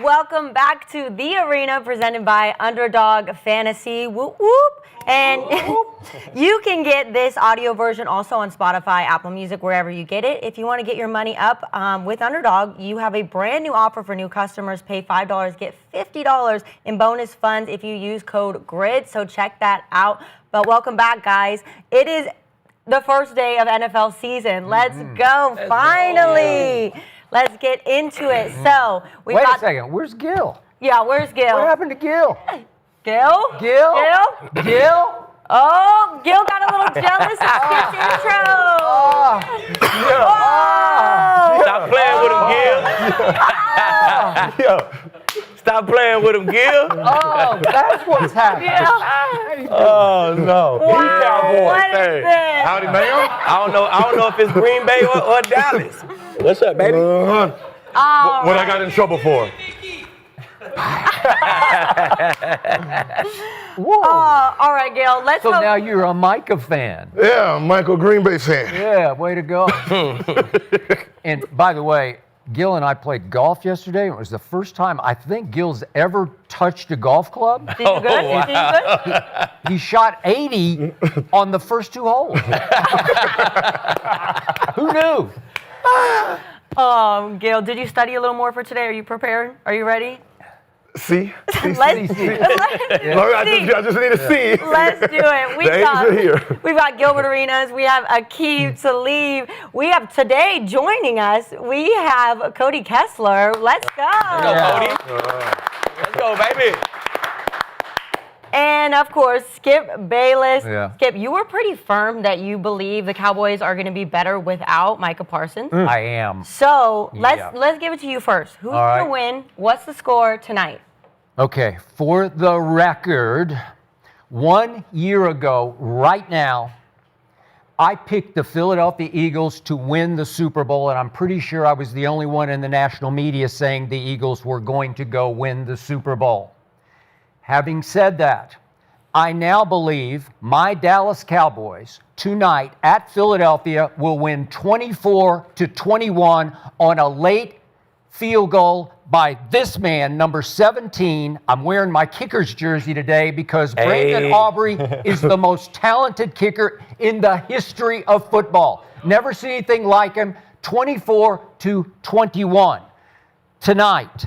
welcome back to The Arena presented by Underdog Fantasy. Whoop, whoop. And you can get this audio version also on Spotify, Apple Music, wherever you get it. If you want to get your money up with Underdog, you have a brand new offer for new customers. Pay $5, get $50 in bonus funds if you use code GRID. So check that out. But welcome back, guys. It is the first day of NFL season. Let's go, finally. Let's get into it. So Wait a second. Where's Gil? Yeah, where's Gil? What happened to Gil? Gil? Gil? Oh, Gil got a little jealous of Skip's intro. Stop playing with him, Gil. Stop playing with him, Gil. Oh, that's what's happening. Oh no. Wow, what is this? Howdy, ma'am. I don't know if it's Green Bay or Dallas. What's up, baby? What I got in trouble for? Whoa. All right, Gil, let's So go. now you're a Micah fan. Yeah, Michael Green Bay fan. Yeah, way to go. And by the way, Gil and I played golf yesterday. It was the first time I think Gil's ever touched a golf club. Did you good? Did you good? He shot 80 on the first 2 holes. Who knew? Gil, did you study a little more for today? Are you prepared? Are you ready? See? Let's see. I just need to see. Let's do it. The A's are here. We've got Gilbert Arenas. We have Akeem Talib. We have today joining us. We have Cody Kessler. Let's go. Let's go, Cody. Let's go, baby. And of course, Skip Bayless. Yeah. Skip, you were pretty firm that you believe the Cowboys are going to be better without Micah Parsons. I am. So let's give it to you first. Who's going to win? What's the score tonight? Okay, for the record, 1 year ago, right now, I picked the Philadelphia Eagles to win the Super Bowl, and I'm pretty sure I was the only one in the national media saying the Eagles were going to go win the Super Bowl. Having said that, I now believe my Dallas Cowboys tonight at Philadelphia will win 24-21 on a late field goal by this man, number 17. I'm wearing my kicker's jersey today because Brandon Aubrey is the most talented kicker in the history of football. Never seen anything like him. 24-21 tonight.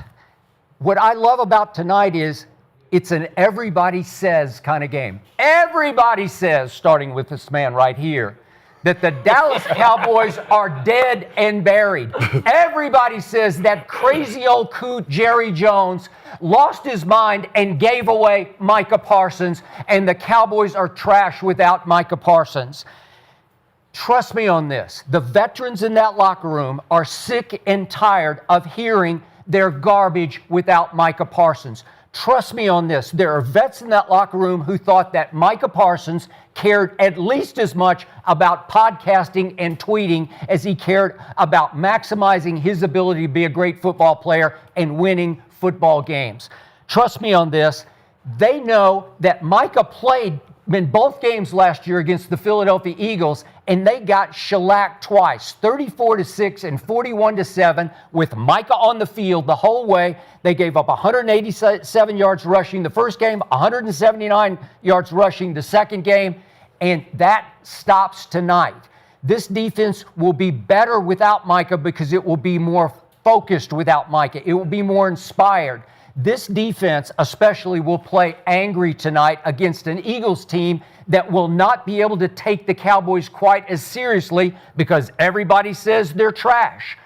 What I love about tonight is it's an everybody says kind of game. Everybody says, starting with this man right here, that the Dallas Cowboys are dead and buried. Everybody says that crazy old coot Jerry Jones lost his mind and gave away Micah Parsons, and the Cowboys are trash without Micah Parsons. Trust me on this. The veterans in that locker room are sick and tired of hearing they're garbage without Micah Parsons. Trust me on this. There are vets in that locker room who thought that Micah Parsons cared at least as much about podcasting and tweeting as he cared about maximizing his ability to be a great football player and winning football games. Trust me on this. They know that Micah played in both games last year against the Philadelphia Eagles, and they got shellacked twice, 34-6 and 41-7, with Micah on the field the whole way. They gave up 187 yards rushing the first game, 179 yards rushing the second game, and that stops tonight. This defense will be better without Micah because it will be more focused without Micah. It will be more inspired. This defense especially will play angry tonight against an Eagles team that will not be able to take the Cowboys quite as seriously because everybody says they're trash.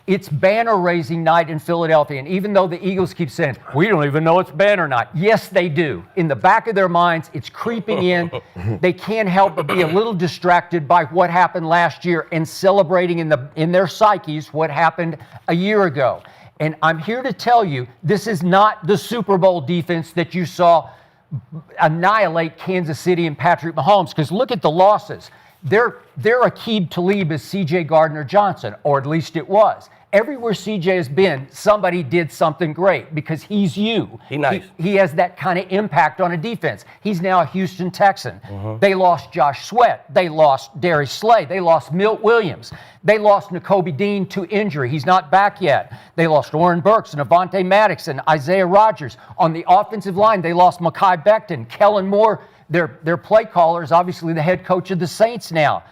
It's banner-raising night in Philadelphia, and even though the Eagles keep saying, we don't even know it's banner night, yes, they do. In the back of their minds, it's creeping in. They can't help but be a little distracted by what happened last year and celebrating in their psyches what happened a year ago. And I'm here to tell you, this is not the Super Bowl defense that you saw annihilate Kansas City and Patrick Mahomes, because look at the losses. Their Aqib Talib is C.J. Gardner-Johnson, or at least it was. Everywhere CJ has been, somebody did something great because he's you. He nice. He has that kind of impact on a defense. He's now a Houston Texan. They lost Josh Sweat. They lost Darius Slay. They lost Milt Williams. They lost Nakobe Dean to injury. He's not back yet. They lost Oren Burks and Avonte Maddox and Isaiah Rodgers. On the offensive line, they lost Mekhi Becton, Kellen Moore. Their play caller is obviously the head coach of the Saints now.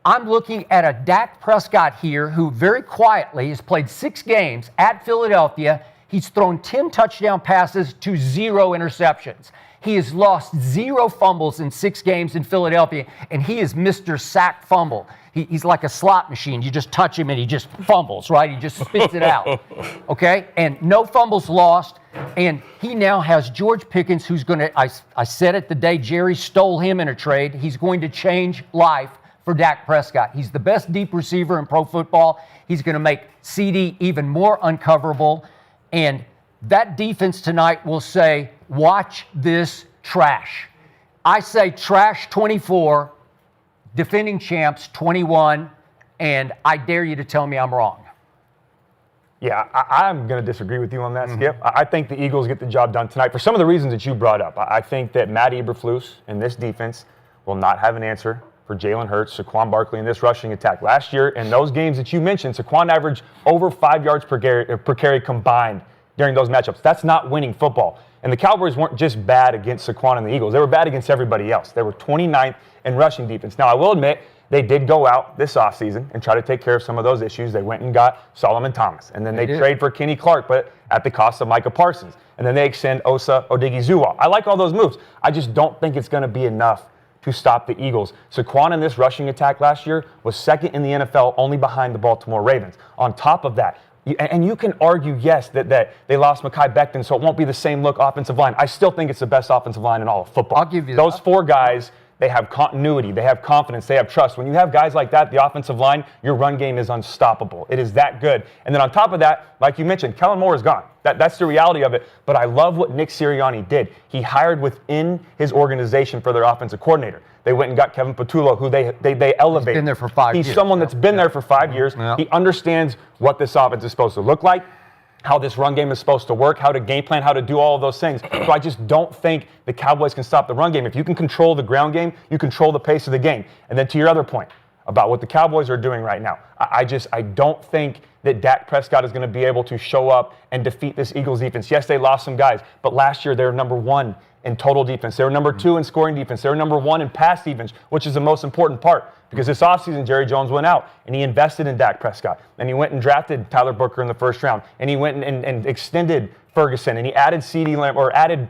I'm looking at a Dak Prescott here who very quietly has played 6 games at Philadelphia. He's thrown 10 touchdown passes to 0 interceptions. He has lost 0 fumbles in 6 games in Philadelphia, and he is Mr. Sack Fumble. He's like a slot machine. You just touch him and he just fumbles, right? He just spits it out, okay? And no fumbles lost. And he now has George Pickens, who's going to, I said it the day Jerry stole him in a trade, he's going to change life for Dak Prescott. He's the best deep receiver in pro football. He's going to make CeeDee even more uncoverable. And that defense tonight will say, watch this trash. I say trash 24, defending champs 21, and I dare you to tell me I'm wrong. Yeah, I'm going to disagree with you on that, Skip. I think the Eagles get the job done tonight for some of the reasons that you brought up. I think that Matt Eberflus and this defense will not have an answer for Jalen Hurts, Saquon Barkley, in this rushing attack. Last year, in those games that you mentioned, Saquon averaged over 5 yards per carry combined during those matchups. That's not winning football. And the Cowboys weren't just bad against Saquon and the Eagles. They were bad against everybody else. They were 29th in rushing defense. Now, I will admit, they did go out this offseason and try to take care of some of those issues. They went and got Solomon Thomas. And then they trade for Kenny Clark, but at the cost of Micah Parsons. And then they extend Osa Odigizua. I like all those moves. I just don't think it's going to be enough to stop the Eagles. Saquon in this rushing attack last year was second in the NFL, only behind the Baltimore Ravens. On top of that, and you can argue, yes, that they lost Mekhi Becton, so it won't be the same look offensive line. I still think it's the best offensive line in all of football. I'll give you those that. 4 guys. They have continuity, they have confidence, they have trust. When you have guys like that, the offensive line, your run game is unstoppable. It is that good. And then on top of that, like you mentioned, Kellen Moore is gone. That's the reality of it. But I love what Nick Sirianni did. He hired within his organization for their offensive coordinator. They went and got Kevin Patullo, who they elevated. He's been there for 5 years. He's someone that's been there for 5 years. He understands what this offense is supposed to look like, how this run game is supposed to work, how to game plan, how to do all of those things. So I just don't think the Cowboys can stop the run game. If you can control the ground game, you control the pace of the game. And then to your other point about what the Cowboys are doing right now, I don't think that Dak Prescott is going to be able to show up and defeat this Eagles defense. Yes, they lost some guys, but last year they were number 1 in total defense. They were number 2 in scoring defense. They were number 1 in pass defense, which is the most important part. Because this offseason, Jerry Jones went out and he invested in Dak Prescott. And he went and drafted Tyler Booker in the first round. And he went and extended Ferguson. And he added CeeDee Lamb, or added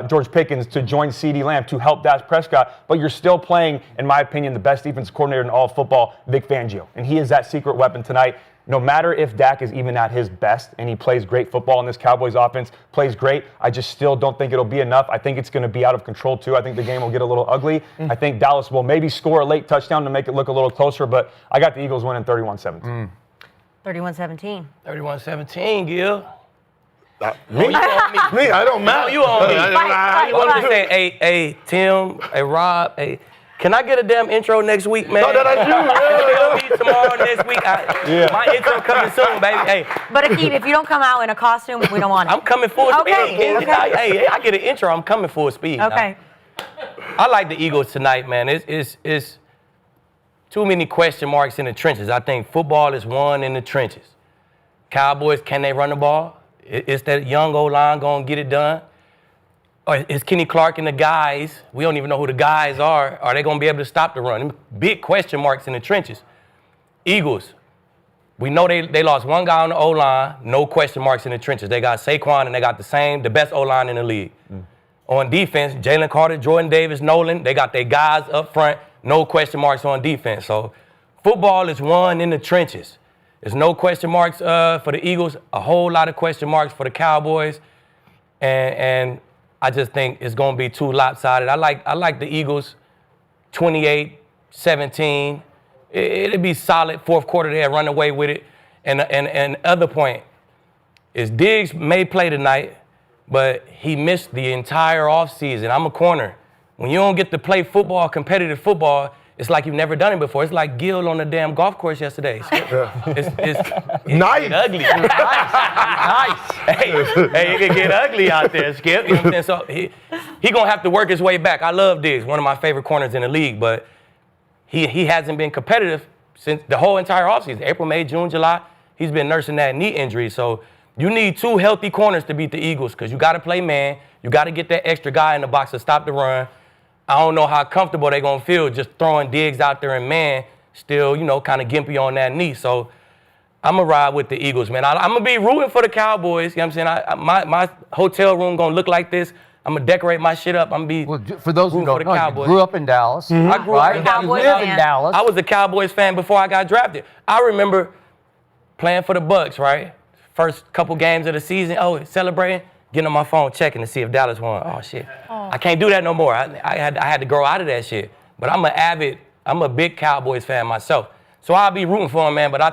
George Pickens to join CeeDee Lamb to help Dak Prescott. But you're still playing, in my opinion, the best defensive coordinator in all of football, Vic Fangio. And he is that secret weapon tonight. No matter if Dak is even at his best and he plays great football and this Cowboys offense plays great, I just still don't think it'll be enough. I think it's going to be out of control too. I think the game will get a little ugly. I think Dallas will maybe score a late touchdown to make it look a little closer, but I got the Eagles winning 31-17. 31-17. 31-17, Gil. Me? I don't matter. You on me. I You want to say, hey, Tim, hey, Rob, hey, can I get a damn intro next week, man? No, that I do. It'll be tomorrow, next week. My intro coming soon, baby. Hey, But Akeem, if you don't come out in a costume, we don't want it. I'm coming full speed. Okay. Hey, I get an intro. I'm coming full speed. Okay. I like the Eagles tonight, man. It's too many question marks in the trenches. I think football is won in the trenches. Cowboys, can they run the ball? Is that young old line going to get it done? Or is Kenny Clark and the guys, we don't even know who the guys are they going to be able to stop the run? Big question marks in the trenches. Eagles, we know they lost one guy on the O-line, no question marks in the trenches. They got Saquon and they got the best O-line in the league. On defense, Jalen Carter, Jordan Davis, Nolan, they got their guys up front, no question marks on defense. So football is won in the trenches. There's no question marks for the Eagles, a whole lot of question marks for the Cowboys, and I just think it's going to be too lopsided. I like the Eagles 28-17. It'll be solid. Fourth quarter, they'll run away with it. And other point is Diggs may play tonight, but he missed the entire offseason. I'm a corner. When you don't get to play football, competitive football, it's like you've never done it before. It's like Gil on the damn golf course yesterday. It's Nice. ugly. Nice. Hey, it can get ugly out there, Skip. You know what I'm saying? So he gonna have to work his way back. I love Diggs, one of my favorite corners in the league, but he hasn't been competitive since the whole entire offseason. April, May, June, July, he's been nursing that knee injury. So you need 2 healthy corners to beat the Eagles because you got to play man. You got to get that extra guy in the box to stop the run. I don't know how comfortable they're going to feel just throwing Diggs out there and man, still, kind of gimpy on that knee. So I'm going to ride with the Eagles, man. I'm going to be rooting for the Cowboys. You know what I'm saying? My hotel room going to look like this. I'm going to decorate my shit up. I'm going to be For those who rooting for don't the know, Cowboys. you grew up in Dallas. I grew up in Dallas. You live in Dallas. I was a Cowboys fan before I got drafted. I remember playing for the Bucks, right? First couple games of the season, celebrating, getting on my phone, checking to see if Dallas won. Oh, shit. I can't do that no more. I had to grow out of that shit. But I'm a big Cowboys fan myself. So I'll be rooting for them, man, but I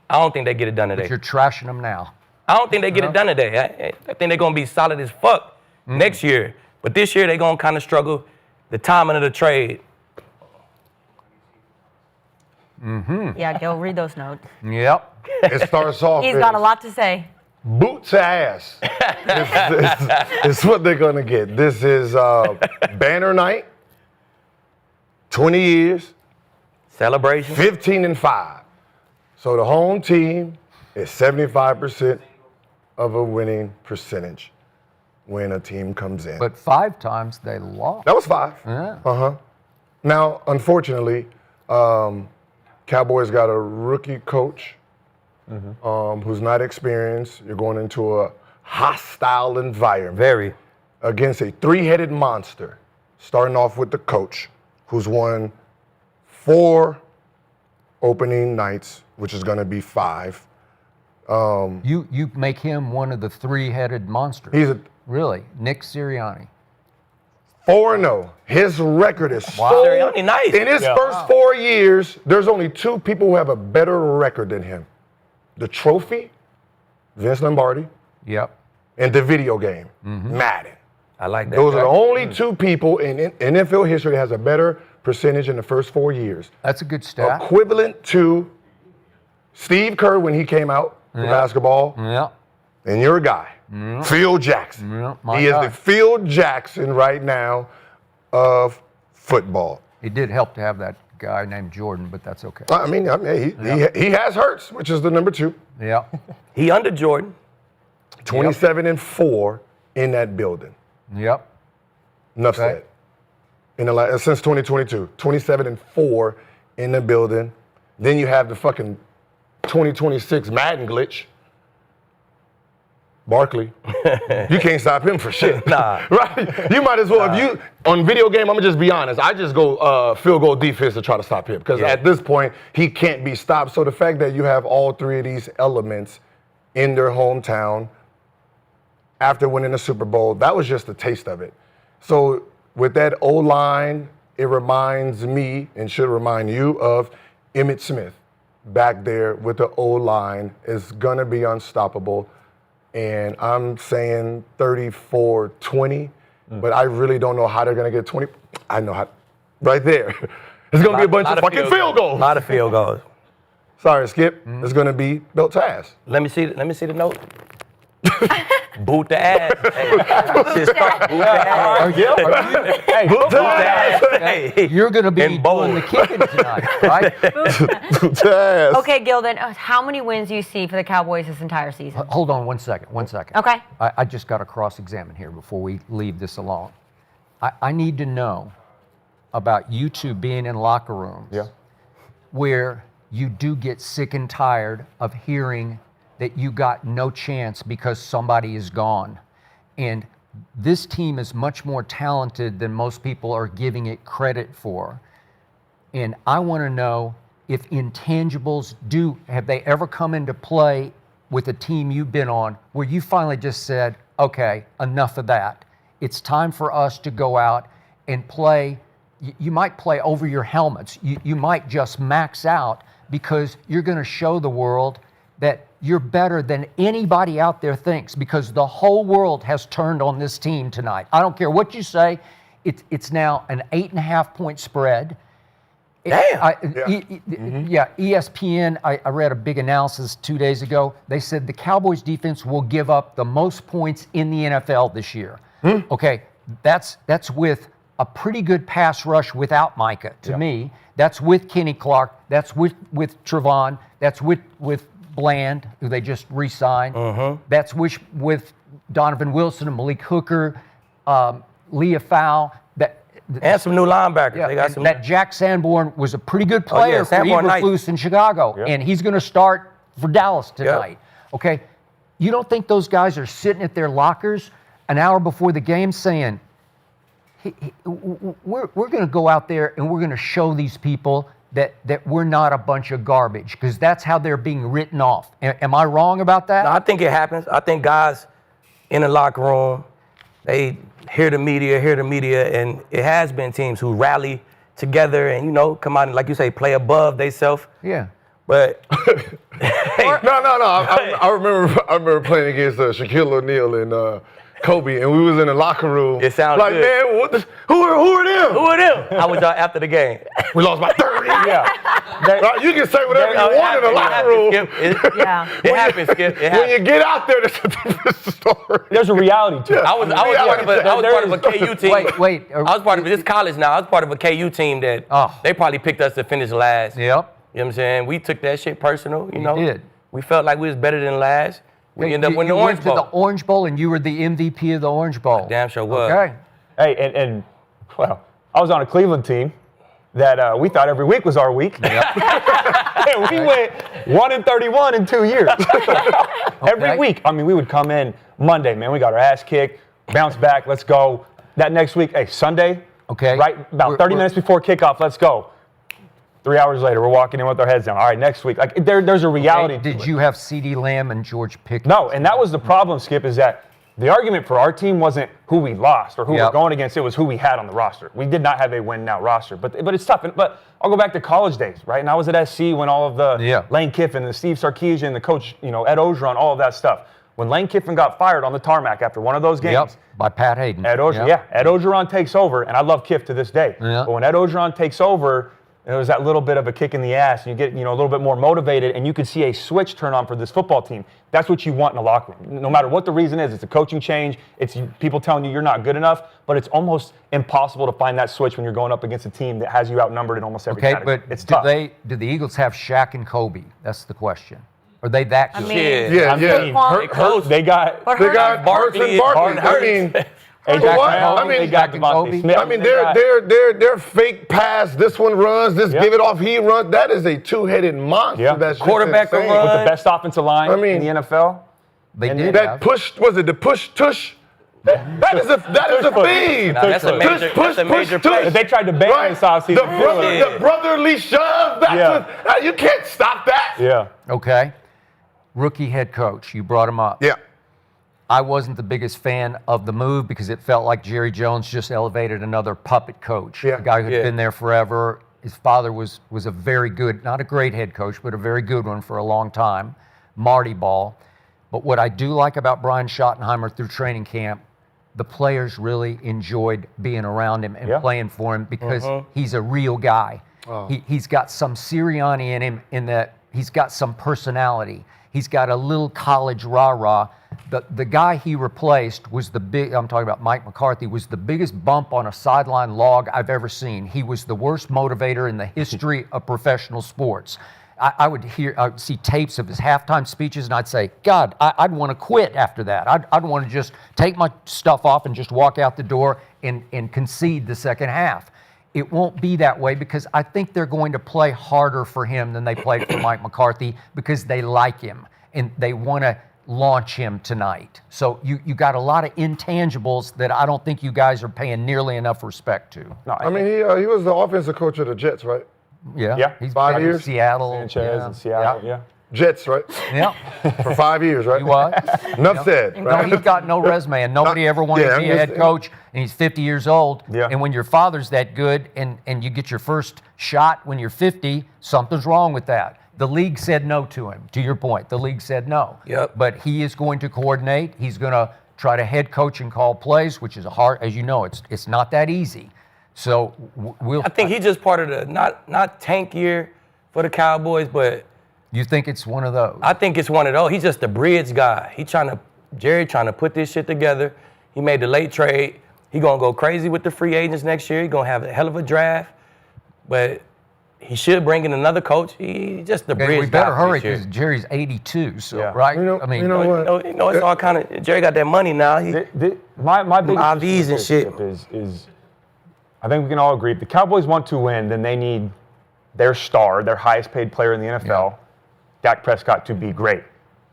don't think they get it done today. But you're trashing them now. I don't think they get it done today. I think they're going to be solid as fuck next year. But this year, they're going to kind of struggle. The timing of the trade. Yeah, Gil, read those notes. Yep. It starts off. He's got a lot to say. Boot to ass. It's what they're going to get. This is banner night, 20 years, Celebration. 15-5. So the home team is 75% of a winning percentage when a team comes in. But 5 times they lost. That was 5. Yeah. Now, unfortunately, Cowboys got a rookie coach who's not experienced. You're going into a hostile environment. Very. Against a 3-headed monster, starting off with the coach, who's won 4 opening nights, which is going to be 5. You make him one of the 3-headed monsters. He's a Really? Nick Sirianni. 4-0. His record is Sirianni, nice. In his first 4 years, there's only 2 people who have a better record than him. The trophy, Vince Lombardi, Yep. and the video game, Madden. I like that. Those are the only 2 people in NFL history that has a better percentage in the first 4 years. That's a good stat. Equivalent to Steve Kerr when he came out for basketball, Yep. and your guy, Phil Jackson. Yeah, my He is guy. the Phil Jackson right now of football. It did help to have that guy named Jordan, but that's okay. I mean he has Hurts, which is the number 2. Yeah. He under Jordan. 27-4 in that building. Yep. Enough Okay. said. Since 2022, 27-4 in the building. Then you have the fucking 2026 Madden glitch. Barkley. You can't stop him for shit. Nah. Right? You might as well, if you, on video game, I'm going to just be honest. I just go field goal defense to try to stop him. Because at this point, he can't be stopped. So the fact that you have all 3 of these elements in their hometown after winning the Super Bowl, that was just a taste of it. So with that O-line, it reminds me, and should remind you, of Emmitt Smith back there with the O-line is going to be unstoppable. And I'm saying 34-20, but I really don't know how they're going to get 20. I know how. Right there. It's going to be a bunch of fucking field goals. A lot of field goals. Sorry, Skip. It's going to be belt to ass. Let me see the note. Boot the ass. Hey, shit start. Boot the ass. Hey, Boot to ass. Hey. you're going to be And bold. doing the kicking tonight, right? Boot to ass. Okay, Gil, then how many wins do you see for the Cowboys this entire season? Hold on 1 second. Okay. I just got to cross-examine here before we leave this alone. I need to know about you 2 being in locker rooms where you do get sick and tired of hearing that you got no chance because somebody is gone. And this team is much more talented than most people are giving it credit for. And I want to know if intangibles have they ever come into play with a team you've been on where you finally just said, okay, enough of that. It's time for us to go out and play. You might play over your helmets. You might just max out because you're going to show the world that you're better than anybody out there thinks, because the whole world has turned on this team tonight. I don't care what you say. It's now an 8.5-point spread. Damn. ESPN, I read a big analysis 2 days ago. They said the Cowboys defense will give up the most points in the NFL this year. Okay, that's with a pretty good pass rush without Micah, to me. That's with Kenny Clark. That's with Trevon. That's with Bland, who they just re-signed. That's with Donovan Wilson and Malik Hooker, Leah Fowl. And some new linebackers. Yeah, They got some. that Jack Sanborn was a pretty good player for Sanborn, nice. Eberflus in Chicago, and he's going to start for Dallas tonight. Okay, you don't think those guys are sitting at their lockers an hour before the game saying, we're going to go out there and we're going to show these people that we're not a bunch of garbage, because that's how they're being written off. Am I wrong about that? No, I think it happens. I think guys in the locker room, they hear the media, and it has been teams who rally together and, come out and, like you say, play above themselves. Yeah. But No. I remember playing against Shaquille O'Neal and Kobe, and we was in the locker room. It sounds like, good. man, who are them? Who are them? How was y'all after the game? We lost by 30. Right? You can say whatever you want in the locker room. It happens, Skip. When you get out there, that's a different story. There's a reality to it. I was part of a KU team. Wait. I was part of this college now. I was part of a KU team that they probably picked us to finish last. Yep. You know what I'm saying? We took that shit personal, We did. We felt like we was better than last. We ended up winning the Orange Bowl. You went to the Orange Bowl, and you were the MVP of the Orange Bowl. Damn sure was. Okay. Hey, and well, I was on a Cleveland team that we thought every week was our week. And we went 1-31 in 2 years. Every week. I mean, we would come in Monday, man. We got our ass kicked, bounce back, let's go. That next week, Sunday, right about 30 minutes before kickoff, let's go. 3 hours later, we're walking in with our heads down. All right, next week. Like there's a reality to it. Did you have CeeDee Lamb and George Pickens? No, and that was the problem, Skip, is that the argument for our team wasn't who we lost or who we're going against. It was who we had on the roster. We did not have a win-now roster. But it's tough. But I'll go back to college days, right? And I was at SC when all of the Lane Kiffin and Steve Sarkisian, the coach, Ed Ogeron, all of that stuff. When Lane Kiffin got fired on the tarmac after one of those games. By Pat Hayden. Ed Ogeron takes over, and I love Kiff to this day. But when Ed Ogeron takes over, there was that little bit of a kick in the ass, and you get a little bit more motivated, and you could see a switch turn on for this football team. That's what you want in a locker room. No matter what the reason is, it's a coaching change, it's people telling you you're not good enough, but it's almost impossible to find that switch when you're going up against a team that has you outnumbered in almost every category. But it's tough. Do the Eagles have Shaq and Kobe? That's the question. Are they that good? They got Barkley. Their fake pass. This one runs. This give it off. He runs. That is a two-headed monster. Yeah. That's quarterback with with the best offensive line in the NFL. They did that push. Was it the push tush? That is a thing. No, that's a major play. They tried to ban this offseason. The brotherly shove. You can't stop that. Yeah. Okay. Rookie head coach. You brought him up. Yeah. I wasn't the biggest fan of the move because it felt like Jerry Jones just elevated another puppet coach. A guy who'd been there forever. His father was a very good, not a great head coach, but a very good one for a long time, Marty Ball. But what I do like about Brian Schottenheimer through training camp, the players really enjoyed being around him and playing for him because he's a real guy. He's got some Sirianni in him in that he's got some personality. He's got a little college rah-rah. The guy he replaced was I'm talking about Mike McCarthy, was the biggest bump on a sideline log I've ever seen. He was the worst motivator in the history of professional sports. I would see tapes of his halftime speeches, and I'd say, God, I'd want to quit after that. I'd want to just take my stuff off and just walk out the door and concede the second half. It won't be that way because I think they're going to play harder for him than they played for Mike McCarthy because they like him and they want to launch him tonight. So you got a lot of intangibles that I don't think you guys are paying nearly enough respect to. No, I mean, he was the offensive coach of the Jets, right? Yeah. He's 5 years. in Seattle. Sanchez in Seattle, Jets, right? Yeah. For 5 years, right? He was. Enough said. Right? No, he's got no resume, and nobody ever wanted to be a head coach, and he's 50 years old. Yeah. And when your father's that good and you get your first shot when you're 50, something's wrong with that. The league said no to him, to your point. The league said no. Yep. But he is going to coordinate. He's going to try to head coach and call plays, which is hard. As you know, it's not that easy. So we'll. I think he's just part of the not tank year for the Cowboys, but You think it's one of those? I think it's one of those. He's just a bridge guy. Jerry trying to put this shit together. He made the late trade. He gonna go crazy with the free agents next year. He gonna have a hell of a draft, but he should bring in another coach. He just the bridge guy. We better hurry this year. because Jerry's 82. So Yeah. right? You know what? It's all kind of. Jerry got that money now. My big IVs and shit. is I think we can all agree if the Cowboys want to win, then they need their star, their highest paid player in the NFL, Dak Prescott, to be great.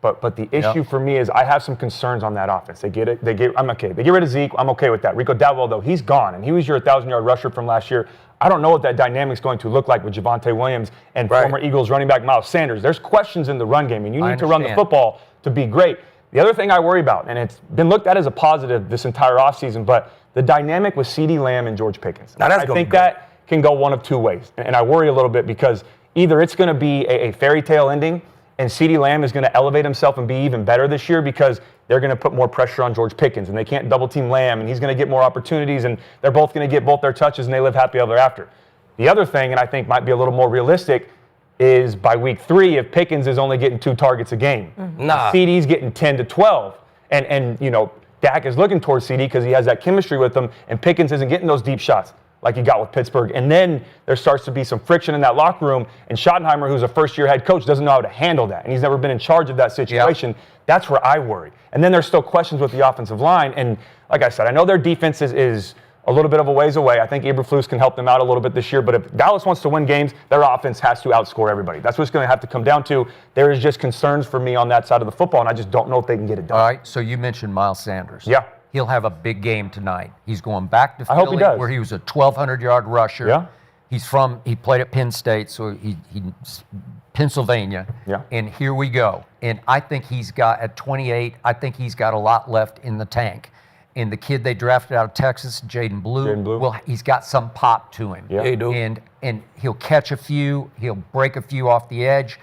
But the issue for me is I have some concerns on that offense. I'm okay. They get rid of Zeke. I'm okay with that. Rico Dowdle, though, he's gone, and he was your 1,000-yard rusher from last year. I don't know what that dynamic's going to look like with Javonte Williams and former Eagles running back Miles Sanders. There's questions in the run game, and you need to run the football to be great. The other thing I worry about, and it's been looked at as a positive this entire offseason, but the dynamic with CeeDee Lamb and George Pickens. I think that can go one of two ways, and I worry a little bit because either it's going to be a fairy tale ending, and CeeDee Lamb is going to elevate himself and be even better this year because they're going to put more pressure on George Pickens, and they can't double-team Lamb, and he's going to get more opportunities, and they're both going to get both their touches, and they live happy ever after. The other thing, and I think might be a little more realistic, is by week 3, if Pickens is only getting 2 targets a game, CeeDee's getting 10 to 12, and you know, Dak is looking towards CeeDee because he has that chemistry with him, and Pickens isn't getting those deep shots like he got with Pittsburgh. And then there starts to be some friction in that locker room, and Schottenheimer, who's a first-year head coach, doesn't know how to handle that, and he's never been in charge of that situation. That's where I worry. And then there's still questions with the offensive line, and like I said, I know their defense is a little bit of a ways away. I think Eberflus can help them out a little bit this year, but if Dallas wants to win games, their offense has to outscore everybody. That's what it's going to have to come down to. There is just concerns for me on that side of the football, and I just don't know if they can get it done. All right, so you mentioned Miles Sanders. Yeah. He'll have a big game tonight. He's going back to Philly, I hope he does. where he was a 1,200-yard rusher. Yeah. He played at Penn State, so he's Pennsylvania. Yeah. And here we go. And I think at 28, I think he's got a lot left in the tank. And the kid they drafted out of Texas, Jaden Blue, well, he's got some pop to him. Yeah. He do. And he'll catch a few, he'll break a few off the edge.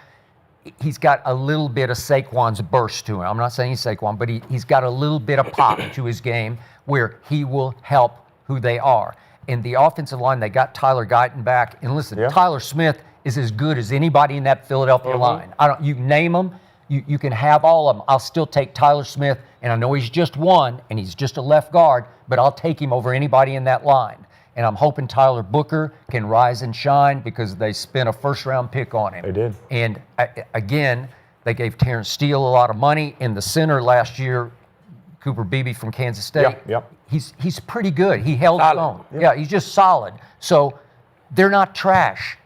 He's got a little bit of Saquon's burst to him. I'm not saying he's Saquon, but he's got a little bit of pop to his game where he will help who they are. And the offensive line, they got Tyler Guyton back. And listen, Tyler Smith is as good as anybody in that Philadelphia line. You name them, you can have all of them. I'll still take Tyler Smith, and I know he's just one, and he's just a left guard, but I'll take him over anybody in that line. And I'm hoping Tyler Booker can rise and shine because they spent a first-round pick on him. They did. And again, they gave Terrence Steele a lot of money. In the center last year, Cooper Beebe from Kansas State. Yep. He's pretty good. He held his own. Yeah, he's just solid. So they're not trash.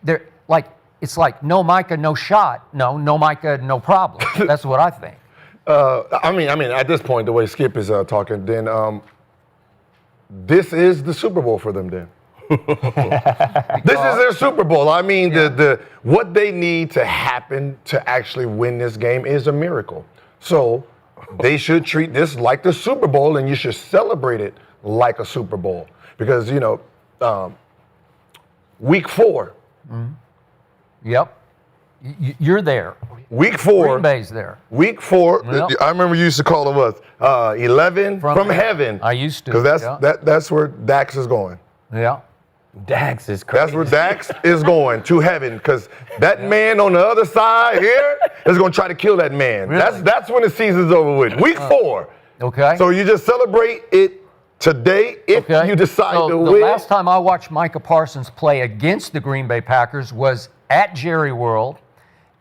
It's like no Micah, no shot. No Micah, no problem. That's what I think. I mean, at this point, the way Skip is talking, then this is the Super Bowl for them. Then this is their Super Bowl. I mean, the what they need to happen to actually win this game is a miracle. So they should treat this like the Super Bowl, and you should celebrate it like a Super Bowl because week 4. Mm-hmm. Yep. You're there. Week 4. Green Bay's there. Week 4. Yep. I remember you used to call them us 11 from heaven. I used to. Because that's where Dax is going. Yeah. Dax is crazy. That's where Dax is going, to heaven. Because that man on the other side here is going to try to kill that man. Really? That's when the season's over with. Week 4. Okay. So you just celebrate it today if you decide to win. The last time I watched Micah Parsons play against the Green Bay Packers was at Jerry World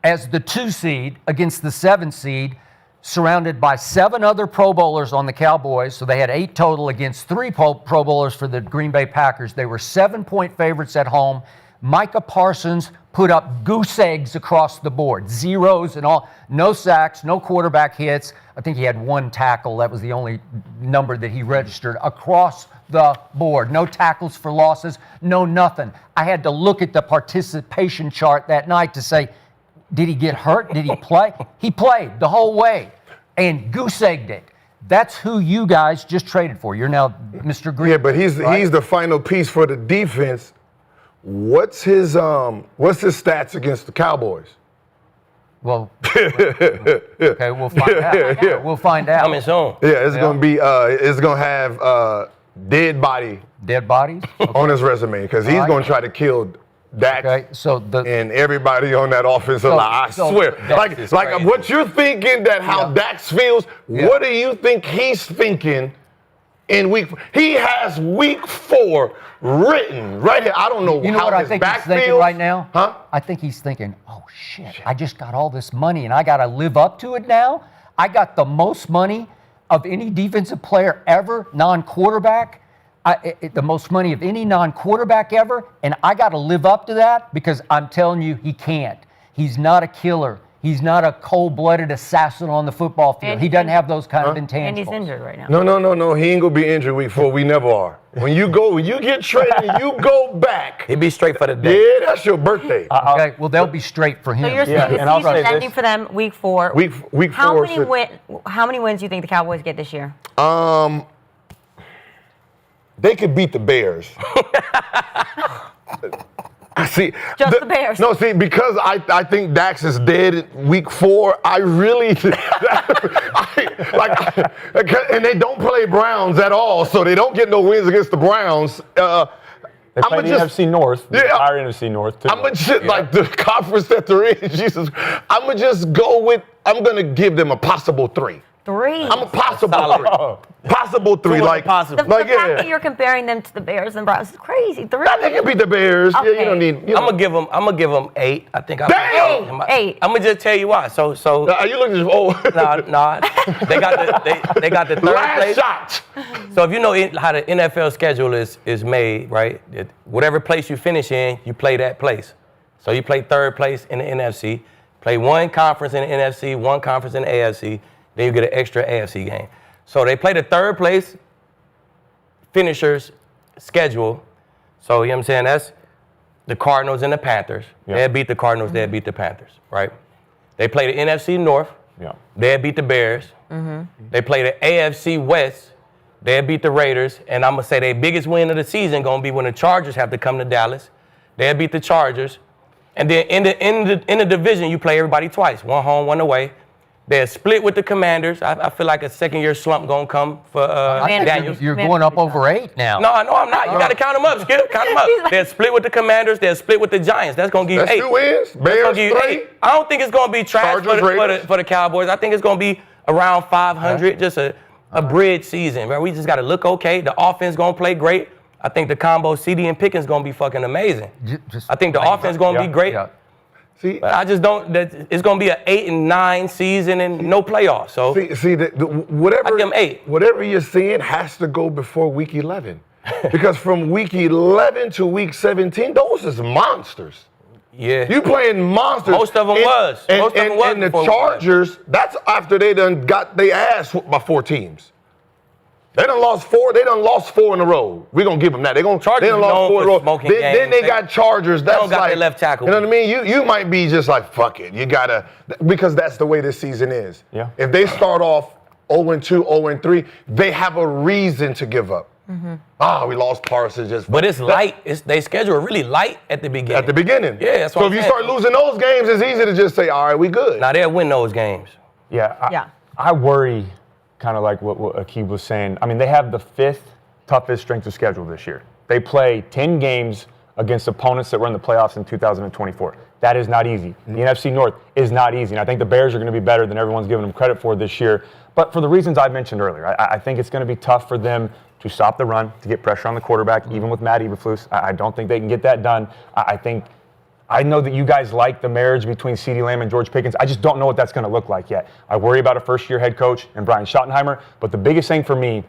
as the 2 seed against the 7 seed, surrounded by 7 other Pro Bowlers on the Cowboys. So they had 8 total against 3 Pro Bowlers for the Green Bay Packers. They were 7-point favorites at home. Micah Parsons put up goose eggs across the board, zeros and all. No sacks, no quarterback hits. I think he had 1 tackle. That was the only number that he registered across the board. No tackles for losses, no nothing. I had to look at the participation chart that night to say, did he get hurt? Did he play? He played the whole way and goose-egged it. That's who you guys just traded for. You're now Mr. Green. Yeah, but he's the final piece for the defense. What's his stats against the Cowboys? Well, okay, we'll find out. We'll find out. Coming soon. Yeah, it's gonna be. It's gonna have dead body Dead bodies? on his resume because he's right. going to try to kill Dak Okay, so and everybody on that offensive So- line. I so swear. Dax Like is crazy. what you're thinking that how Yeah. Dax feels, Yeah. what do you think he's thinking in week? He has week 4 written right here. I don't know you know how what I his think back he's thinking feels. right now? Huh? I think he's thinking, oh shit, I just got all this money and I got to live up to it now. I got the most money of any defensive player ever, non-quarterback. The most money of any non-quarterback ever, and I got to live up to that because I'm telling you, he can't. He's not a killer. He's not a cold-blooded assassin on the football field. And- He doesn't have those kind of intangibles. And he's injured right now. No. He ain't gonna be injured week 4. We never are. When you get traded and you go back, He'd be straight for the day. yeah, that's your birthday. Okay, well, they'll be straight for him. So you're Yeah, saying and I'll the say season's this. ending for them week 4. Week How 4 many should- how many wins do you think the Cowboys get this year? They could beat the Bears. See, Just the Bears. No, see, because I think Dax is dead week 4. I really, and they don't play Browns at all, so they don't get no wins against the Browns. They play the NFC North, the Yeah. entire NFC North, too. I'm gonna just like the conference that they're in. Jesus, I'm gonna just go with. I'm gonna give them a possible 3. 3. I'm a possible Solid. 3. Possible 3, Two like possible. the like fact yeah. that you're comparing them to the Bears and Browns is crazy. 3. I think it beat the Bears. Yeah, you don't need. You I'm know. gonna give them 8. I think. Damn! 8. I'm gonna just tell you why. So You look at nah. They got the third last place. shot. So if you know how the NFL schedule is made, right? Whatever place you finish in, you play that place. So you play third place in the NFC, play one conference in the NFC, one conference in the AFC, then you get an extra AFC game. So they play the third place finishers schedule. So you know what I'm saying? That's the Cardinals and the Panthers. Yeah. They'll beat the Cardinals, they'll beat the Panthers, right? They play the NFC North. Yeah. They'll beat the Bears. They play the AFC West. They'll beat the Raiders. And I'm going to say their biggest win of the season going to be when the Chargers have to come to Dallas. They'll beat the Chargers. And then in the division, you play everybody twice. One home, one away. They're split with the Commanders. I feel like a second-year slump going to come for Daniels. You're going up over 8 now. No, I'm not. You got to count them up, Skip. Count them up. They're split with the Commanders. They're split with the Giants. That's going to give you That's 8. 2 wins. That's gonna Bears give you 3. 8. I don't think it's going to be trash Chargers, Raiders. for the Cowboys. I think it's going to be around 500, just a bridge season. Where we just got to look okay. The offense going to play great. I think the combo CD and Pickens going to be fucking amazing. Just I think the offense going to be great. Yeah. See, But I just don't. It's going to be an 8-9 season and no playoffs. So see, whatever. I give 'em 8. Whatever you're seeing has to go before week 11, because from week 11 to week 17, those is monsters. yeah, You playing monsters. Most of 'em was. And, Most of 'em and, was and the before week 11. Chargers, that's after they done got their ass whooped by 4 teams. They done lost 4. They done lost 4 in a row. We're gonna give them that. They done Chargers lost known 4 in a for row. smoking Then games. they got Chargers. That's don't got like their left tackle. You know what I mean? You might be just like fuck it. You gotta, because that's the way this season is. Yeah. If they start off 0-2, 0-3, they have a reason to give up. We lost Parsons just. But it's light. They schedule really light at the beginning. at the beginning. Yeah, that's what So I'm if you saying. start losing those games, it's easy to just say, all right, we good. Now they'll win those games. Yeah. I worry, kind of like what Akib was saying. I mean, they have the 5th toughest strength of schedule this year. They play 10 games against opponents that were in the playoffs in 2024. That is not easy. The NFC North is not easy. And I think the Bears are going to be better than everyone's giving them credit for this year. But for the reasons I mentioned earlier, I think it's going to be tough for them to stop the run, to get pressure on the quarterback, even with Matt Eberflus. I don't think they can get that done. I know that you guys like the marriage between CeeDee Lamb and George Pickens. I just don't know what that's going to look like yet. I worry about a first-year head coach and Brian Schottenheimer. But the biggest thing for me,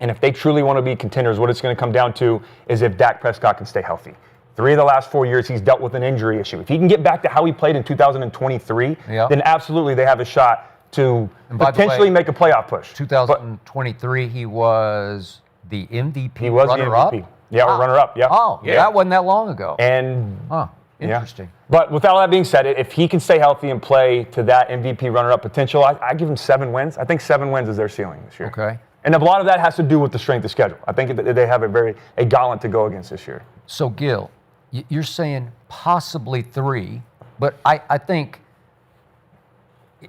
and if they truly want to be contenders, what it's going to come down to is if Dak Prescott can stay healthy. 3 of the last 4 years, he's dealt with an injury issue. If he can get back to how he played in 2023, then absolutely they have a shot to potentially make a playoff push. 2023, he was the MVP. He was the runner-up? MVP. Yeah, or runner-up, yeah. Oh, yeah. that wasn't that long ago. And Interesting. Yeah. But with all that being said, if he can stay healthy and play to that MVP runner-up potential, I give him 7 wins. I think 7 wins is their ceiling this year. Okay. And a lot of that has to do with the strength of schedule. I think they have a gauntlet to go against this year. So, Gil, you're saying possibly 3, but I think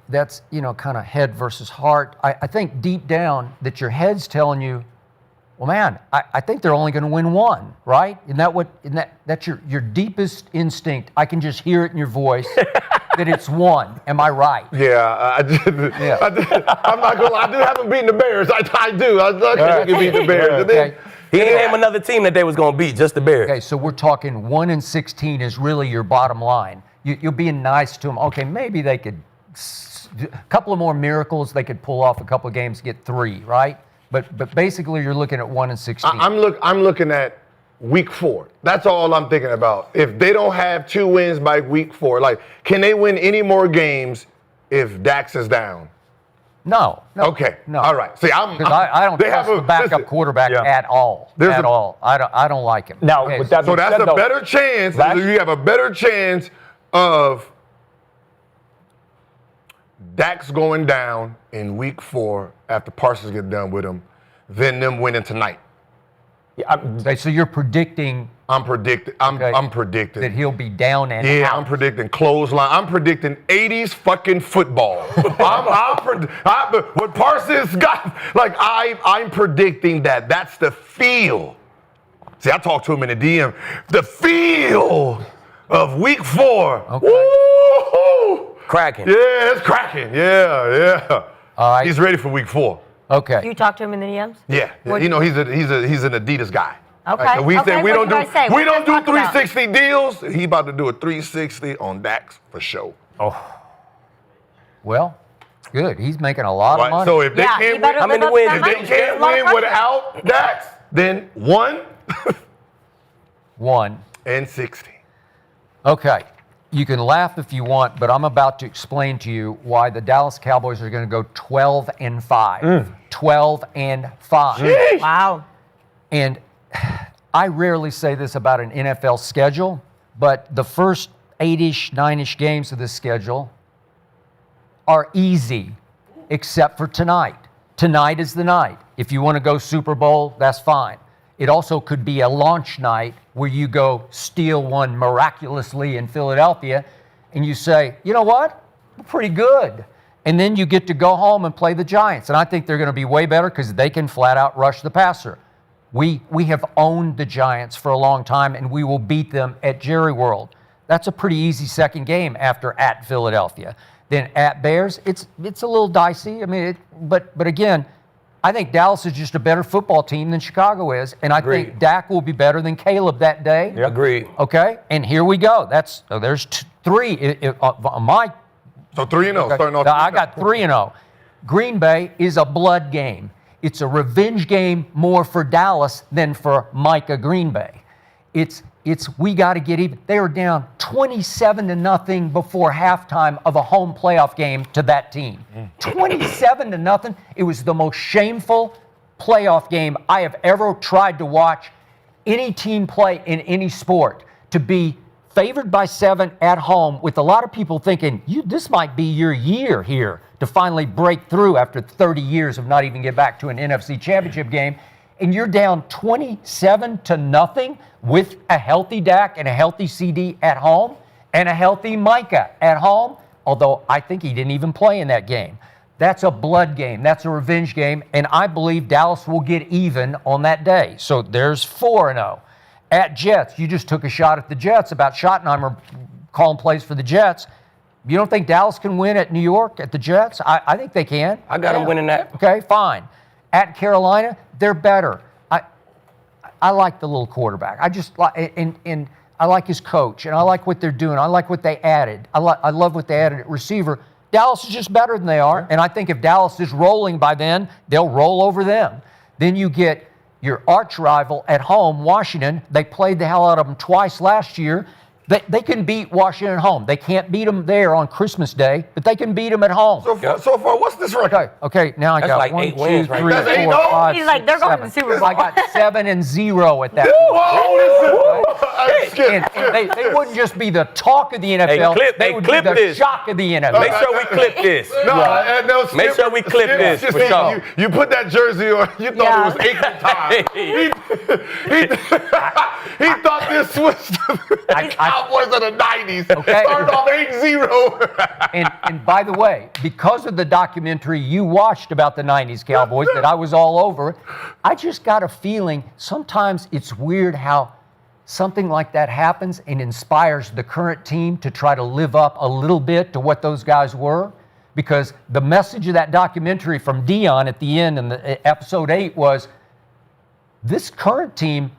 that's, kind of head versus heart. I think deep down that your head's telling you, Well, man, I think they're only going to win one, right? That's your deepest instinct. I can just hear it in your voice that it's one. Am I right? Yeah, I'm not gonna lie. I do have them beating the Bears. I do. I can beat the Bears. Okay. He didn't name another team that they was gonna beat, just the Bears. Okay, so we're talking 1-16 is really your bottom line. You're being nice to them. Okay, maybe they could, a couple of more miracles, they could pull off a couple of games, get 3, right? But basically, you're looking at 1-16. I'm looking at week 4. That's all I'm thinking about. If they don't have 2 wins by week 4, like, can they win any more games if Dax is down? No. Okay. No. All right. See, I don't trust the backup quarterback at all. At all. I don't like him. Now, okay, with that so being that's said, a better chance. You have a better chance of Dax going down in week 4 after Parsons get done with him than them winning tonight. Okay, so you're predicting. I'm predicting that he'll be down and out. I'm predicting clothesline. I'm predicting 80s fucking football. What Parsons got, like I'm predicting that. That's the feel. See, I talked to him in the DM. The feel of week 4. Okay. Woo-hoo! Cracking. Yeah, it's cracking. Yeah. All right. He's ready for week 4. Okay. You talked to him in the DMs? Yeah. You know, he's an Adidas guy. Okay. Like, we said we don't do What we you don't guys do talk about? 360 deals. He about to do a 360 on Dax for sure. Well, good. He's making a lot of money. So if they Yeah, can't he better win, live up to that money. if they can't win without Dax, then 1-16. Okay. You can laugh if you want, but I'm about to explain to you why the Dallas Cowboys are going to go 12-5. 12-5. Wow. And I rarely say this about an NFL schedule, but the first 8-ish, 9-ish games of this schedule are easy, except for tonight. Tonight is the night. If you want to go Super Bowl, that's fine. It also could be a launch night where you go steal one miraculously in Philadelphia and you say, you know what? We're pretty good. And then you get to go home and play the Giants. And I think they're going to be way better because they can flat out rush the passer. We have owned the Giants for a long time and we will beat them at Jerry World. That's a pretty easy second game after at Philadelphia. Then at Bears, it's a little dicey. I mean, but again, I think Dallas is just a better football team than Chicago is, and I think Dak will be better than Caleb that day. Yeah. Agreed. Okay, and here we go. There's 3. So 3-0, starting off. I got 3-0. Green Bay is a blood game. It's a revenge game more for Dallas than for Micah Green Bay. We got to get even. They were down 27-0 before halftime of a home playoff game to that team. 27-0. It was the most shameful playoff game I have ever tried to watch any team play in any sport. To be favored by 7 at home with a lot of people thinking, this might be your year here to finally break through after 30 years of not even get back to an NFC championship game. And you're down 27-0 with a healthy Dak and a healthy CeeDee at home and a healthy Micah at home, although I think he didn't even play in that game. That's a blood game. That's a revenge game, and I believe Dallas will get even on that day. So there's 4-0. At Jets, you just took a shot at the Jets about Schottenheimer calling plays for the Jets. You don't think Dallas can win at New York at the Jets? I think they can. I got them winning that. Okay, fine. At Carolina, they're better. I like the little quarterback. I just like and I like his coach, and I like what they're doing. I like what they added. I love what they added at receiver. Dallas is just better than they are, and I think if Dallas is rolling by then, they'll roll over them. Then you get your arch rival at home, Washington. They played the hell out of them twice last year. They can beat Washington at home. They can't beat them there on Christmas Day, but they can beat them at home. So far, what's this record? Okay. Now I That's got like 1, 8 2, wins 3, right 4, there. That's 8-0? 5, He's like, they're 6, going to the 7. Super Bowl. I got 7-0 at that. Whoa, listen. And they wouldn't just be the talk of the NFL. They would be the shock of the NFL. Make sure we clip this. No, Make sure we clip this. Just For sure. you put that jersey on, you thought it was Aikman time. He thought this was the Cowboys of the 90s. Okay. Started off 8-0. And by the way, because of the documentary you watched about the 90s Cowboys that I was all over, I just got a feeling sometimes it's weird how something like that happens and inspires the current team to try to live up a little bit to what those guys were. Because the message of that documentary from Dion at the end in the episode 8 was, this current team,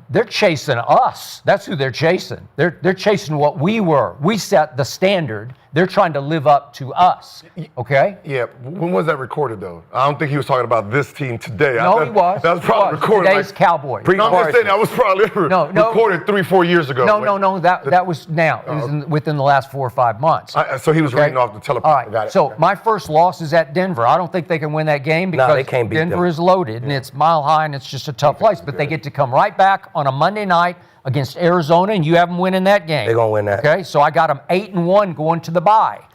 they're chasing us. That's who they're chasing. They're chasing what we were. We set the standard. They're trying to live up to us. Okay? Yeah. When was that recorded, though? I don't think he was talking about this team today. No, he was. That was probably recorded. Today's Cowboys. No, I'm just saying that was probably recorded 3-4 years ago. No. That was now. It was within the last 4 or 5 months. So he was reading off the teleprompter. All right. Got it. So my first loss is at Denver. I don't think they can win that game because they can't beat Denver them. is loaded and it's mile high and it's just a tough place. But they get to come right back on a Monday night against Arizona, and you have them winning that game. They're gonna win that. Okay. So I got them 8-1 going to the bye.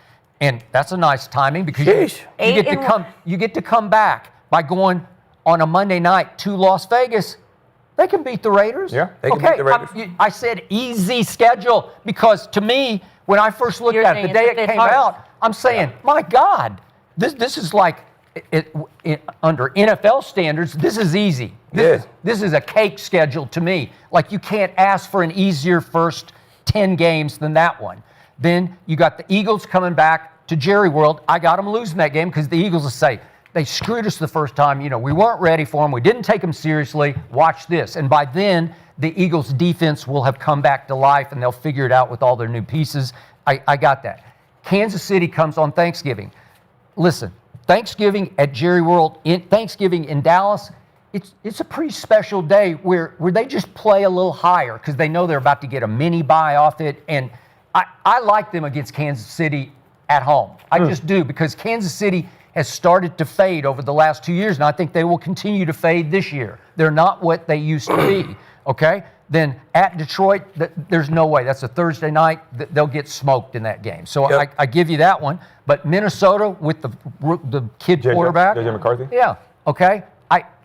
And that's a nice timing because you get to come back by going on a Monday night to Las Vegas. They can beat the Raiders. Yeah, they can beat the Raiders. I said easy schedule because to me, when I first looked at it, the day it came out, I'm saying, my God, this is like under NFL standards, this is easy. This is a cake schedule to me. Like you can't ask for an easier first 10 games than that one. Then you got the Eagles coming back to Jerry World. I got them losing that game because the Eagles will say, they screwed us the first time. You know, we weren't ready for them. We didn't take them seriously. Watch this. And by then, the Eagles defense will have come back to life and they'll figure it out with all their new pieces. I got that. Kansas City comes on Thanksgiving. Listen, Thanksgiving at Jerry World, Thanksgiving in Dallas, it's a pretty special day where they just play a little higher because they know they're about to get a mini bye off it. And I like them against Kansas City at home. I just do because Kansas City has started to fade over the last 2 years, and I think they will continue to fade this year. They're not what they used to be, okay? Then at Detroit, there's no way. That's a Thursday night. They'll get smoked in that game. So I give you that one. But Minnesota with the kid quarterback. JJ McCarthy? Yeah, okay?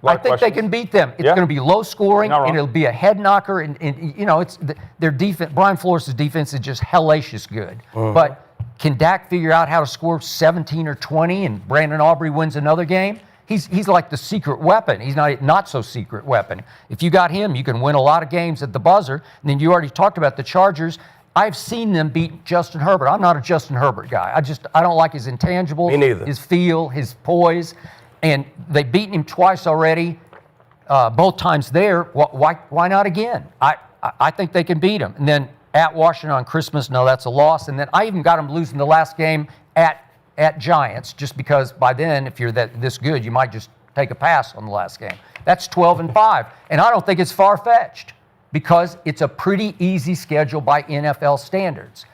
I think they can beat them. It's going to be low scoring, and it'll be a head knocker. And you know, it's their defense. Brian Flores' defense is just hellacious good. But can Dak figure out how to score 17 or 20, and Brandon Aubrey wins another game? He's like the secret weapon. He's not so secret weapon. If you got him, you can win a lot of games at the buzzer. And then you already talked about the Chargers. I've seen them beat Justin Herbert. I'm not a Justin Herbert guy. I don't like his intangibles, Me neither. his feel, his poise. And they've beaten him twice already, both times there. Why not again? I think they can beat him. And then at Washington on Christmas, no, that's a loss. And then I even got them losing the last game at Giants, just because by then, if you're this good, you might just take a pass on the last game. That's 12-5. And I don't think it's far-fetched because it's a pretty easy schedule by NFL standards.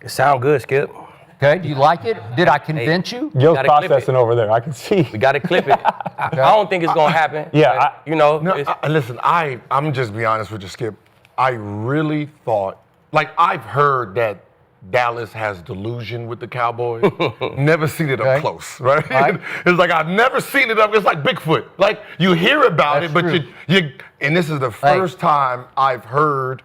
It sound good, Skip. Okay, do you like it? Did I convince you? Gil's gotta clip processing over there. I can see. We got to clip it. I don't think it's going to happen. Yeah, but, Listen, I'm just be honest with you, Skip. I really thought, like I've heard that Dallas has delusion with the Cowboys. Never seen it up close, right? It's like I've never seen it up. It's like Bigfoot. Like you hear about it, but you and this is the first time I've heard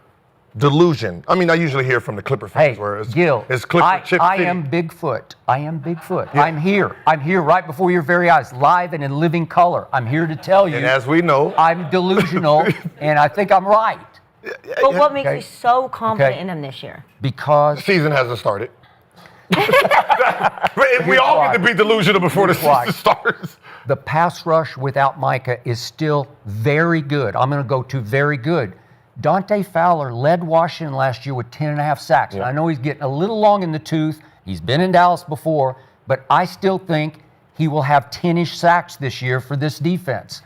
delusion. I mean, I usually hear from the Clipper fans where it's Gil, it's Clipper Chip I City. am Bigfoot. I am Bigfoot. Yeah. I'm here right before your very eyes, live and in living color. I'm here to tell you. And as we know, I'm delusional, and I think I'm right. But what makes you so confident in them this year? Because the season hasn't started. We all get to be delusional before the season starts. The pass rush without Micah is still very good. I'm going to go to very good. Dante Fowler led Washington last year with 10.5 sacks. Yeah. And I know he's getting a little long in the tooth. He's been in Dallas before, but I still think he will have 10-ish sacks this year for this defense.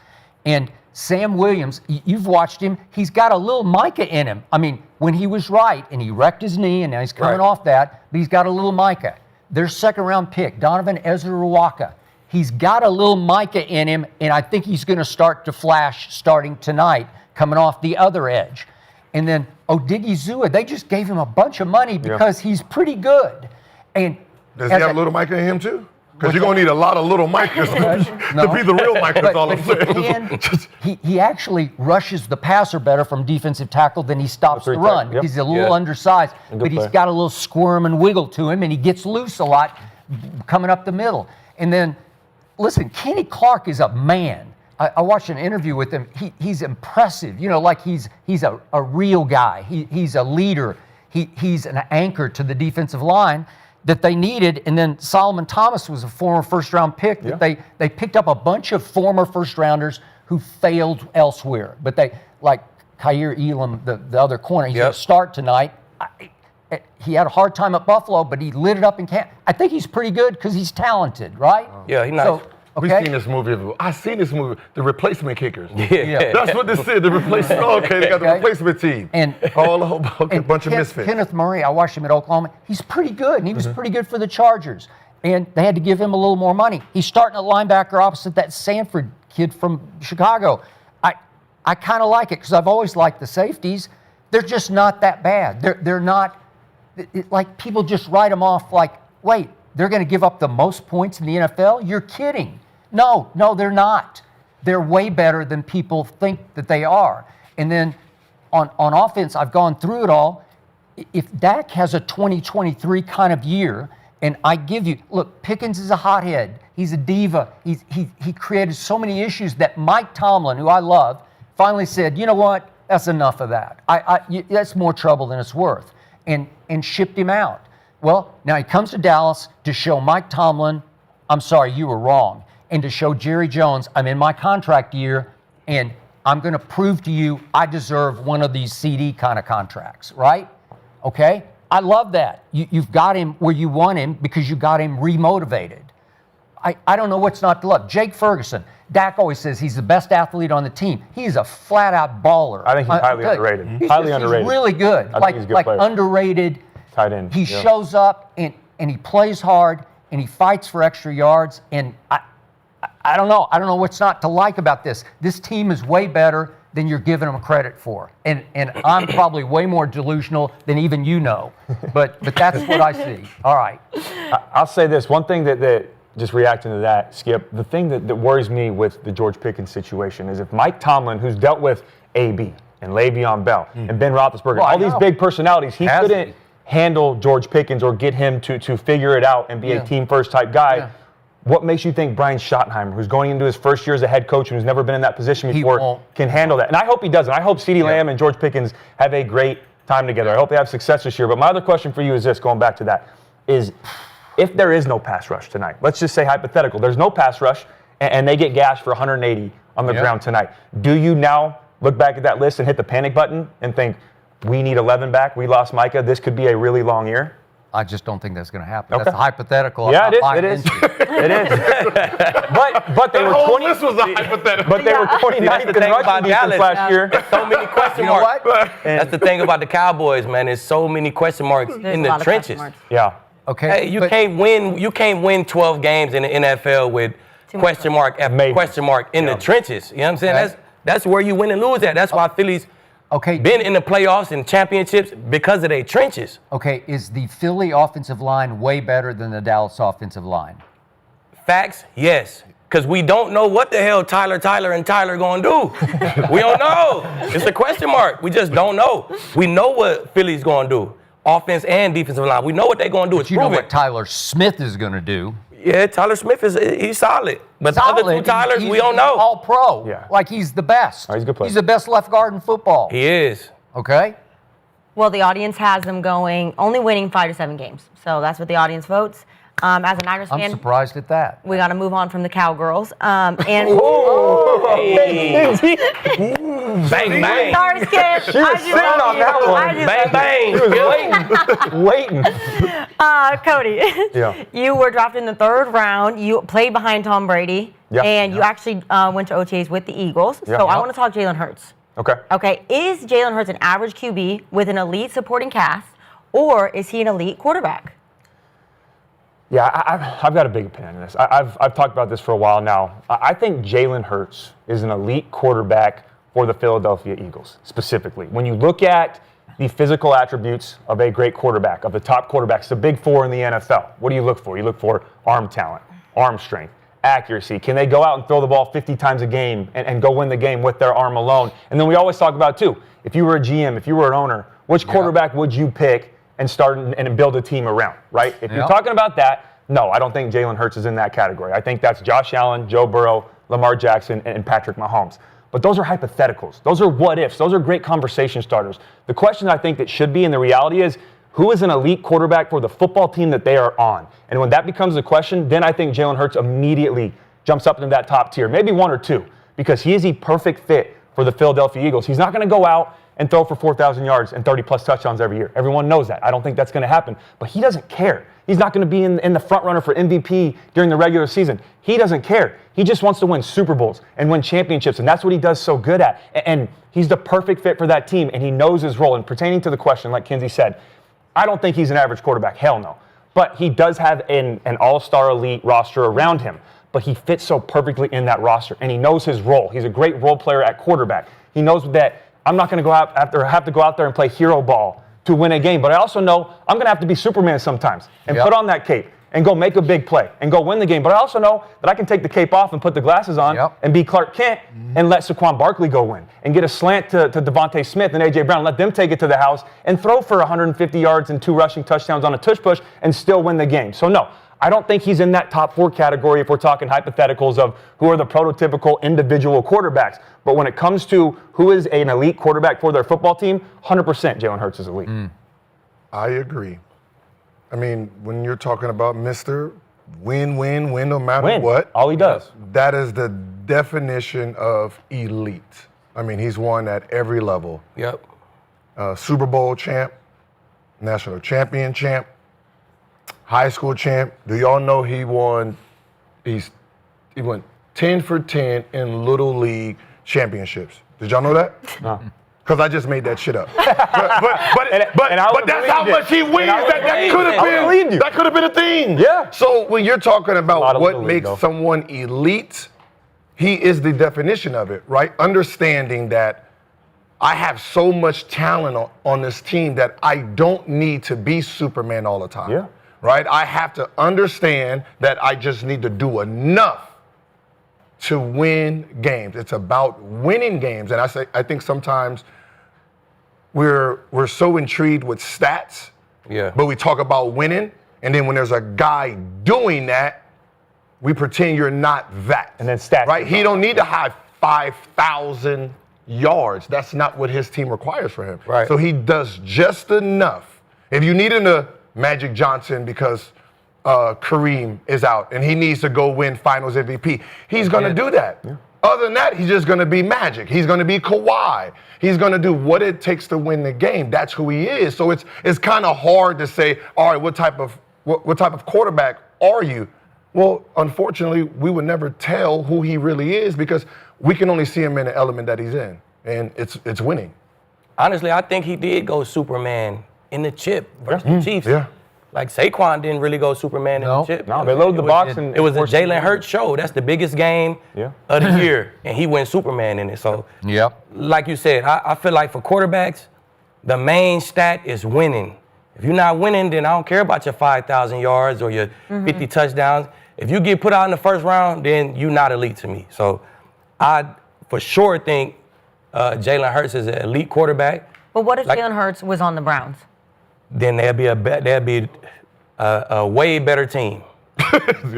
And Sam Williams, you've watched him. He's got a little Micah in him. I mean, when he was right and he wrecked his knee and now he's coming off that, but he's got a little Micah. Their second-round pick, Donovan Ezra-Ruwaka. He's got a little Micah in him, and I think he's going to start to flash starting tonight, coming off the other edge. And then Odigizua, they just gave him a bunch of money because he's pretty good. And does he have a little Micah in him too? Because you're going to need a lot of little Micahs to be the real Micah. That's all I'm saying. He actually rushes the passer better from defensive tackle than he stops the run. Yep. He's a little undersized, but he's got a little squirm and wiggle to him, and he gets loose a lot coming up the middle. And then, listen, Kenny Clark is a man. I watched an interview with him. He's impressive. You know, like he's a real guy. He's a leader. He's an anchor to the defensive line that they needed. And then Solomon Thomas was a former first-round pick that they picked up a bunch of former first-rounders who failed elsewhere. But they, like Kaiir Elam, the other corner, he's going to start tonight. He had a hard time at Buffalo, but he lit it up in camp. I think he's pretty good because he's talented, right? Yeah, he's nice. We've seen this movie. I've seen this movie, The Replacement Kickers. Yeah. That's what this is, the replacement. Okay, they got the replacement team. And a bunch of misfits. Kenneth Murray, I watched him at Oklahoma. He's pretty good, and he was pretty good for the Chargers. And they had to give him a little more money. He's starting at linebacker opposite that Sanford kid from Chicago. I kind of like it because I've always liked the safeties. They're just not that bad. They're not, like people just write them off like, wait, they're going to give up the most points in the NFL? You're kidding. No, they're not. They're way better than people think that they are. And then on offense, I've gone through it all. If Dak has a 2023 kind of year, and I give you, look, Pickens is a hothead. He's a diva. He created so many issues that Mike Tomlin, who I love, finally said, you know what, that's enough of that. That's more trouble than it's worth, and shipped him out. Well, now he comes to Dallas to show Mike Tomlin, I'm sorry, you were wrong. And to show Jerry Jones, I'm in my contract year, and I'm going to prove to you I deserve one of these CD kind of contracts, right? Okay? I love that. You've got him where you want him because you got him remotivated. I don't know what's not to love. Jake Ferguson, Dak always says he's the best athlete on the team. He's a flat-out baller. I think he's highly underrated. He's underrated. He's really good. I think he's a good player. Underrated. Tight end. He shows up, and he plays hard, and he fights for extra yards, and I don't know. I don't know what's not to like about this. This team is way better than you're giving them credit for. And I'm probably way more delusional than even you know. But that's what I see. All right. I'll say this. One thing that just reacting to that, Skip, the thing that worries me with the George Pickens situation is if Mike Tomlin, who's dealt with AB and Le'Veon Bell and Ben Roethlisberger, all these big personalities, he couldn't handle George Pickens or get him to figure it out and be a team-first type guy. Yeah. What makes you think Brian Schottenheimer, who's going into his first year as a head coach and who's never been in that position before, can handle that? And I hope he doesn't. I hope CeeDee Lamb and George Pickens have a great time together. I hope they have success this year. But my other question for you is this, going back to that, is if there is no pass rush tonight, let's just say hypothetical, there's no pass rush and they get gashed for 180 on the ground tonight. Do you now look back at that list and hit the panic button and think, we need 11 back, we lost Micah, this could be a really long year? I just don't think that's going to happen. Okay. That's a hypothetical. Yeah, it is. It is. But they were 20. This was a hypothetical. But they were 29th in rushing defense last year. So many question marks. That's the thing about the Cowboys, man. There's so many question marks in the trenches. Yeah. Okay. Hey, you can't win 12 games in the NFL with question mark after question mark in the trenches. You know what I'm saying? Okay. That's where you win and lose at. That's why Philly's been in the playoffs and championships because of their trenches. Okay, is the Philly offensive line way better than the Dallas offensive line? Facts, yes. Because we don't know what the hell Tyler and Tyler going to do. We don't know. It's a question mark. We just don't know. We know what Philly's going to do. Offense and defensive line. We know what they're going to do. But you know what Tyler Smith is going to do. Yeah, Tyler Smith he's solid. But the other two Tylers, we don't know. All pro. Yeah. Like he's the best. He's a good player. He's the best left guard in football. He is. Okay. Well, the audience has them going, only winning 5 to 7 games. So that's what the audience votes. As a Niners fan, I'm surprised at that. We got to move on from the Cowgirls. Bang, bang. Sorry, Skip. She was sitting on that one. Bang, bang. Waiting. Cody, you were drafted in the 3rd round. You played behind Tom Brady, and you actually went to OTAs with the Eagles. So I want to talk Jalen Hurts. Okay. Is Jalen Hurts an average QB with an elite supporting cast, or is he an elite quarterback? Yeah, I've got a big opinion on this. I've talked about this for a while now. I think Jalen Hurts is an elite quarterback for the Philadelphia Eagles, specifically. When you look at the physical attributes of a great quarterback, of the top quarterbacks, the big four in the NFL, what do you look for? You look for arm talent, arm strength, accuracy. Can they go out and throw the ball 50 times a game and go win the game with their arm alone? And then we always talk about, too, if you were a GM, if you were an owner, which quarterback would you pick and start and build a team around, right? If you're talking about that, no, I don't think Jalen Hurts is in that category. I think that's Josh Allen, Joe Burrow, Lamar Jackson, and Patrick Mahomes. But those are hypotheticals. Those are what ifs. Those are great conversation starters. The question I think that should be, and the reality is, who is an elite quarterback for the football team that they are on? And when that becomes the question, then I think Jalen Hurts immediately jumps up into that top tier, maybe one or two, because he is a perfect fit for the Philadelphia Eagles. He's not going to go out and throw for 4,000 yards and 30-plus touchdowns every year. Everyone knows that. I don't think that's going to happen. But he doesn't care. He's not going to be in the front runner for MVP during the regular season. He doesn't care. He just wants to win Super Bowls and win championships, and that's what he does so good at. And he's the perfect fit for that team, and he knows his role. And pertaining to the question, like Kinsey said, I don't think he's an average quarterback. Hell no. But he does have an all-star elite roster around him. But he fits so perfectly in that roster, and he knows his role. He's a great role player at quarterback. He knows that I'm not going to have to go out there and play hero ball to win a game. But I also know I'm going to have to be Superman sometimes and put on that cape and go make a big play and go win the game. But I also know that I can take the cape off and put the glasses on and be Clark Kent and let Saquon Barkley go win and get a slant to Devontae Smith and A.J. Brown, let them take it to the house and throw for 150 yards and 2 rushing touchdowns on a tush push and still win the game. So no, I don't think he's in that top 4 category if we're talking hypotheticals of who are the prototypical individual quarterbacks. But when it comes to who is an elite quarterback for their football team, 100% Jalen Hurts is elite. I agree. I mean, when you're talking about Mr. Win no matter what. All he does. That is the definition of elite. I mean, he's won at every level. Yep. Super Bowl champ, national champion champ, high school champ. Do y'all know he won 10 for 10 in Little League championships? Did y'all know that? No. Because I just made that shit up. But that's how much he wins. That could have been a thing. Yeah. So when you're talking about what makes though. someone elite, he is the definition of it, right? Understanding that I have so much talent on this team that I don't need to be Superman all the time. Yeah. Right? I have to understand that I just need to do enough to win games. It's about winning games. And I think sometimes we're so intrigued with stats, but we talk about winning, and then when there's a guy doing that, we pretend you're not that. And then stats. Right? He don't need to have 5,000 yards. That's not what his team requires for him. Right. So he does just enough. If you need him to Magic Johnson because Kareem is out and he needs to go win Finals MVP, he's going to do that. Yeah. Other than that, he's just going to be Magic. He's going to be Kawhi. He's going to do what it takes to win the game. That's who he is. So it's kind of hard to say, all right, what type of quarterback are you? Well, unfortunately, we would never tell who he really is because we can only see him in the element that he's in, and it's winning. Honestly, I think he did go Superman in the chip versus the Chiefs. Yeah. Like Saquon didn't really go Superman in the chip. No, they loaded the box. It was a Jalen Hurts show. That's the biggest game of the year, and he went Superman in it. So, like you said, I feel like for quarterbacks, the main stat is winning. If you're not winning, then I don't care about your 5,000 yards or your 50 touchdowns. If you get put out in the first round, then you're not elite to me. So, I for sure think Jalen Hurts is an elite quarterback. But what if Jalen Hurts was on the Browns? Then there'll be a way better team.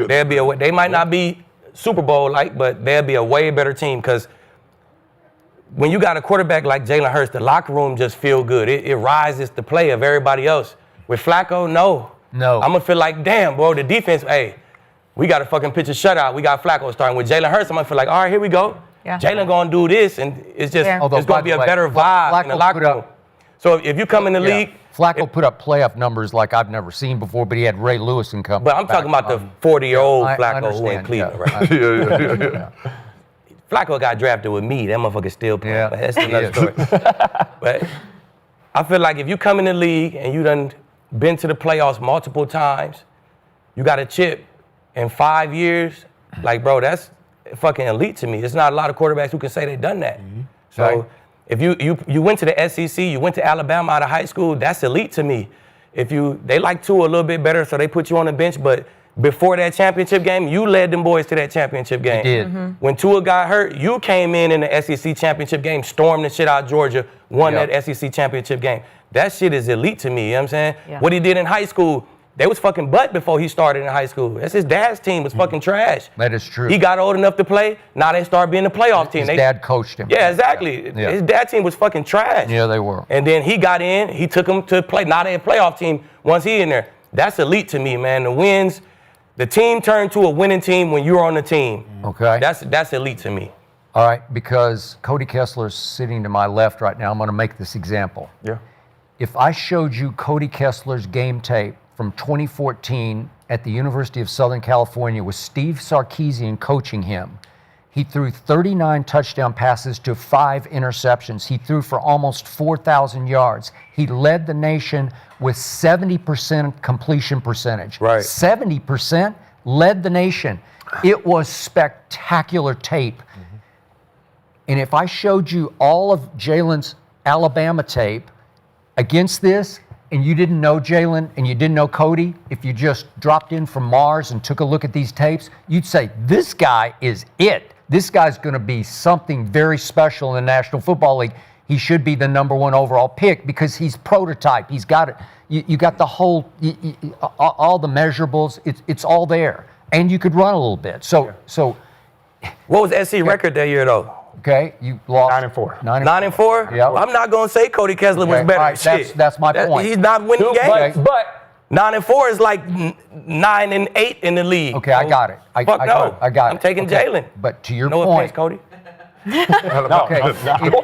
They might not be Super Bowl like, but there'll be a way better team because when you got a quarterback like Jalen Hurts, the locker room just feel good. It rises the play of everybody else. With Flacco, no. I'm gonna feel like, damn, bro, the defense, hey, we got to fucking pitch a shutout. We got Flacco starting. With Jalen Hurts, I'm gonna feel like, all right, here we go. Yeah. Jalen gonna do this, and it's just it's gonna be a better vibe in the locker room. So if you come in the league, Flacco put up playoff numbers like I've never seen before, but he had Ray Lewis and company. But I'm talking about the 40-year-old Flacco who in Cleveland, right? Flacco got drafted with me. That motherfucker still playing. But that's another story. But I feel like if you come in the league and you done been to the playoffs multiple times, you got a chip in 5 years, like, bro, that's fucking elite to me. There's not a lot of quarterbacks who can say they've done that. So Okay. if you went to the SEC, you went to Alabama out of high school, that's elite to me. They like Tua a little bit better, so they put you on the bench, but before that championship game, you led them boys to that championship game. You did. When Tua got hurt, you came in the SEC championship game, stormed the shit out of Georgia, won Yep. that SEC championship game. That shit is elite to me, you know what I'm saying? Yeah. What he did in high school, they was fucking butt before he started in high school. That's his dad's team was fucking trash. That is true. He got old enough to play, now they start being a playoff team. His dad coached him. Yeah, exactly. Yeah. His dad team was fucking trash. Yeah, they were. And then he got in, he took them to play. Now they a playoff team once he in there. That's elite to me, man. The wins, the team turned to a winning team when you're on the team. Okay. That's elite to me. All right, because Cody Kessler's sitting to my left right now, I'm going to make this example. Yeah. If I showed you Cody Kessler's game tape from 2014 at the University of Southern California with Steve Sarkisian coaching him, he threw 39 touchdown passes to 5 interceptions. He threw for almost 4,000 yards. He led the nation with 70% completion percentage. Right. 70% led the nation. It was spectacular tape. And if I showed you all of Jalen's Alabama tape against this, and you didn't know Jalen and you didn't know Cody, if you just dropped in from Mars and took a look at these tapes, you'd say, this guy is it. This guy's going to be something very special in the National Football League. He should be the #1 overall pick because he's prototype. He's got it. You got the whole, all the measurables. It's all there. And you could run a little bit. So What was SC record that year though? okay, you lost 9-4. 9-4? Yeah. I'm not gonna say Cody Kessler was Okay, better. all right, Shit. that's my point. He's not winning games. But 9-4 is like 9-8 in the league. Okay, I got it. I Fuck no. I got it. I'm taking Okay, Jalen. But to your No point, offense, Cody. okay,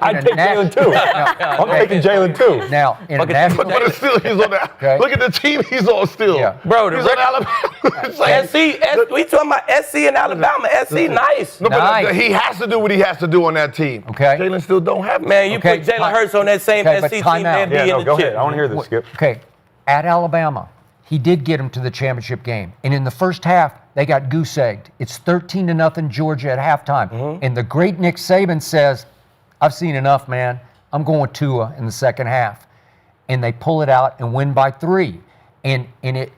I'd take Jalen too. I'm taking Jalen too. Now, in a Fucking- national, But it's still, he's on that. Okay. Look at the team he's on still. Yeah. Bro, the he's on record- Alabama. It's like- We talking about SC and Alabama. SC nice. No, but Nice. he has to do what he has to do on that team. Okay. Jalen still don't have it. Man, you Okay, put Jalen time- Hurts on that same okay, but SC time team, out. they'd be Yeah, in no, the go chip. ahead. I want to hear this, Skip. okay, at Alabama, he did get him to the championship game. And in the first half, they got goose-egged. It's 13-0 Georgia at halftime. And the great Nick Saban says, I've seen enough, man. I'm going Tua in the second half. And they pull it out and win by 3. And it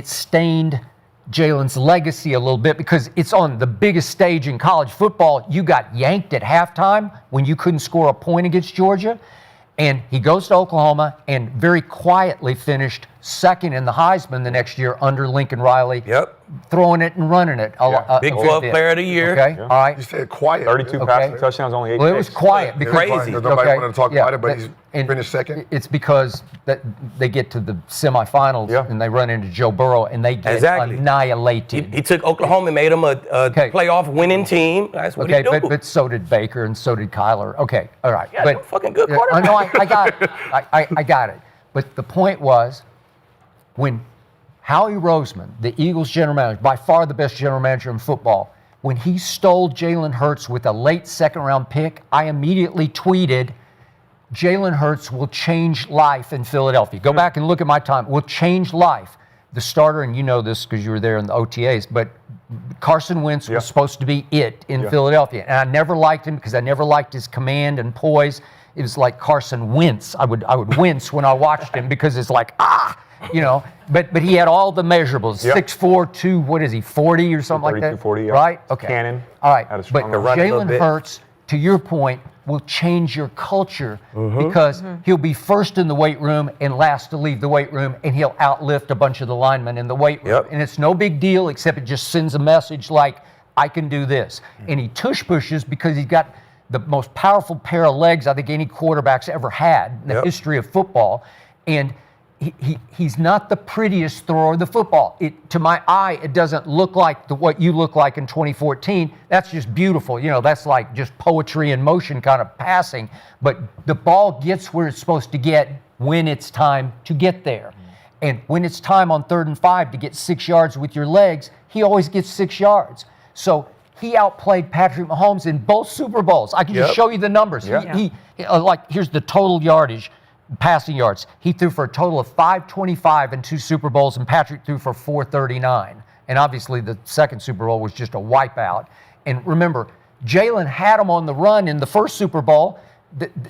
stained Jalen's legacy a little bit because it's on the biggest stage in college football. You got yanked at halftime when you couldn't score a point against Georgia. And he goes to Oklahoma and very quietly finished second in the Heisman the next year under Lincoln Riley. Yep. Throwing it and running it. Big 12 player of the year. Okay, all right. You said quiet. 32 Okay. passing touchdowns, only 8 Well, it was picks. quiet because Crazy. Because nobody wanted to talk about it, but that- he's and finished second. It's because that they get to the semifinals Yeah. and they run into Joe Burrow and they get Exactly. annihilated. He took Oklahoma and made them a Okay. playoff winning team. That's what Okay, he do. but so did Baker and so did Kyler. Okay, all right. Yeah, but they're fucking good I know, I got it. I got it. But the point was, when Howie Roseman, the Eagles general manager, by far the best general manager in football, when he stole Jalen Hurts with a late second-round pick, I immediately tweeted, Jalen Hurts will change life in Philadelphia. Go back and look at my time. Will change life. The starter, and you know this because you were there in the OTAs, but Carson Wentz was supposed to be it in Philadelphia. And I never liked him because I never liked his command and poise. It was like Carson Wentz. I would wince when I watched him because it's like, you know. But he had all the measurables, 6'4", 2, what is he, 40 or something like that? 40, yeah. Right? Okay. Cannon. All right. Had a But strong arm. Run a little Jalen bit. Hurts, to your point, will change your culture because he'll be first in the weight room and last to leave the weight room, and he'll outlift a bunch of the linemen in the weight room. Yep. And it's no big deal, except it just sends a message like, I can do this. And he tush pushes because he's got the most powerful pair of legs I think any quarterback's ever had in the history of football. And he's not the prettiest thrower of the football. To my eye, it doesn't look like what you look like in 2014. That's just beautiful. You know, that's like just poetry in motion kind of passing. But the ball gets where it's supposed to get when it's time to get there. And when it's time on 3rd and 5 to get 6 yards with your legs, he always gets 6 yards. So he outplayed Patrick Mahomes in both Super Bowls. I can just show you the numbers. He like, here's the total yardage. Passing yards. He threw for a total of 525 in 2 Super Bowls, and Patrick threw for 439. And obviously, the second Super Bowl was just a wipeout. And remember, Jalen had him on the run in the first Super Bowl.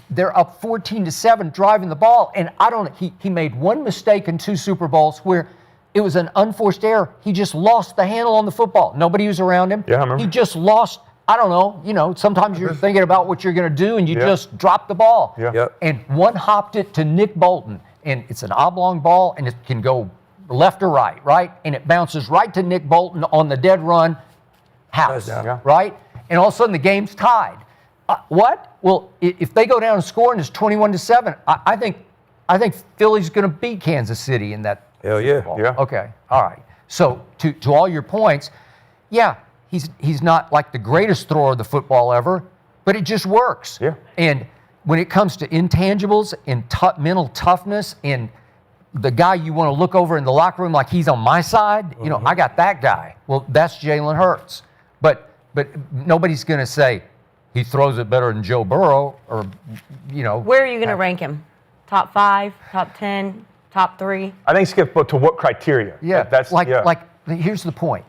they're up 14-7 driving the ball, and I don't. He made one mistake in 2 Super Bowls where it was an unforced error. He just lost the handle on the football. Nobody was around him. Yeah, I remember. He just lost. I don't know. Sometimes you're thinking about what you're going to do, and you just drop the ball. Yeah. Yep. And one hopped it to Nick Bolton, and it's an oblong ball, and it can go left or right, and it bounces right to Nick Bolton on the dead run, house, Touchdown. right? And all of a sudden the game's tied. What? Well, if they go down and score and it's 21-7, I think Philly's going to beat Kansas City in that. Hell yeah. Ball. Yeah. Okay. All right. So to all your points, yeah, he's not like the greatest thrower of the football ever, but it just works. Yeah. And when it comes to intangibles and mental toughness and the guy you want to look over in the locker room like he's on my side, I got that guy. Well, that's Jalen Hurts. But nobody's going to say he throws it better than Joe Burrow or. Where are you going to rank him? Top 5, top 10, top 3? I think Skip, but to what criteria? Yeah, That's like here's the point.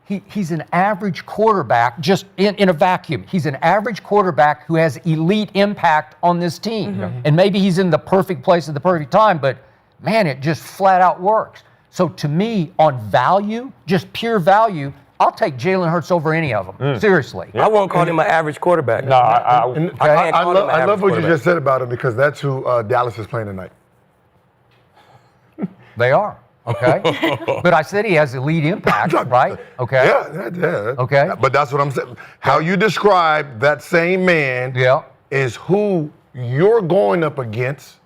He's an average quarterback, just in a vacuum. He's an average quarterback who has elite impact on this team. Mm-hmm. And maybe he's in the perfect place at the perfect time, but man, it just flat out works. So to me, on value, just pure value, I'll take Jalen Hurts over any of them. Seriously. I won't call him an average quarterback. No, I love what you quarterback. just said about him because that's who Dallas is playing tonight. They are. Okay. But I said he has elite impact, right? Okay. Yeah. Okay. But that's what I'm saying. How you describe that same man Yeah. is who you're going up against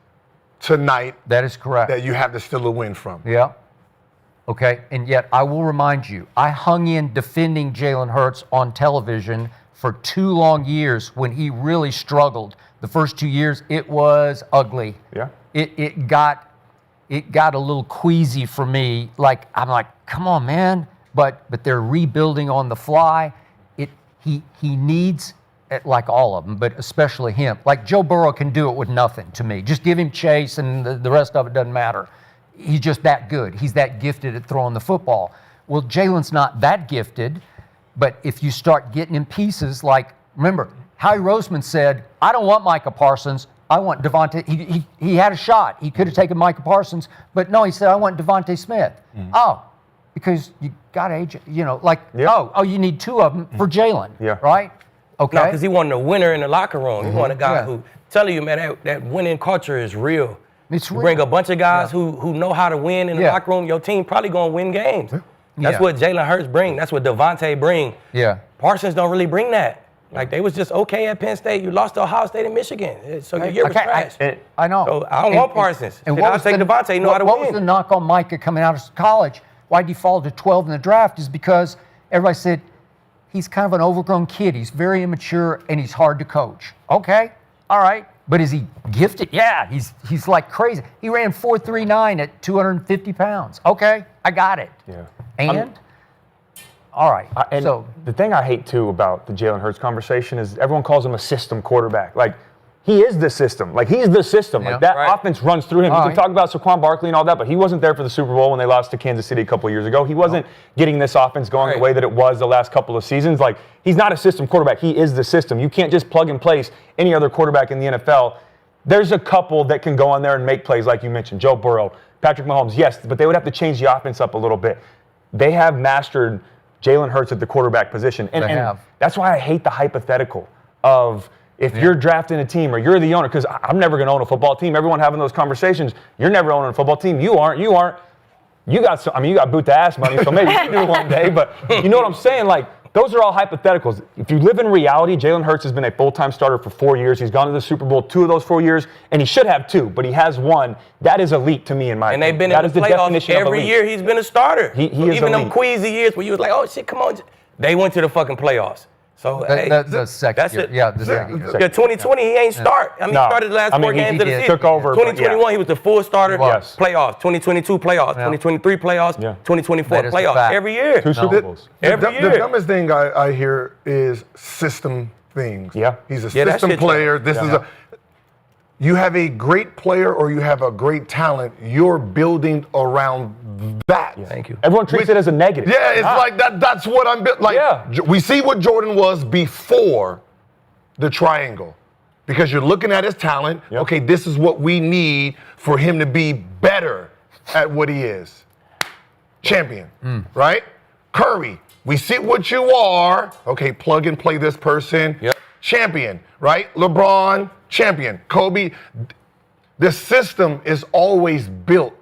tonight That is correct. that you have to steal a win from. Yeah. Okay. And yet I will remind you, I hung in defending Jalen Hurts on television for 2 long years when he really struggled. The first 2 years, it was ugly. Yeah. It got a little queasy for me. Like, I'm like, come on, man. But they're rebuilding on the fly. He needs, like all of them, but especially him. Like Joe Burrow can do it with nothing to me. Just give him chase and the rest of it doesn't matter. He's just that good. He's that gifted at throwing the football. Well, Jalen's not that gifted, but if you start getting him pieces, like, remember, Howie Roseman said, I don't want Micah Parsons. I want Devontae. He had a shot. He could have taken Micah Parsons, but no, he said, I want Devontae Smith. Oh, because you got AJ, you need 2 of them for Jalen, right? Okay. No, because he wanted a winner in the locker room. He wanted a guy who, telling you, man, that winning culture is real. It's you real. bring a bunch of guys who know how to win in the locker room, your team probably going to win games. That's what Jalen Hurts bring. That's what Devontae bring. Yeah. Parsons don't really bring that. Like, they was just okay at Penn State. You lost to Ohio State and Michigan. So your year was trash. I know. So I don't want Parsons. And I'll take Devontae. He know how to win. What was the knock on Micah coming out of college? Why he fall to 12 in the draft is because everybody said he's kind of an overgrown kid. He's very immature and he's hard to coach. Okay, all right. But is he gifted? Yeah, he's like crazy. He ran 4.39 at 250 pounds. Okay, I got it. Yeah. And? All right. And so the thing I hate too about the Jalen Hurts conversation is everyone calls him a system quarterback. Like, he is the system. Like, he's the system. Like, that offense runs through him. You can talk about Saquon Barkley and all that, but he wasn't there for the Super Bowl when they lost to Kansas City a couple of years ago. He wasn't getting this offense going the way that it was the last couple of seasons. Like, he's not a system quarterback. He is the system. You can't just plug and place any other quarterback in the NFL. There's a couple that can go on there and make plays, like you mentioned, Joe Burrow, Patrick Mahomes, yes, but they would have to change the offense up a little bit. They have mastered Jalen Hurts at the quarterback position. And that's why I hate the hypothetical of if you're drafting a team or you're the owner, because I'm never going to own a football team. Everyone having those conversations, you're never owning a football team. You aren't. You got boot to ass money, so maybe you do one day. But you know what I'm saying? Like, those are all hypotheticals. If you live in reality, Jalen Hurts has been a full-time starter for 4 years. He's gone to the Super Bowl 2 of those 4 years, and he should have 2, but he has 1. That is elite to me in my opinion. And they've been in the playoffs every year. He's been a starter. He is even elite. them queasy years where you was like, oh shit, come on. They went to the fucking playoffs. So the second year. Yeah, the second year. Yeah, 2020 he ain't start. I mean, he started the last 4 games of the season. Took over. 2021 he was the full starter. Yes. Playoffs. 2022 playoffs. 2023 playoffs. 2024 playoffs. Every year. 2 Super Bowls. Every year. The dumbest thing I hear is system things. Yeah. He's a system player. You have a great player or you have a great talent, you're building around that. Yeah. Thank you. Everyone treats it as a negative. Yeah, it's like that. That's what I'm like. Yeah. We see what Jordan was before the triangle. because you're looking at his talent. Yep. Okay, this is what we need for him to be better at what he is. Champion, right? Curry, we see what you are. Okay, plug and play this person. Yep. Champion, right? LeBron, champion. Kobe. The system is always built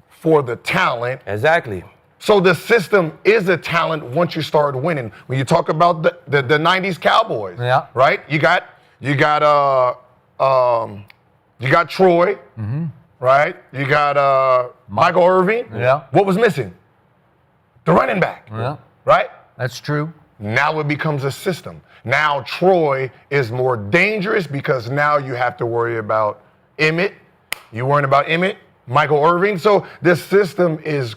for the talent. Exactly. So the system is a talent once you start winning. When you talk about the 90s Cowboys, right? You got Troy, right? You got Michael Irvin. Yeah. What was missing? The running back. Yeah. Right? That's true. Now it becomes a system. Now Troy is more dangerous because now you have to worry about Emmett. You worrying about Emmett, Michael Irvin. So this system is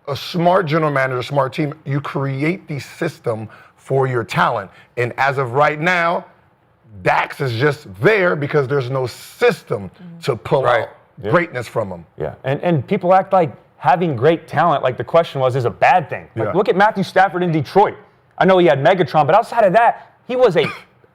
a smart general manager, smart team. You create the system for your talent. And as of right now, Dax is just there because there's no system to pull out greatness from him. Yeah, and people act like having great talent, like the question was, is a bad thing. Like, look at Matthew Stafford in Detroit. I know he had Megatron, but outside of that, he was a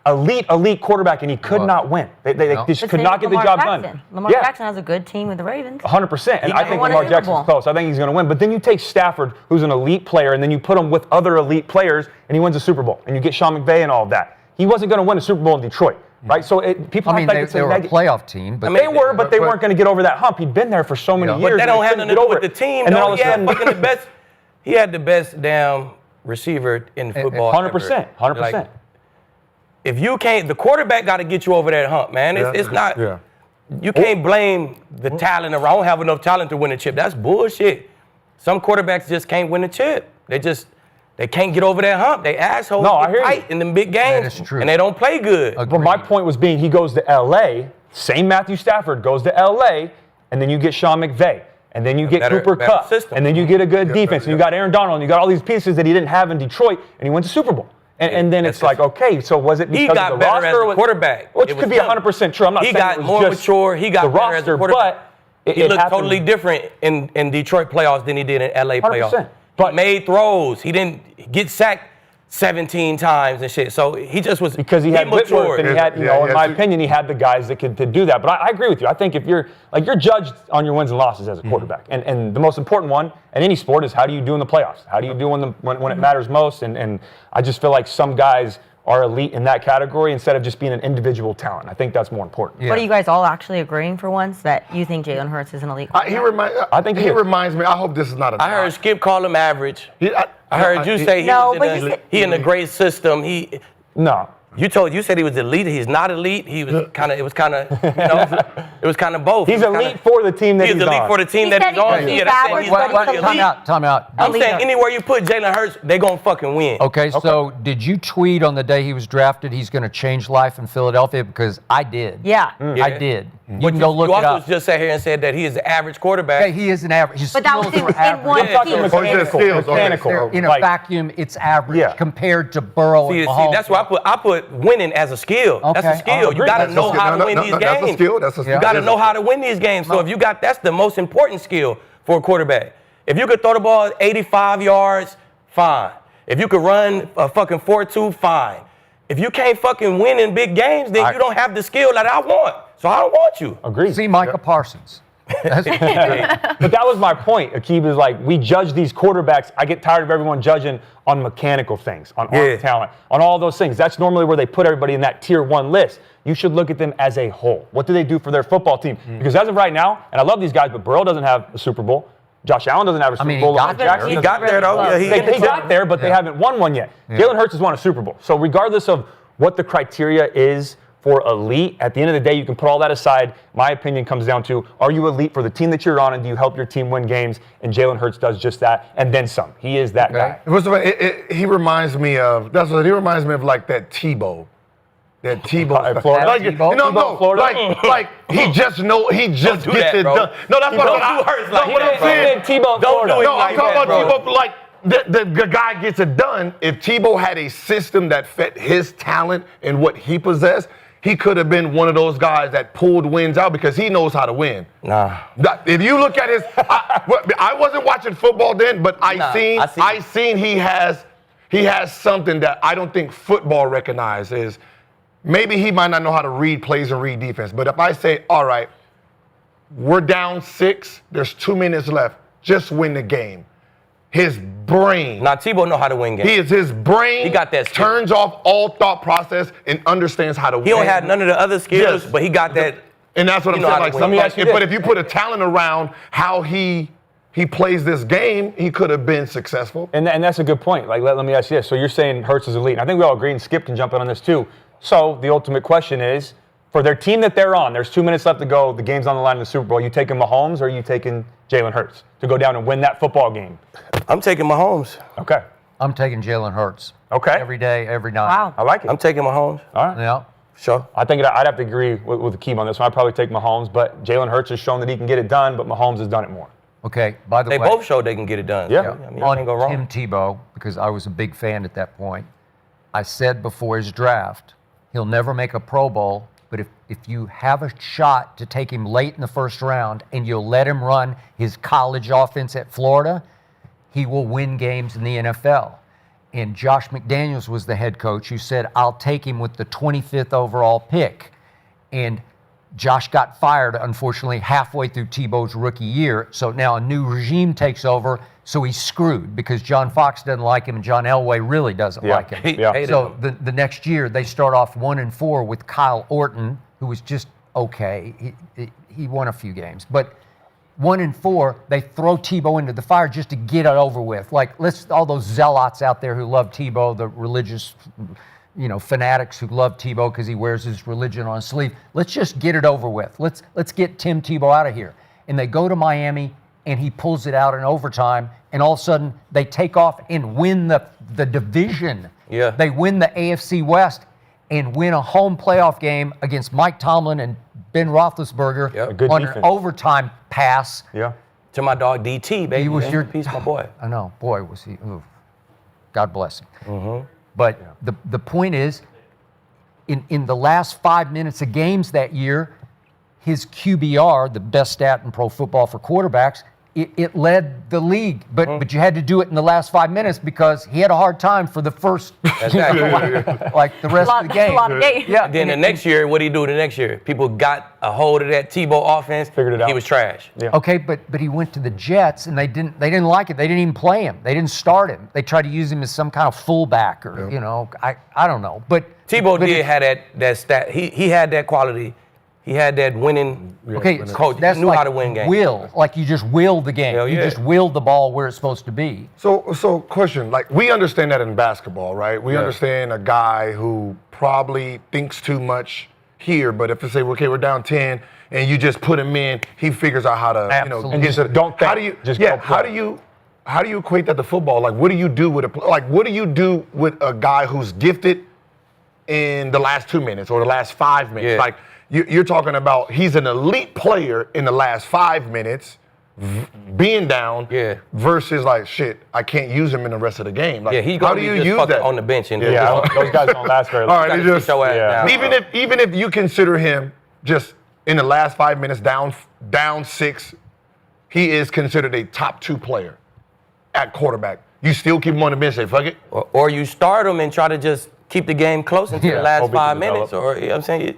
elite quarterback, and he could not win. They just could not get the job done. Lamar Jackson has a good team with the Ravens. 100%. And I think won a Lamar Super Jackson's Bowl. close. I think he's going to win. But then you take Stafford, who's an elite player, and then you put him with other elite players, and he wins a Super Bowl. And you get Sean McVay and all of that. He wasn't going to win a Super Bowl in Detroit, right? So people act like it's they were a playoff team, but they were, but they weren't going to get over that hump. He'd been there for so many years. But that don't have couldn't nothing to get do over with the it. team. And then though. all of a sudden, He had the best damn receiver in football. 100%. 100%. Like, if you can't, the quarterback got to get you over that hump, man. It's not. Yeah. You can't blame the talent around. I don't have enough talent to win a chip. That's bullshit. Some quarterbacks just can't win a chip. They can't get over that hump. They assholes. No, I hear fight you. in them big games. That is true. And they don't play good. But my point was being, he goes to L.A., same Matthew Stafford goes to L.A., and then you get Sean McVay, and then you get better Cooper Kupp, system. and then you get a good defense, and you got Aaron Donald, and you got all these pieces that he didn't have in Detroit, and he went to Super Bowl. And then it's like, okay, so was it because He got of the better roster? as a quarterback. Which It could was be him. 100% true. I'm not He saying got it was more just mature. He got the better roster, as a quarterback. but He looked happened. totally different in Detroit playoffs than he did in LA 100%. playoffs. But- He made throws. He didn't get sacked 17 times and shit. So he just was Because he had Whitworth, and he had, in my so- opinion, he had the guys that could to do that. But I agree with you. I think if you're judged on your wins and losses as a quarterback, and the most important one in any sport is how do you do in the playoffs? How do you do when it matters most? And I just feel like some guys are elite in that category instead of just being an individual talent. I think that's more important. Yeah. What are you guys all actually agreeing for once that you think Jalen Hurts is an elite quarterback? I think he he is. reminds me. I hope this is not a. I heard Skip call him average. I heard you he- say he No, was but in you said- he in a great system. No. You said he was elite. He's not elite. He was kind of. It was kind of. It was kind of both. He's elite for the team that He's he's elite on. for the team He that said he's on. he's Yeah, that's saying average, he's but not he's elite. Time out. I'm saying elite. anywhere you put Jalen Hurts, they gonna fucking win. Okay, so did you tweet on the day he was drafted he's going to change life in Philadelphia? Because I did. Yeah. I did. You But can go look you it also up. just sat here and said that he is an average quarterback. Okay, he is an average. His But that was skills in are average. one Yeah, I'm talking field. Oh, it's just skills. mechanical. Okay. In a Like, vacuum, it's average Yeah. compared to Burrow See, and Mahomes. that's why I put winning as a skill. That's a Okay. skill. You Agree. got to That's know a skill. how to No, win no, these no, games. that's a skill. That's a skill. You got to know how to win these games. So if you got, that's the most important skill for a quarterback. If you could throw the ball 85 yards, fine. If you could run a fucking 4-2, fine. If you can't fucking win in big games, then you don't have the skill that I want. So I don't want you. Agreed. See Micah Parsons. That's But that was my point. Akib is like, we judge these quarterbacks. I get tired of everyone judging on mechanical things, on arm talent, on all those things. That's normally where they put everybody in that tier 1 list. You should look at them as a whole. What do they do for their football team? Because as of right now, and I love these guys, but Burrow doesn't have a Super Bowl. Josh Allen doesn't have a Super mean, Bowl. he got Lamar there. Jackson He doesn't- got there though. Yeah, They got there, but they haven't won one yet. Jalen Hurts has won a Super Bowl. So regardless of what the criteria is for elite, at the end of the day, you can put all that aside. My opinion comes down to, are you elite for the team that you're on, and do you help your team win games? And Jalen Hurts does just that, and then some. He is that guy. First of all, he reminds me of he reminds me of like that Tebow. That Tebow. Florida? Like, Tebow? no, Florida? like he just gets do that, it bro. done. No, that's what Don't I'm do Hurts like what I'm that, saying. Tebow, Don't do it. No, I'm like talking that, about bro. Tebow. Like the guy gets it done. If Tebow had a system that fit his talent and what he possessed, he could have been one of those guys that pulled wins out because he knows how to win. Nah. If you look at his, I wasn't watching football then, but I seen he has something that I don't think football recognizes. maybe he might not know how to read plays and read defense. But if I say, all right, we're down 6, there's 2 minutes left, just win the game. His brain. Now, Tebow know how to win games. His brain He got that skill. turns off all thought process and understands how to win. He don't have none of the other skills, Yes. but he got that. And that's what I'm know saying. how Like, to win. Let me ask you but this. if you put a talent around how he plays this game, he could have been successful. And that's a good point. Like, let me ask you this. So you're saying Hurts is elite. And I think we all agree, and Skip can jump in on this too. So the ultimate question is, for their team that they're on, there's 2 minutes left to go, the game's on the line in the Super Bowl, you taking Mahomes or are you taking Jalen Hurts to go down and win that football game? I'm taking Mahomes. Okay. I'm taking Jalen Hurts. Okay. Every day, every night. Wow. I like it. I'm taking Mahomes. All right. Yeah. Sure. I think I'd have to agree with Akeem on this one. I'd probably take Mahomes, but Jalen Hurts has shown that he can get it done, but Mahomes has done it more. Okay. By the They way, both showed they can get it done. Yeah. I mean, I can't go wrong. Tim Tebow, because I was a big fan at that point, I said before his draft, he'll never make a Pro Bowl, but if you have a shot to take him late in the first round and you'll let him run his college offense at Florida, he will win games in the NFL. And Josh McDaniels was the head coach who said, I'll take him with the 25th overall pick. And Josh got fired, unfortunately, halfway through Tebow's rookie year. So now a new regime takes over, so he's screwed because John Fox doesn't like him and John Elway really doesn't like him. He Yeah. hated So him. the next year, they start off 1-4 with Kyle Orton, who was just okay. He won a few games. But 1-4, they throw Tebow into the fire just to get it over with. Like, all those zealots out there who love Tebow, the religious, fanatics who love Tebow because he wears his religion on his sleeve. Let's just get it over with. Let's get Tim Tebow out of here. And they go to Miami, and he pulls it out in overtime, and all of a sudden they take off and win the division. Yeah. They win the AFC West and win a home playoff game against Mike Tomlin and Ben Roethlisberger Yep. A good on defense. an overtime pass. Yeah. To my dog DT, baby. He was Man, your piece, my boy. I know, boy, was he. Ooh, God bless him. Mm-hmm. But the point is, in the last 5 minutes of games that year, his QBR, the best stat in pro football for quarterbacks, it led the league. But you had to do it in the last 5 minutes because he had a hard time for the first, like the rest of the game. A lot of games. Yeah. Then the next year, what did he do the next year? People got a hold of that Tebow offense. Figured it out. He was trash. Yeah. Okay, but he went to the Jets and they didn't like it. They didn't even play him. They didn't start him. They tried to use him as some kind of fullback or I don't know. But Tebow but did have that stat. He had that quality. He had that winning. Okay, coach. that's He knew like how to win games. will, like you just will the game. Hell You yeah. just will the ball where it's supposed to be. So question, like we understand that in basketball, right? We understand a guy who probably thinks too much here, but if you say, okay, we're down 10 and you just put him in, he figures out how to, Absolutely. get to the, Don't think. how do you, Just go how play. do you equate that to football? Like, what do you do with what do you do with a guy who's gifted in the last 2 minutes or the last 5 minutes? Yeah. Like, you're talking about he's an elite player in the last 5 minutes, being down, versus like, shit, I can't use him in the rest of the game. Like, Yeah, he's how gonna do be you just use fucking that on the bench and Yeah, those guys don't last very long. All right, You they gotta just sit your ass down. even if you consider him just in the last 5 minutes down 6, he is considered a top 2 player at quarterback. You still keep him on the bench, say fuck it. Or you start him and try to just keep the game close until the last hope he 5 can minutes. develop. Or, you know what I'm saying?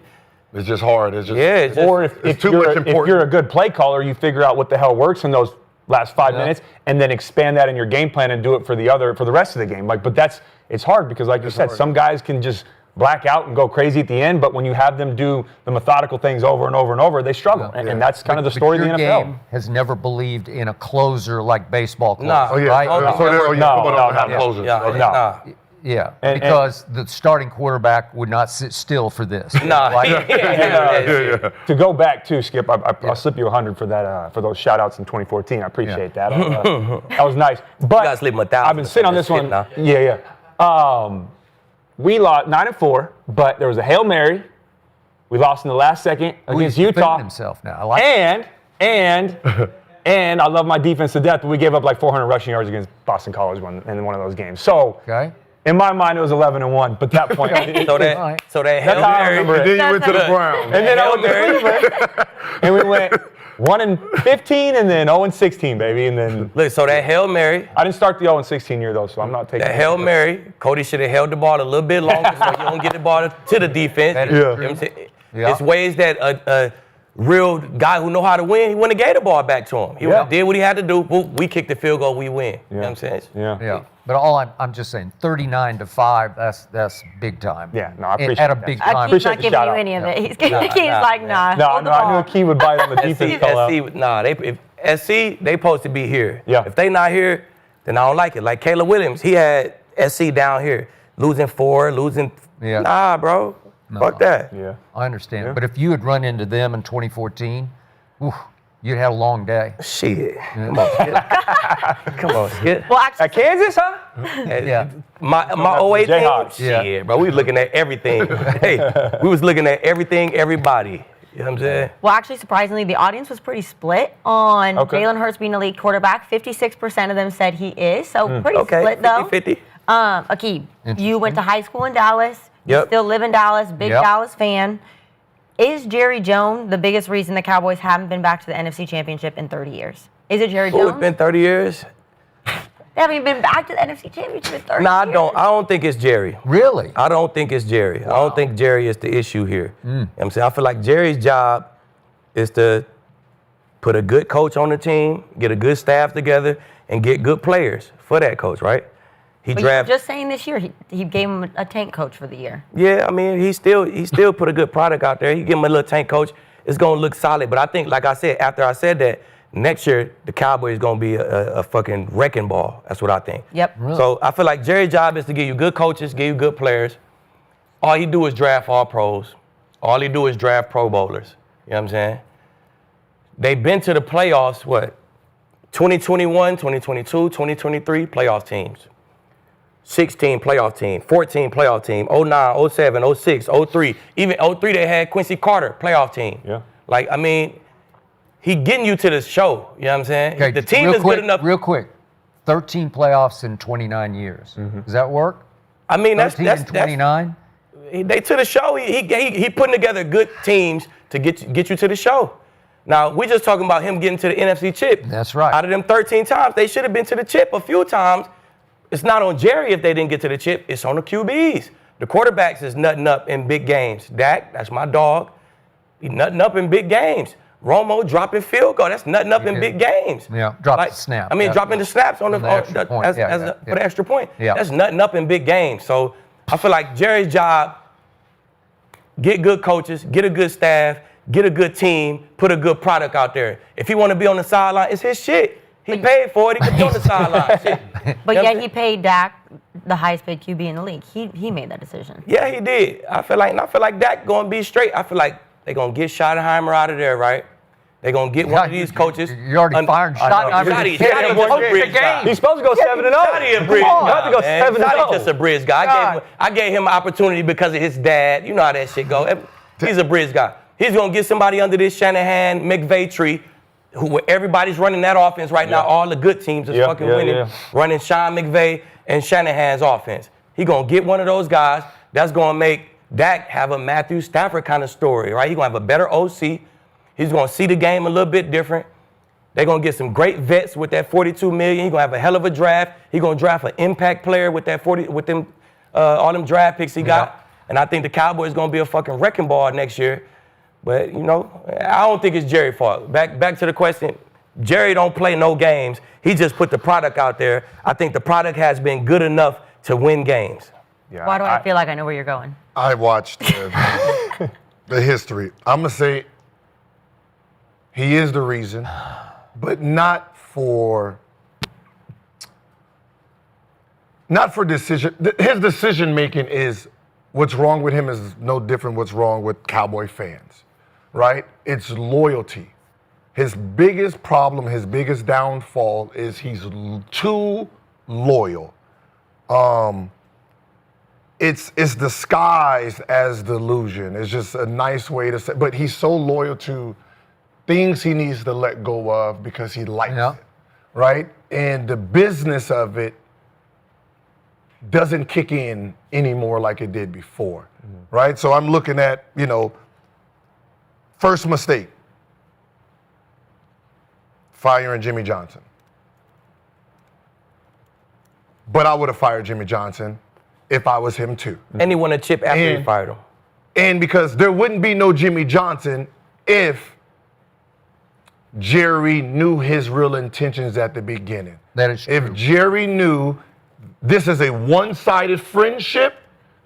It's just hard. It's just Yeah, it's just, Or if It's too much if important. you're a good play caller, you figure out what the hell works in those last 5 minutes and then expand that in your game plan and do it for the rest of the game. Like, but it's hard because like you said, some guys can just black out and go crazy at the end, but when you have them do the methodical things over and over and over, they struggle. And that's kind of the story of the Your NFL. game has never believed in a closer like baseball closer, Nah. Oh yeah, right? Oh, no. football don't have no. closers. Yeah, No. nah. Yeah, And- because the starting quarterback would not sit still for this. Nah. Like, To go back to Skip, I'll slip you 100 for that for those shout outs in 2014. I appreciate that. That was nice. But gotta slip him 1,000 I've been sitting on this one. now. Yeah. We lost 9-4, but there was a Hail Mary. We lost in the last second against he's defending Utah. himself now. I like And I love my defense to death, but we gave up like 400 rushing yards against Boston College in one of those games. So Okay. in my mind, it was 11-1. But that point, So that Alright. that That's Hail how I Mary. remember it. Then you went to the Browns. And then I went to Hail Mary. Cleveland, and we went 1-15 and then 0-16, baby, and then. Look, so that Hail Mary. I didn't start the 0-16 year though, so I'm not taking That Hail Mary, Cody should have held the ball a little bit longer so you don't get the ball to the defense. Yeah. You know what I'm saying? It's ways that a real guy who know how to win, he wouldn't have gave the ball back to him. He would have did what he had to do. Boop, we kicked the field goal, we win. You know what I'm saying? Yeah. But all I'm just saying, 39-5, that's big time. Yeah, no, I appreciate At a that. big Akeem's time. Appreciate not the giving shout you out. any of it. He's like, nah. No, hold the I ball. knew Akeem would bite on the defense call out. SC, nah, if SC, they supposed to be here. Yeah. If they not here, then I don't like it. Like Caleb Williams, he had SC down here, losing 4, losing. Yeah. Nah, bro. Fuck that. Yeah. I understand. But if you had run into them in 2014, you'd had a long day. Shit. Come on, Skip. Come on, Skip. Well, actually, At Kansas, huh? Yeah. My 08 team, Jayhawks. shit, bro. We was looking at everything. Hey, we was looking at everything, everybody. You know what I'm saying? Well, actually, surprisingly, the audience was pretty split on Okay. Jalen Hurts being a elite quarterback. 56% of them said he is, so pretty split though. 50-50. Akeem, you went to high school in Dallas. You Yep. still live in Dallas. Big Yep. Dallas fan. Is Jerry Jones the biggest reason the Cowboys haven't been back to the NFC Championship in 30 years? Is it Jerry Ooh, it's Jones? been 30 years. They haven't even been back to the NFC Championship in 30 Nah, years. I don't think it's Jerry. Really? I don't think it's Jerry. I don't think Jerry is the issue here. You know what I'm saying? I feel like Jerry's job is to put a good coach on the team, get a good staff together, and get good players for that coach, right? He But you were drafted. just saying this year, he gave him a tank coach for the year. Yeah, I mean, he still put a good product out there. You give him a little tank coach, it's gonna look solid. But I think, like I said, after I said that, next year the Cowboys is gonna be a fucking wrecking ball. That's what I think. Yep. So I feel like Jerry's job is to give you good coaches, give you good players. All he do is draft all pros. All he do is draft Pro Bowlers. You know what I'm saying? They've been to the playoffs, 2021, 2022, 2023 playoff teams. 16 playoff team, 14 playoff team, 09, 07, 06, 03. Even 03 they had Quincy Carter playoff team. Yeah. Like, I mean, he getting you to the show. You know what I'm saying? Okay, The team real is quick, good enough. Real quick, 13 playoffs in 29 years. Does that work? I mean, 13 that's and 29? they to the show. He putting together good teams to get you to the show. Now, we're just talking about him getting to the NFC chip. That's right. Out of them 13 times, they should have been to the chip a few times. It's not on Jerry if they didn't get to the chip. It's on the QBs. The quarterbacks is nutting up in big games. Dak, that's my dog. He nutting up in big games. Romo dropping field goal. That's nutting up in big games. Yeah, drop the snap. I mean, Yeah. dropping the snaps on the extra point. for Yeah. the extra point. Yeah. That's nutting up in big games. So I feel like Jerry's job, get good coaches, get a good staff, get a good team, put a good product out there. If he want to be on the sideline, it's his shit. He paid for it. He could be on the sideline. Shit. But You know yet what he paid Dak the highest paid QB in the league. He made that decision. Yeah, he did. I feel like Dak gonna be straight. I feel like they gonna get Schottenheimer out of there, right? They gonna get one of these coaches. You're already firing Schottenheimer. He's supposed to go 7-0. Shotty a bridge Come on, guy, have to go man. 7-0. Shotty just a bridge guy. I gave him an opportunity because of his dad. You know how that shit go. He's a bridge guy. He's gonna get somebody under this Shanahan McVay tree. Who everybody's running that offense right now. All the good teams is fucking winning. Running Sean McVay and Shanahan's offense. He gonna get one of those guys that's gonna make Dak have a Matthew Stafford kind of story, right? He's gonna have a better OC. He's gonna see the game a little bit different. They're gonna get some great vets with that $42 million. He's gonna have a hell of a draft. He's gonna draft an impact player with that all them draft picks he got. And I think the Cowboys gonna be a fucking wrecking ball next year. But, you know, I don't think it's Jerry's fault. Back to the question, Jerry don't play no games. He just put the product out there. I think the product has been good enough to win games. Yeah, Why do I feel like I know where you're going? I watched the history. I'm going to say he is the reason, but not for decision. His decision making is what's wrong with him is no different what's wrong with Cowboy fans, right? It's loyalty. His biggest problem, his biggest downfall is he's too loyal. It's disguised as delusion. It's just a nice way to say, but he's so loyal to things he needs to let go of because he likes it, right? And the business of it doesn't kick in anymore like it did before, right? So I'm looking at, first mistake. firing Jimmy Johnson. But I would have fired Jimmy Johnson if I was him too. And he won a chip after he fired him. And because there wouldn't be no Jimmy Johnson if Jerry knew his real intentions at the beginning. That is true. If Jerry knew this is a one-sided friendship,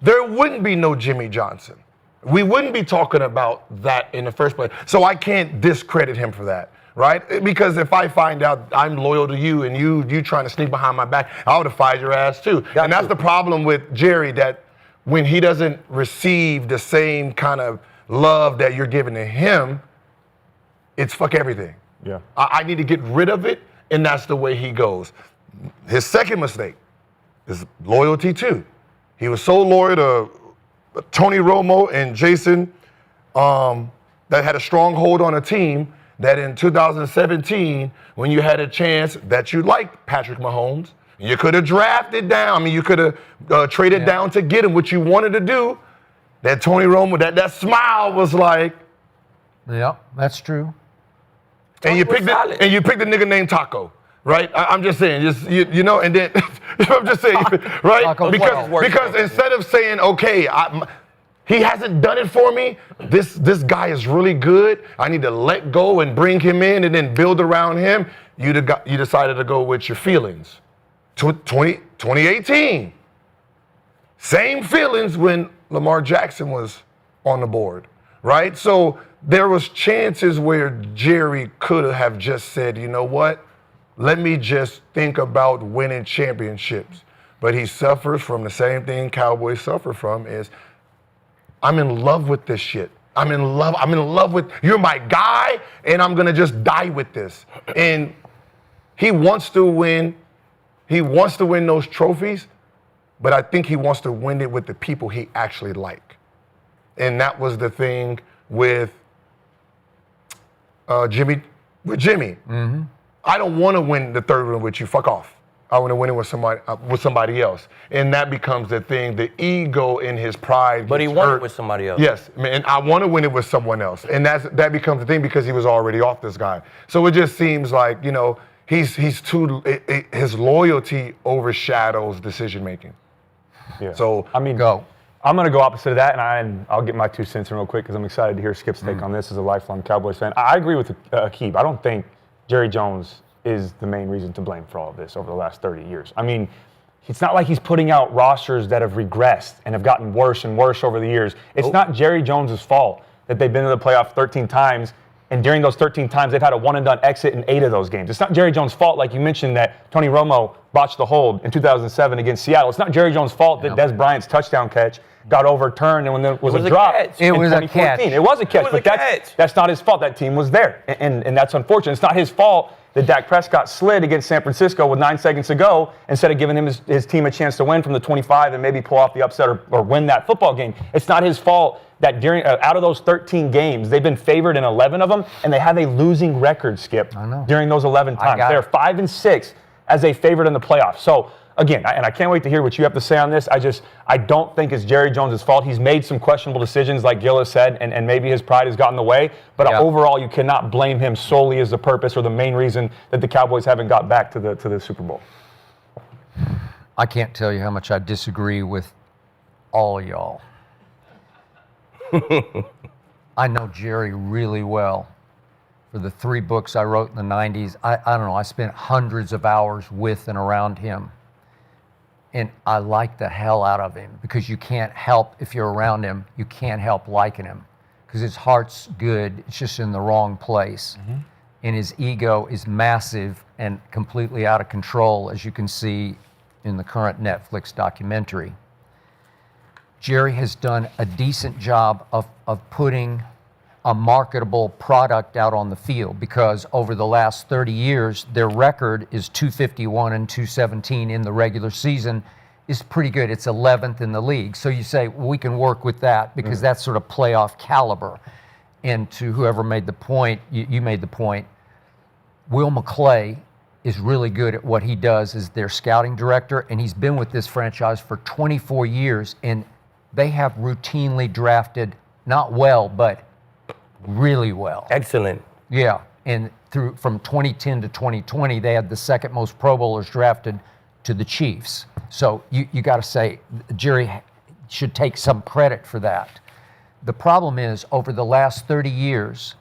there wouldn't be no Jimmy Johnson. We wouldn't be talking about that in the first place. So I can't discredit him for that, right? Because if I find out I'm loyal to you and you trying to sneak behind my back, I would have fired your ass too. And that's the problem with Jerry, that when he doesn't receive the same kind of love that you're giving to him, it's fuck everything. Yeah. I need to get rid of it, and that's the way he goes. His second mistake is loyalty too. He was so loyal to Tony Romo and Jason that had a strong hold on a team that in 2017, when you had a chance that you liked Patrick Mahomes, you could have drafted down. I mean, you could have traded down to get him, what you wanted to do. That Tony Romo, that smile was like. Yeah, that's true. And you picked the nigga named Taco, right? I'm just saying, you know, and then I'm just saying, right? Taco Because instead of saying, okay, he hasn't done it for me, this guy is really good, I need to let go and bring him in and then build around him, you decided to go with your feelings. 2018, same feelings when Lamar Jackson was on the board, right? So there was chances where Jerry could have just said, you know what, let me just think about winning championships. But he suffers from the same thing Cowboys suffer from, is I'm in love with this shit. I'm in love with, you're my guy, and I'm gonna just die with this. And he wants to win those trophies, but I think he wants to win it with the people he actually like. And that was the thing with Jimmy. Mm-hmm. I don't want to win the third one with you. Fuck off. I want to win it with somebody else. And that becomes the thing, the ego in his pride. But he won it with somebody else. Yes, and I want to win it with someone else. And that becomes the thing because he was already off this guy. So it just seems like, you know, his loyalty overshadows decision making. Yeah. So I mean, I'm going to go opposite of that, and I'll get my 2 cents in real quick because I'm excited to hear Skip's take on this as a lifelong Cowboys fan. I agree with Akib. I don't think Jerry Jones is the main reason to blame for all of this over the last 30 years. I mean, it's not like he's putting out rosters that have regressed and have gotten worse and worse over the years. It's not Jerry Jones's fault that they've been to the playoff 13 times, and during those 13 times, they've had a one-and-done exit in 8 of those games. It's not Jerry Jones' fault, like you mentioned, that Tony Romo botched the hold in 2007 against Seattle. It's not Jerry Jones' fault that Des Bryant's touchdown catch got overturned and when there was a drop in 2014. It was a catch, but that's not his fault. That team was there, and that's unfortunate. It's not his fault that Dak Prescott slid against San Francisco with 9 seconds to go instead of giving him his team a chance to win from the 25 and maybe pull off the upset or win that football game. It's not his fault that during out of those 13 games, they've been favored in 11 of them, and they have a losing record, Skip, during those 11 times. They're 5-6 as a favorite in the playoffs. So, again, and I can't wait to hear what you have to say on this. I don't think it's Jerry Jones' fault. He's made some questionable decisions, like Gillis said, and maybe his pride has gotten in the way. But overall, you cannot blame him solely as the purpose or the main reason that the Cowboys haven't got back to the Super Bowl. I can't tell you how much I disagree with all y'all. I know Jerry really well. For the 3 books I wrote in the 90s, I don't know, I spent hundreds of hours with and around him. And I like the hell out of him because you can't help, if you're around him, you can't help liking him because his heart's good, it's just in the wrong place. Mm-hmm. And his ego is massive and completely out of control, as you can see in the current Netflix documentary. Jerry has done a decent job of putting a marketable product out on the field because over the last 30 years, their record is 251 and 217 in the regular season is pretty good. It's 11th in the league. So you say, well, we can work with that because that's sort of playoff caliber. And to whoever made the point, you made the point, Will McClay is really good at what he does as their scouting director, and he's been with this franchise for 24 years, and they have routinely drafted, not well, but really well. Excellent. Yeah. And from 2010 to 2020, they had the second most Pro Bowlers drafted to the Chiefs. So you got to say Jerry should take some credit for that. The problem is, over the last 30 years,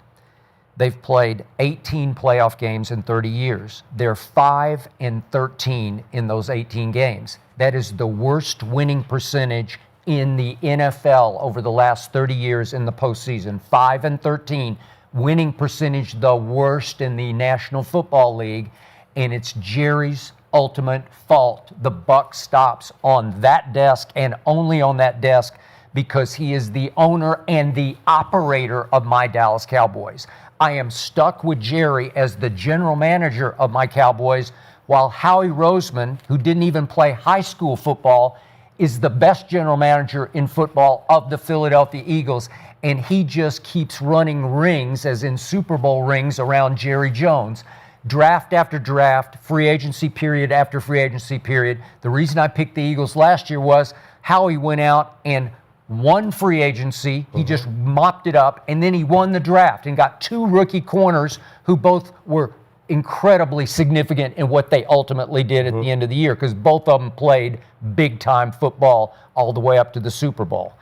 they've played 18 playoff games in 30 years. They're 5-13 in those 18 games. That is the worst winning percentage in the NFL over the last 30 years in the postseason. 5-13. Winning percentage, the worst in the National Football League, and it's Jerry's ultimate fault. The buck stops on that desk and only on that desk because he is the owner and the operator of my Dallas Cowboys. I am stuck with Jerry as the general manager of my Cowboys, while Howie Roseman, who didn't even play high school football, is the best general manager in football of the Philadelphia Eagles. And he just keeps running rings, as in Super Bowl rings, around Jerry Jones. Draft after draft, free agency period after free agency period. The reason I picked the Eagles last year was Howie went out and won free agency. He just mopped it up, and then he won the draft and got 2 rookie corners who both were incredibly significant in what they ultimately did at the end of the year, because both of them played big-time football all the way up to the Super Bowl.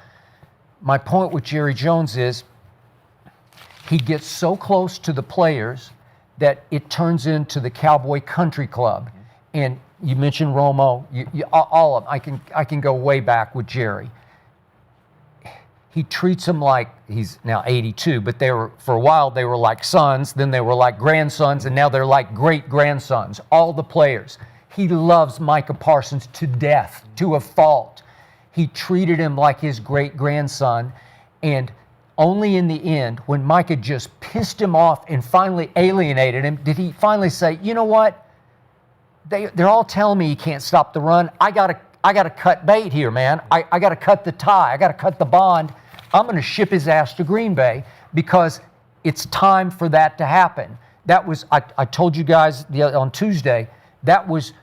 My point with Jerry Jones is he gets so close to the players that it turns into the Cowboy Country Club. And you mentioned Romo, all of them. I can go way back with Jerry. He treats them like, he's now 82, but for a while they were like sons, then they were like grandsons, and now they're like great-grandsons, all the players. He loves Micah Parsons to death, to a fault. He treated him like his great-grandson, and only in the end, when Micah just pissed him off and finally alienated him, did he finally say, you know what? They're all telling me he can't stop the run. I gotta cut bait here, man. I gotta cut the tie. I gotta cut the bond. I'm gonna ship his ass to Green Bay because it's time for that to happen. That was, I told you guys on Tuesday, that was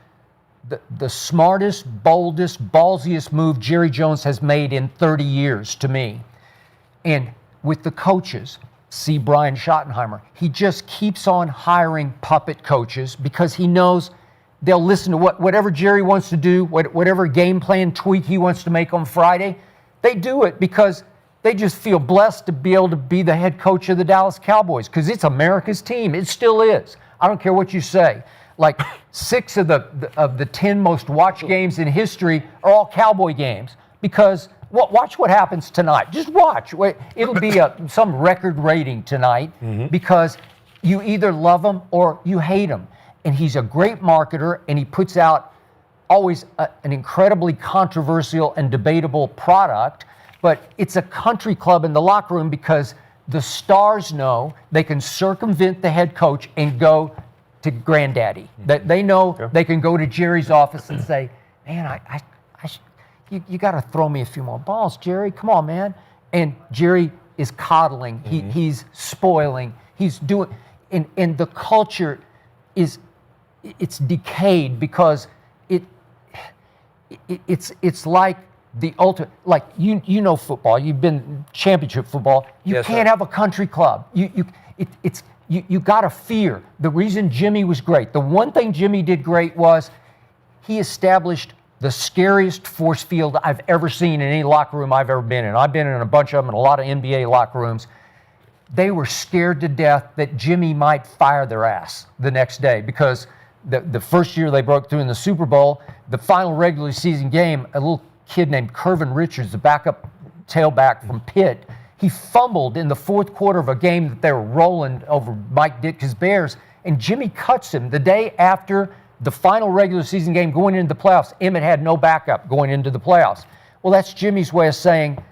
the smartest, boldest, ballsiest move Jerry Jones has made in 30 years to me. And with the coaches, see Brian Schottenheimer, he just keeps on hiring puppet coaches because he knows they'll listen to whatever Jerry wants to do, whatever game plan tweak he wants to make on Friday. They do it because they just feel blessed to be able to be the head coach of the Dallas Cowboys because it's America's team. It still is. I don't care what you say. Like 6 of the 10 most watched games in history are all Cowboy games because watch what happens tonight. Just watch. It'll be some record rating tonight because you either love him or you hate him. And he's a great marketer, and he puts out always an incredibly controversial and debatable product, but it's a country club in the locker room because the stars know they can circumvent the head coach and go to granddaddy. That they know they can go to Jerry's office and say, man, you got to throw me a few more balls, Jerry. Come on, man. And Jerry is coddling. He's spoiling. He's doing, and the culture it's decayed because it's like the ultimate, like you know football. You've been championship football. You can't have a country club. You got to fear. The reason Jimmy was great, the one thing Jimmy did great was he established the scariest force field I've ever seen in any locker room I've ever been in. I've been in a bunch of them in a lot of NBA locker rooms. They were scared to death that Jimmy might fire their ass the next day because the first year they broke through in the Super Bowl, the final regular season game, a little kid named Curvin Richards, the backup tailback from Pitt, he fumbled in the fourth quarter of a game that they were rolling over Mike Ditka's Bears, and Jimmy cuts him the day after the final regular season game going into the playoffs. Emmett had no backup going into the playoffs. Well, that's Jimmy's way of saying,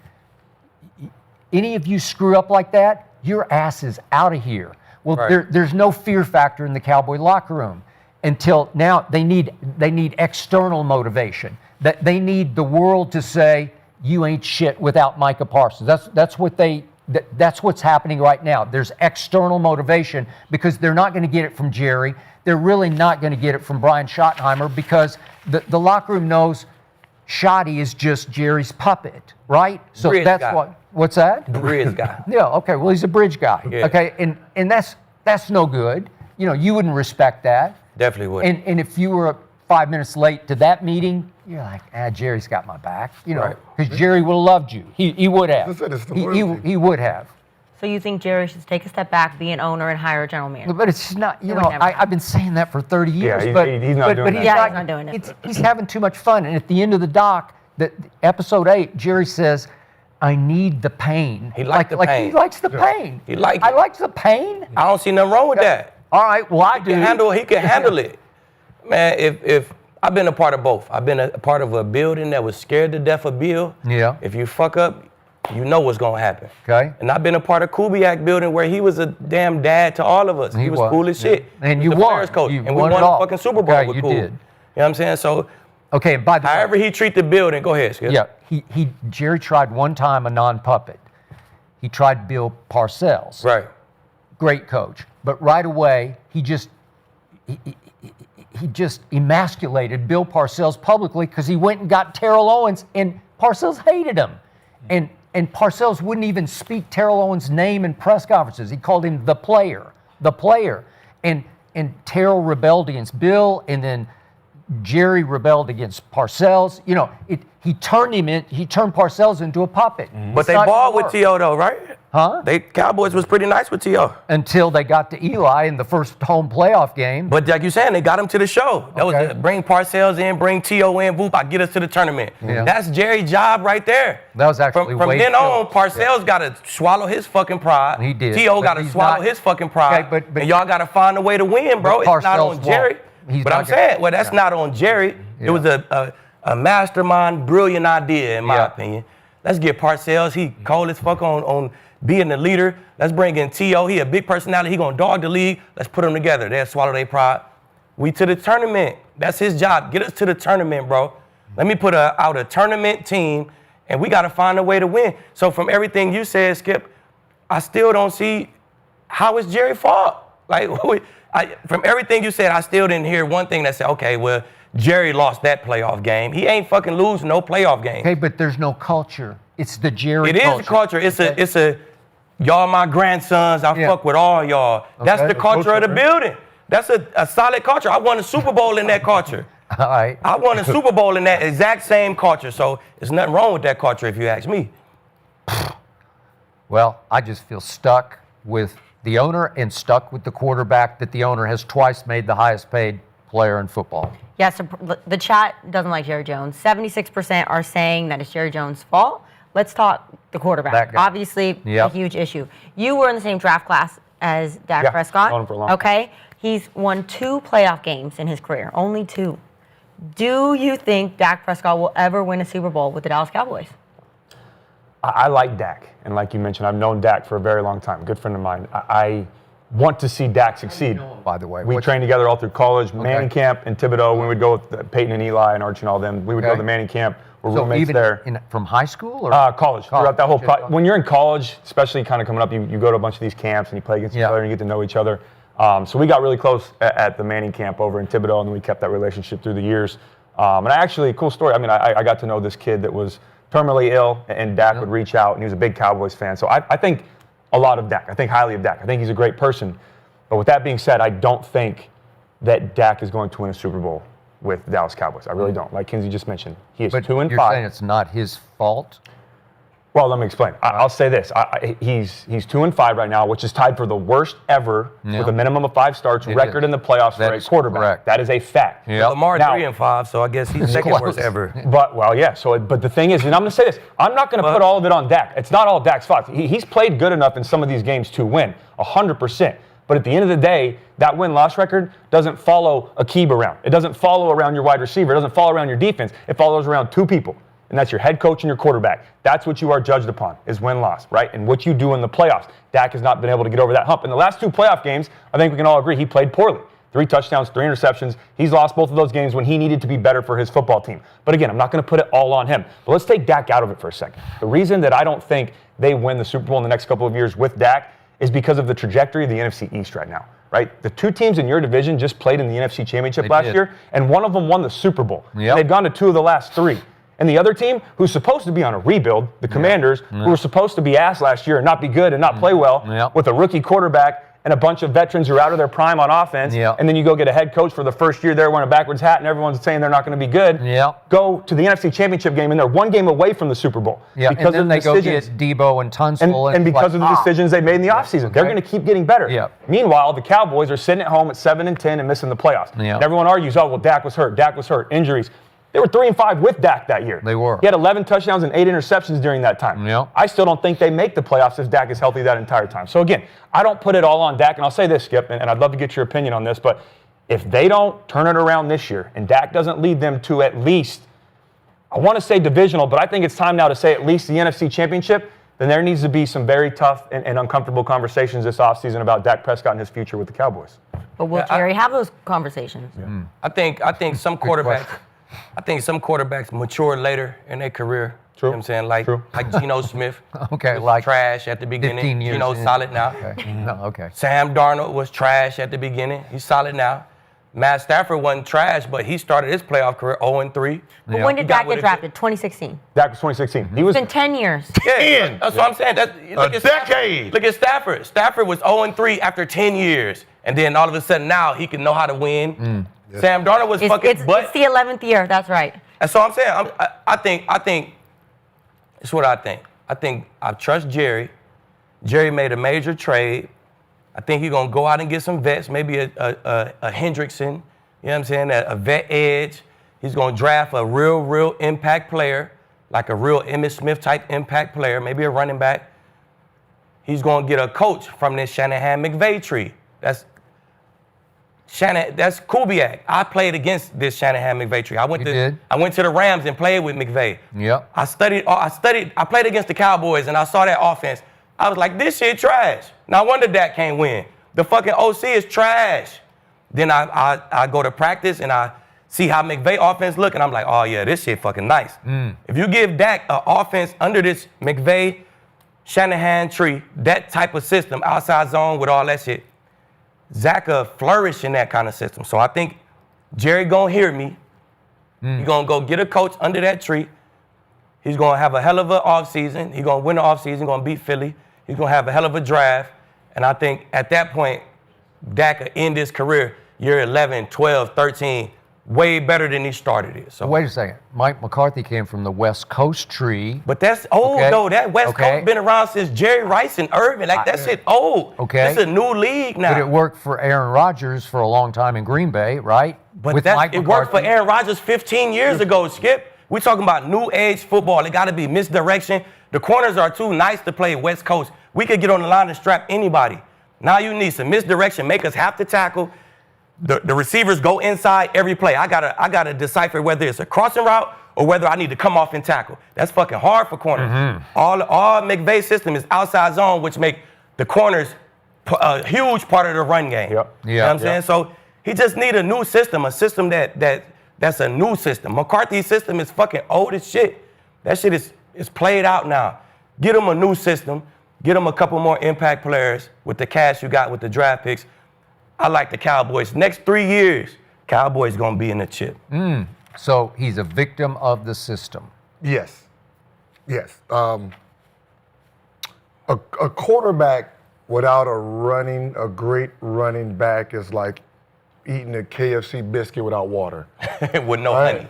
any of you screw up like that, your ass is out of here. Well, there's no fear factor in the Cowboy locker room until now. They need external motivation. That they need the world to say, you ain't shit without Micah Parsons. That's what's happening right now. There's external motivation because they're not going to get it from Jerry. They're really not going to get it from Brian Schottenheimer because the locker room knows Schotty is just Jerry's puppet, right? So that's guy. What's that? The bridge guy. Yeah, okay. Well, he's a bridge guy. Yeah. Okay, and that's That's no good. You know, you wouldn't respect that. Definitely would. And if you were 5 minutes late to that meeting, you're like, Jerry's got my back. You know, because Jerry would have loved you. He would have. He would have. So you think Jerry should take a step back, be an owner, and hire a general manager? But it's not, you know, I've been saying that for 30 years. Yeah, but he's not doing that. He's not doing it. He's having too much fun. And at the end of the doc, episode 8, Jerry says, I need the pain. He likes the pain. He likes the pain. He likes it. I like the pain. I don't see nothing wrong with that. All right, well, I do. He can handle it. Man, if I've been a part of both. I've been a part of a building that was scared to death of Bill. Yeah. If you fuck up, you know what's going to happen. Okay. And I've been a part of Kubiak building where he was a damn dad to all of us. He was cool as shit. And He was you the won. players coach. You and we won won it all. the fucking Super Bowl Okay, with you Cool. did. You know what I'm saying? So, Okay, and by the however he treat the building, go ahead, Skip. Yeah, Jerry tried one time a non-puppet. He tried Bill Parcells. Right. Great coach. But right away, he just emasculated Bill Parcells publicly because he went and got Terrell Owens, and Parcells hated him. And Parcells wouldn't even speak Terrell Owens' name in press conferences. He called him the player. And Terrell rebelled against Bill, and then Jerry rebelled against Parcells. You know, he turned Parcells into a puppet. But they balled with T.O. though, right? Huh? Cowboys was pretty nice with T.O. Until they got to Eli in the first home playoff game. But like you saying, they got him to the show. That was bring Parcells in, bring T.O. in, whoop, I get us to the tournament. Yeah. That's Jerry's job right there. That was actually From Wade then on, Phillips. Parcells got to swallow his fucking pride. He did. T.O. But got to he's swallow not- his fucking pride. Okay, but and y'all got to find a way to win, bro. It's not Parcells on Jerry. won't. But I'm saying, well, that's not on Jerry. Yeah. It was a mastermind, brilliant idea, in my opinion. Let's get Parcells. He cold as fuck on being the leader. Let's bring in T.O. He a big personality. He gonna dog the league. Let's put them together. They'll swallow their pride. We to the tournament. That's his job. Get us to the tournament, bro. Let me put out a tournament team, and we gotta find a way to win. So from everything you said, Skip, I still don't see how is Jerry fault. Like, from everything you said, I still didn't hear one thing that said, okay, well, Jerry lost that playoff game. He ain't fucking lose no playoff game. Okay, but there's no culture. It's the Jerry culture. It is a culture. It's a y'all my grandsons. I fuck with all y'all. That's the culture of the building. That's a solid culture. I won a Super Bowl in that culture. All right. I won a Super Bowl in that exact same culture. So there's nothing wrong with that culture if you ask me. Well, I just feel stuck with the owner and stuck with the quarterback that the owner has twice made the highest paid player in football. Yes, the chat doesn't like Jerry Jones. 76% are saying that it's Jerry Jones' fault. Let's talk the quarterback. That guy. Obviously, a huge issue. You were in the same draft class as Dak Prescott. Known him for a long okay, he's won 2 playoff games in his career, only 2. Do you think Dak Prescott will ever win a Super Bowl with the Dallas Cowboys? I like Dak, and like you mentioned, I've known Dak for a very long time. Good friend of mine. I want to see Dak succeed. By the way, we trained together all through college, Manning camp in Thibodeau. We would go with Peyton and Eli and Archie and all them. We would go to the Manning camp. We're roommates even there. From high school or college. Throughout that whole when you're in college, especially kind of coming up, you go to a bunch of these camps and you play against each other and you get to know each other. So we got really close at the Manning camp over in Thibodeau, and then we kept that relationship through the years. And actually, cool story. I mean, I got to know this kid that was terminally ill, and Dak would reach out, and he was a big Cowboys fan. So I think a lot of Dak. I think highly of Dak. I think he's a great person. But with that being said, I don't think that Dak is going to win a Super Bowl with the Dallas Cowboys. I really don't. Like Kinsey just mentioned, he is 2-5. You're saying it's not his fault? Well, let me explain. I'll say this. He's 2-5 right now, which is tied for the worst ever with a minimum of 5 starts record in the playoffs for a quarterback. Correct. That is a fact. Yeah. Lamar 3-5, so I guess he's second worst ever. But but the thing is, and I'm going to say this, I'm not going to put all of it on Dak. It's not all Dak's fault. He's played good enough in some of these games to win, 100%. But at the end of the day, that win-loss record doesn't follow a Akib around. It doesn't follow around your wide receiver. It doesn't follow around your defense. It follows around 2 people, and that's your head coach and your quarterback. That's what you are judged upon, is win-loss, right? And what you do in the playoffs. Dak has not been able to get over that hump. In the last 2 playoff games, I think we can all agree he played poorly. 3 touchdowns, 3 interceptions. He's lost both of those games when he needed to be better for his football team. But again, I'm not going to put it all on him. But let's take Dak out of it for a second. The reason that I don't think they win the Super Bowl in the next couple of years with Dak is because of the trajectory of the NFC East right now, right? The 2 teams in your division just played in the NFC Championship last year, and one of them won the Super Bowl. Yep. And they've gone to 2 of the last 3. And the other team, who's supposed to be on a rebuild, the Commanders, who were supposed to be ass last year and not be good and not play well, with a rookie quarterback and a bunch of veterans who are out of their prime on offense, and then you go get a head coach for the first year there wearing a backwards hat and everyone's saying they're not going to be good, go to the NFC Championship game and they're one game away from the Super Bowl. Because and then they go get Debo and Tunsil. And because of the decisions they made in the offseason. They're going to keep getting better. Meanwhile, the Cowboys are sitting at home at 7-10 and missing the playoffs. And everyone argues, oh, well, Dak was hurt, injuries. They were 3-5 with Dak that year. They were. He had 11 touchdowns and 8 interceptions during that time. I still don't think they make the playoffs if Dak is healthy that entire time. So again, I don't put it all on Dak, and I'll say this, Skip, and I'd love to get your opinion on this, but if they don't turn it around this year and Dak doesn't lead them to at least, I want to say divisional, but I think it's time now to say at least the NFC Championship, then there needs to be some very tough and uncomfortable conversations this offseason about Dak Prescott and his future with the Cowboys. But will Jerry have those conversations? I think some quarterbacks. I think some quarterbacks mature later in their career. True. You know what I'm saying? Like Geno Smith. Okay, was like trash at the beginning. 15 years Geno's in. solid now. Okay. Sam Darnold was trash at the beginning. He's solid now. Matt Stafford wasn't trash, but he started his playoff career 0-3. But when did Dak get drafted? 2016. Dak was 2016. It's been 10 years. Yeah, that's what I'm saying. Look at decade. Look at Stafford. Stafford was 0-3 after 10 years. And then all of a sudden now he can know how to win. Sam Darnold was It's the 11th year. That's right. That's all I'm saying. I think it's what I think. I think I trust Jerry. Jerry made a major trade. I think he's going to go out and get some vets, maybe a Hendrickson, you know what I'm saying, a vet edge. He's going to draft a real impact player, like a real Emmitt Smith type impact player, maybe a running back. He's going to get a coach from this Shanahan-McVay tree. That's Kubiak. I played against this Shanahan-McVay tree. I went to the Rams and played with McVay. I played against the Cowboys and I saw that offense. I was like, this shit trash. No wonder Dak can't win. The fucking OC is trash. Then I go to practice and I see how McVay offense look and I'm like, oh yeah, this shit fucking nice. If you give Dak an offense under this McVay Shanahan tree, that type of system, outside zone with all that shit, Zach flourish in that kind of system. So I think Jerry gonna hear me. He's gonna go get a coach under that tree. He's gonna have a hell of an offseason. He's gonna win the offseason, gonna beat Philly. He's gonna have a hell of a draft. And I think at that point, Dak will end his career year 11, 12, 13, way better than he started it. So wait a second. Mike McCarthy came from the West Coast tree. But that's old though. That West Coast been around since Jerry Rice and Irvin. Like that shit old. It's a new league now. But it worked for Aaron Rodgers for a long time in Green Bay, right? But it worked for Aaron Rodgers 15 years ago, Skip. We talking about new age football. It got to be misdirection. The corners are too nice to play West Coast. We could get on the line and strap anybody. Now you need some misdirection, make us have to tackle. The receivers go inside every play. I gotta decipher whether it's a crossing route or whether I need to come off and tackle. That's fucking hard for corners. All McVay's system is outside zone, which make the corners a huge part of the run game. You know what I'm saying? So he just need a new system, a system that's a new system. McCarthy's system is fucking old as shit. That shit is played out now. Get him a new system. Get him a couple more impact players with the cash you got with the draft picks. I like the Cowboys. Next 3 years, Cowboys going to be in the chip. So he's a victim of the system. Yes. A quarterback without a great running back is like eating a KFC biscuit without water. With no honey.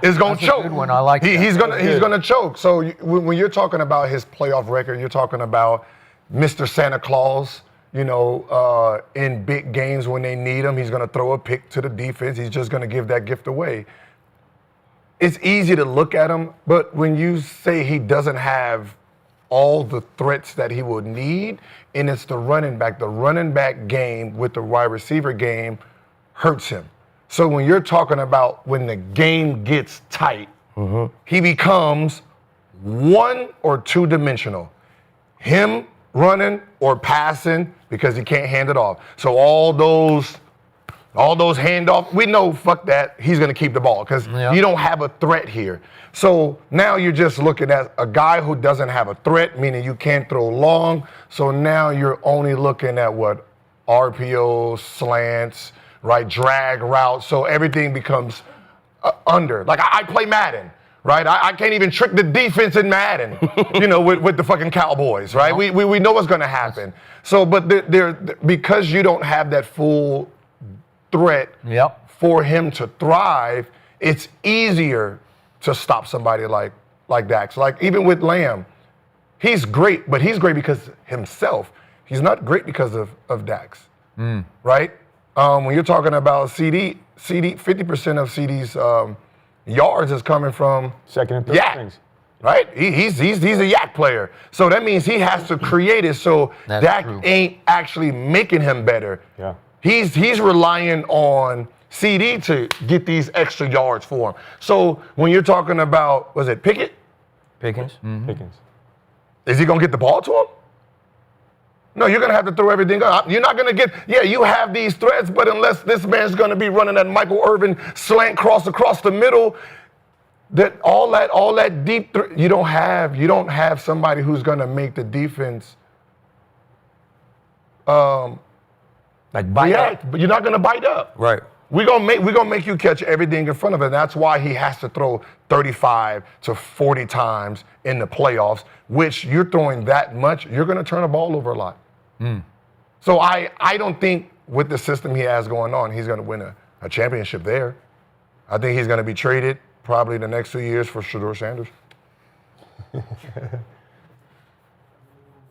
It's going to choke. A good one. I like that. He's going to choke. So when you're talking about his playoff record, you're talking about Mr. Santa Claus, in big games when they need him. He's going to throw a pick to the defense. He's just going to give that gift away. It's easy to look at him, but when you say he doesn't have all the threats that he would need, and it's the running back game with the wide receiver game hurts him. So when you're talking about when the game gets tight, he becomes 1 or 2 dimensional. Him running or passing because he can't hand it off. So all those handoffs, we know, fuck that, he's going to keep the ball because you don't have a threat here. So now you're just looking at a guy who doesn't have a threat, meaning you can't throw long. So now you're only looking at what? RPOs, slants, right? Drag routes. So everything becomes under. Like I play Madden. right? I can't even trick the defense in Madden, with the fucking Cowboys, right? We know what's going to happen. So, but because you don't have that full threat for him to thrive, it's easier to stop somebody like Dak. So like even with Lamb, he's great, but he's great because himself. He's not great because of Dak's, right? When you're talking about CD, 50% of CD's yards is coming from second and third strings, right? He's a yak player, so that means he has to create it. So Dak ain't actually making him better. Yeah, he's relying on CD to get these extra yards for him. So when you're talking about, was it Pickens? Pickens. Is he gonna get the ball to him? No, you're going to have to throw everything up. You're not going to get, you have these threats, but unless this man's going to be running that Michael Irvin slant cross across the middle, all that deep, you don't have somebody who's going to make the defense bite react, but you're not going to bite up. Right. We're gonna make you catch everything in front of it. That's why he has to throw 35 to 40 times in the playoffs, which you're throwing that much, you're gonna turn the ball over a lot. So I don't think with the system he has going on, he's gonna win a championship there. I think he's gonna be traded probably the next 2 years for Shedeur Sanders.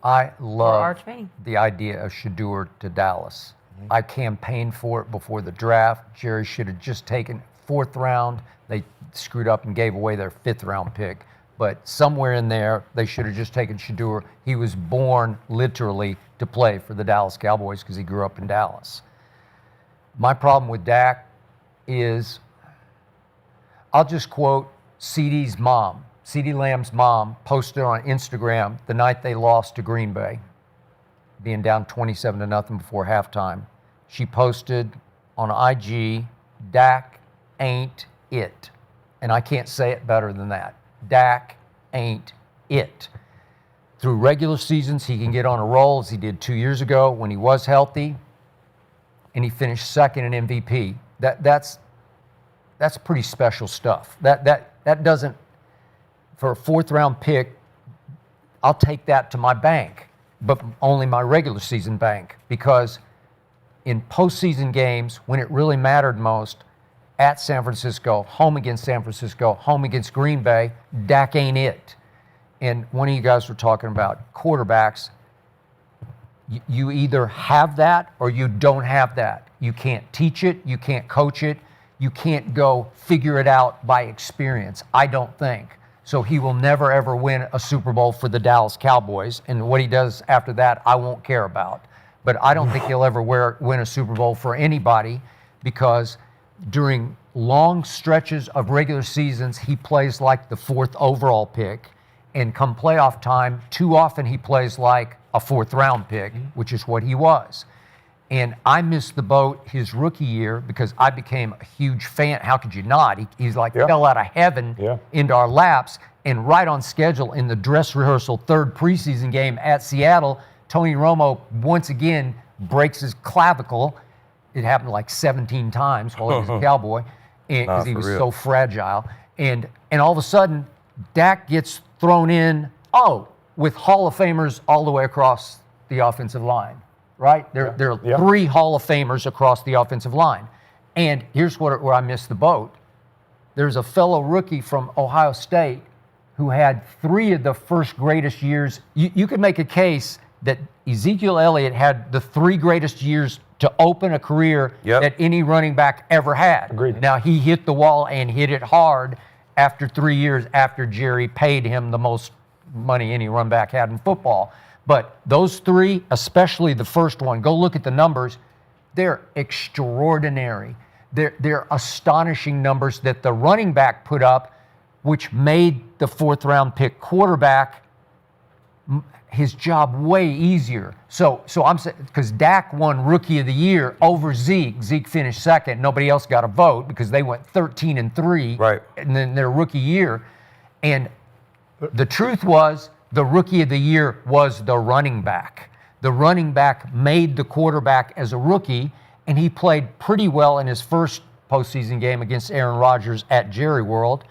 I love the idea of Shedeur to Dallas. I campaigned for it before the draft. Jerry should have just taken 4th round. They screwed up and gave away their 5th round pick. But somewhere in there, they should have just taken Shedeur. He was born literally to play for the Dallas Cowboys because he grew up in Dallas. My problem with Dak is, I'll just quote CeeDee's mom. CeeDee Lamb's mom posted on Instagram the night they lost to Green Bay, being down 27-0 before halftime. She posted on IG, Dak ain't it. And I can't say it better than that. Dak ain't it. Through regular seasons, he can get on a roll as he did 2 years ago when he was healthy, and he finished 2nd in MVP. That's pretty special stuff. That doesn't, for a 4th round pick, I'll take that to my bank, but only my regular season bank, because in postseason games, when it really mattered most, at San Francisco, home against San Francisco, home against Green Bay, Dak ain't it. And one of you guys were talking about quarterbacks. You either have that or you don't have that. You can't teach it, you can't coach it, you can't go figure it out by experience, I don't think. So he will never, ever win a Super Bowl for the Dallas Cowboys. And what he does after that, I won't care about. But I don't think he'll ever win a Super Bowl for anybody, because during long stretches of regular seasons, he plays like the 4th overall pick. And come playoff time, too often he plays like a 4th round pick, which is what he was. And I missed the boat his rookie year because I became a huge fan. How could you not? He's like fell out of heaven into our laps. And right on schedule in the dress rehearsal 3rd preseason game at Seattle, Tony Romo once again breaks his clavicle. It happened like 17 times while he was a Cowboy because he was so fragile. And all of a sudden, Dak gets thrown in, with Hall of Famers all the way across the offensive line. Right? There are 3 Hall of Famers across the offensive line. And here's where I missed the boat. There's a fellow rookie from Ohio State who had 3 of the first greatest years. You could make a case that Ezekiel Elliott had the 3 greatest years to open a career that any running back ever had. Agreed. Now, he hit the wall and hit it hard after 3 years after Jerry paid him the most money any run back had in football. But those 3, especially the first one, go look at the numbers. They're extraordinary. They're astonishing numbers that the running back put up, which made the 4th round pick quarterback his job way easier. So I'm saying, because Dak won Rookie of the Year over Zeke. Zeke finished 2nd. Nobody else got a vote because they went 13-3 in their rookie year. And the truth was, the Rookie of the Year was the running back. The running back made the quarterback as a rookie, and he played pretty well in his first postseason game against Aaron Rodgers at Jerry World.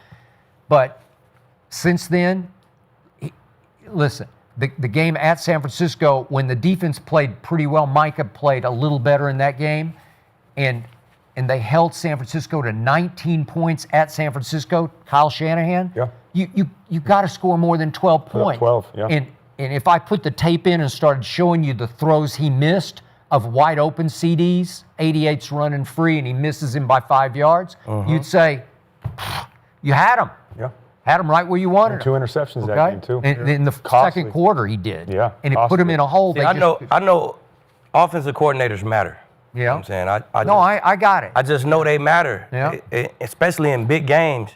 But Since then, listen, the game at San Francisco, when the defense played pretty well, Micah played a little better in that game, and they held San Francisco to 19 points at San Francisco. Kyle Shanahan, Yeah. You got to score more than 12 points. 12, yeah. And if I put the tape in and started showing you the throws he missed of wide open CDs, 88's running free and he misses him by 5 yards, you'd say, you had him. Yeah. Had him right where you wanted him. 2 interceptions that Okay? game, too. And in the Costly. second quarter, he did. Yeah, And it put him costly. in a hole. See, I know offensive coordinators matter. Yeah. You know what I'm saying? I got it. I just know they matter. Yeah. Especially in big games,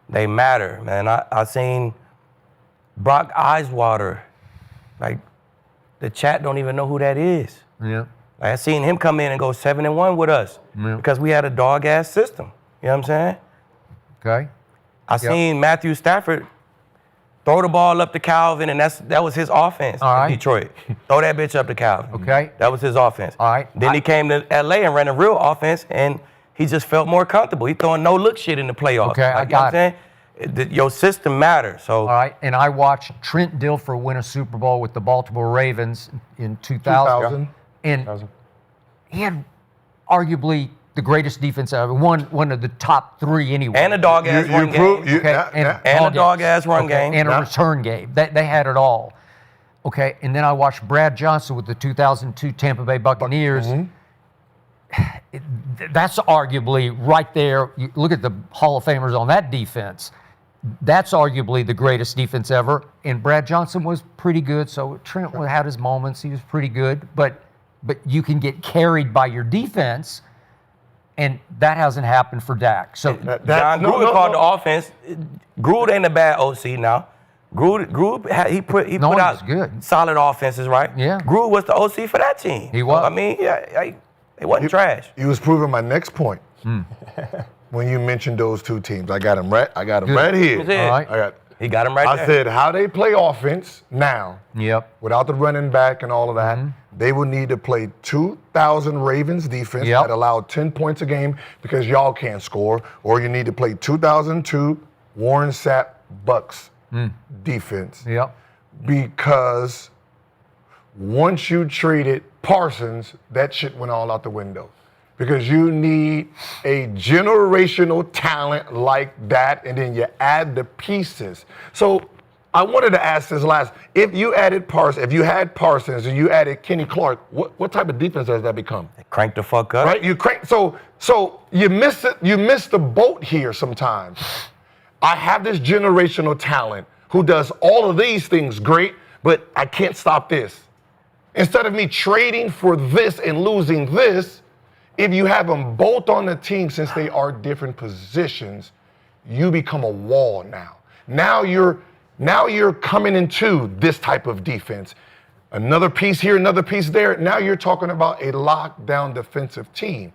they matter, man. I seen Brock Eiswater. Like, the chat don't even know who that is. Yeah. Like, I seen him come in and go 7-1 with us because we had a dog-ass system. You know what I'm saying? Okay. I seen Matthew Stafford throw the ball up to Calvin, and that was his offense All right. in Detroit. Throw that bitch up to Calvin. Okay. That was his offense. All right. Then he came to L.A. and ran a real offense, and he just felt more comfortable. He throwing no-look shit in the playoffs. Okay, I you know what got I'm saying? Your system matters. So All right. And I watched Trent Dilfer win a Super Bowl with the Baltimore Ravens in 2000. And he had arguably the greatest defense ever, one of the top 3 anyway. and a dog-ass run game. And a dog-ass run game. And a return game. They had it all. Okay, and then I watched Brad Johnson with the 2002 Tampa Bay Buccaneers. That's arguably right there. You look at the Hall of Famers on that defense. That's arguably the greatest defense ever. And Brad Johnson was pretty good. So Trent had his moments. He was pretty good. But you can get carried by your defense, and that hasn't happened for Dak. So John Gruden called the offense. Gruden ain't a bad OC now. Gruden he put was out good. solid offenses, right? Yeah. Gruden was the OC for that team. He was. I mean, yeah, it wasn't trash. You was proving my next point when you mentioned those 2 teams. I got them right. I got them right here. That's it. All right. He got him right I there. said how they play offense now. Yep. Without the running back and all of that, they would need to play 2,000 Ravens defense that allowed 10 points a game because y'all can't score, or you need to play 2002 Warren Sapp Bucks defense. Yep. Because once you traded Parsons, that shit went all out the window. Because you need a generational talent like that, and then you add the pieces. So I wanted to ask this last. If you had Parsons and you added Kenny Clark, what type of defense does that become? Crank the fuck up. Right? You crank. So you miss it. You miss the boat here sometimes. I have this generational talent who does all of these things great, but I can't stop this. Instead of me trading for this and losing this, if you have them both on the team, since they are different positions, you become a wall now. Now you're coming into this type of defense. Another piece here, another piece there. Now you're talking about a lockdown defensive team.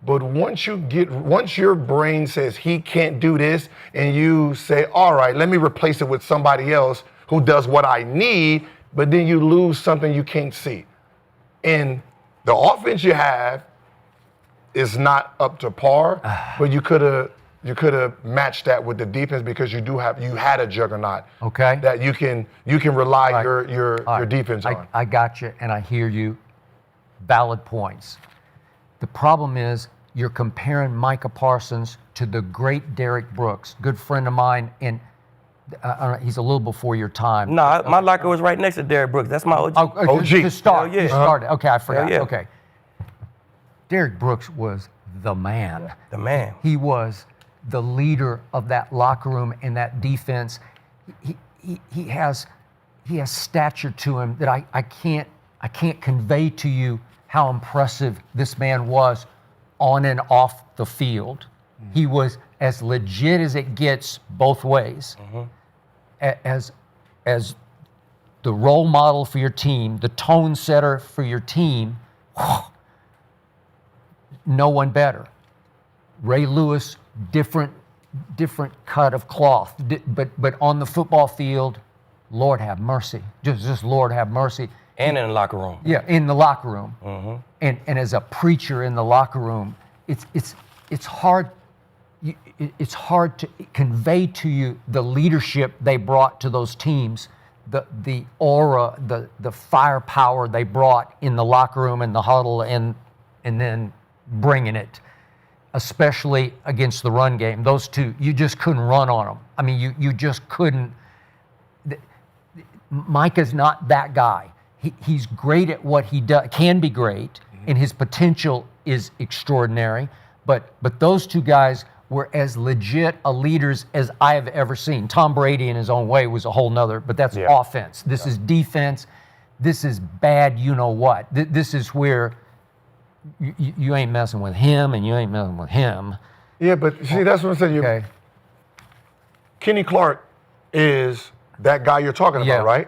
But once your brain says he can't do this, and you say, all right, let me replace it with somebody else who does what I need, but then you lose something you can't see. And the offense you have is not up to par, but you could have matched that with the defense because you had a juggernaut. Okay. That you can rely your defense on. I got you, and I hear you. Valid points. The problem is you're comparing Micah Parsons to the great Derek Brooks, good friend of mine, and he's a little before your time. No, my locker was right next to Derrick Brooks. That's my OG. OG. To start. Hell yeah. To start. Okay, I forgot. Hell yeah. Okay. Derrick Brooks was the man. The man. He was the leader of that locker room and that defense. He has stature to him that I can't convey to you how impressive this man was on and off the field. He was as legit as it gets both ways. As the role model for your team, the tone setter for your team, no one better. Ray Lewis, different cut of cloth, but on the football field, Lord have mercy, just Lord have mercy. And in the locker room. Yeah, in the locker room, and as a preacher in the locker room, it's hard it's hard to convey to you the leadership they brought to those teams, the aura, the firepower they brought in the locker room and the huddle, and then bringing it, especially against the run game. Those two, you just couldn't run on them. I mean, you just couldn't. Micah's not that guy. He's great at what he does, can be great, and his potential is extraordinary. But those two guys were as legit a leaders as I have ever seen. Tom Brady in his own way was a whole nother, but that's offense. This is defense. This is bad you-know-what. This is where you ain't messing with him and you ain't messing with him. Yeah, but see, that's what I'm saying. Okay. Kenny Clark is that guy you're talking about, right?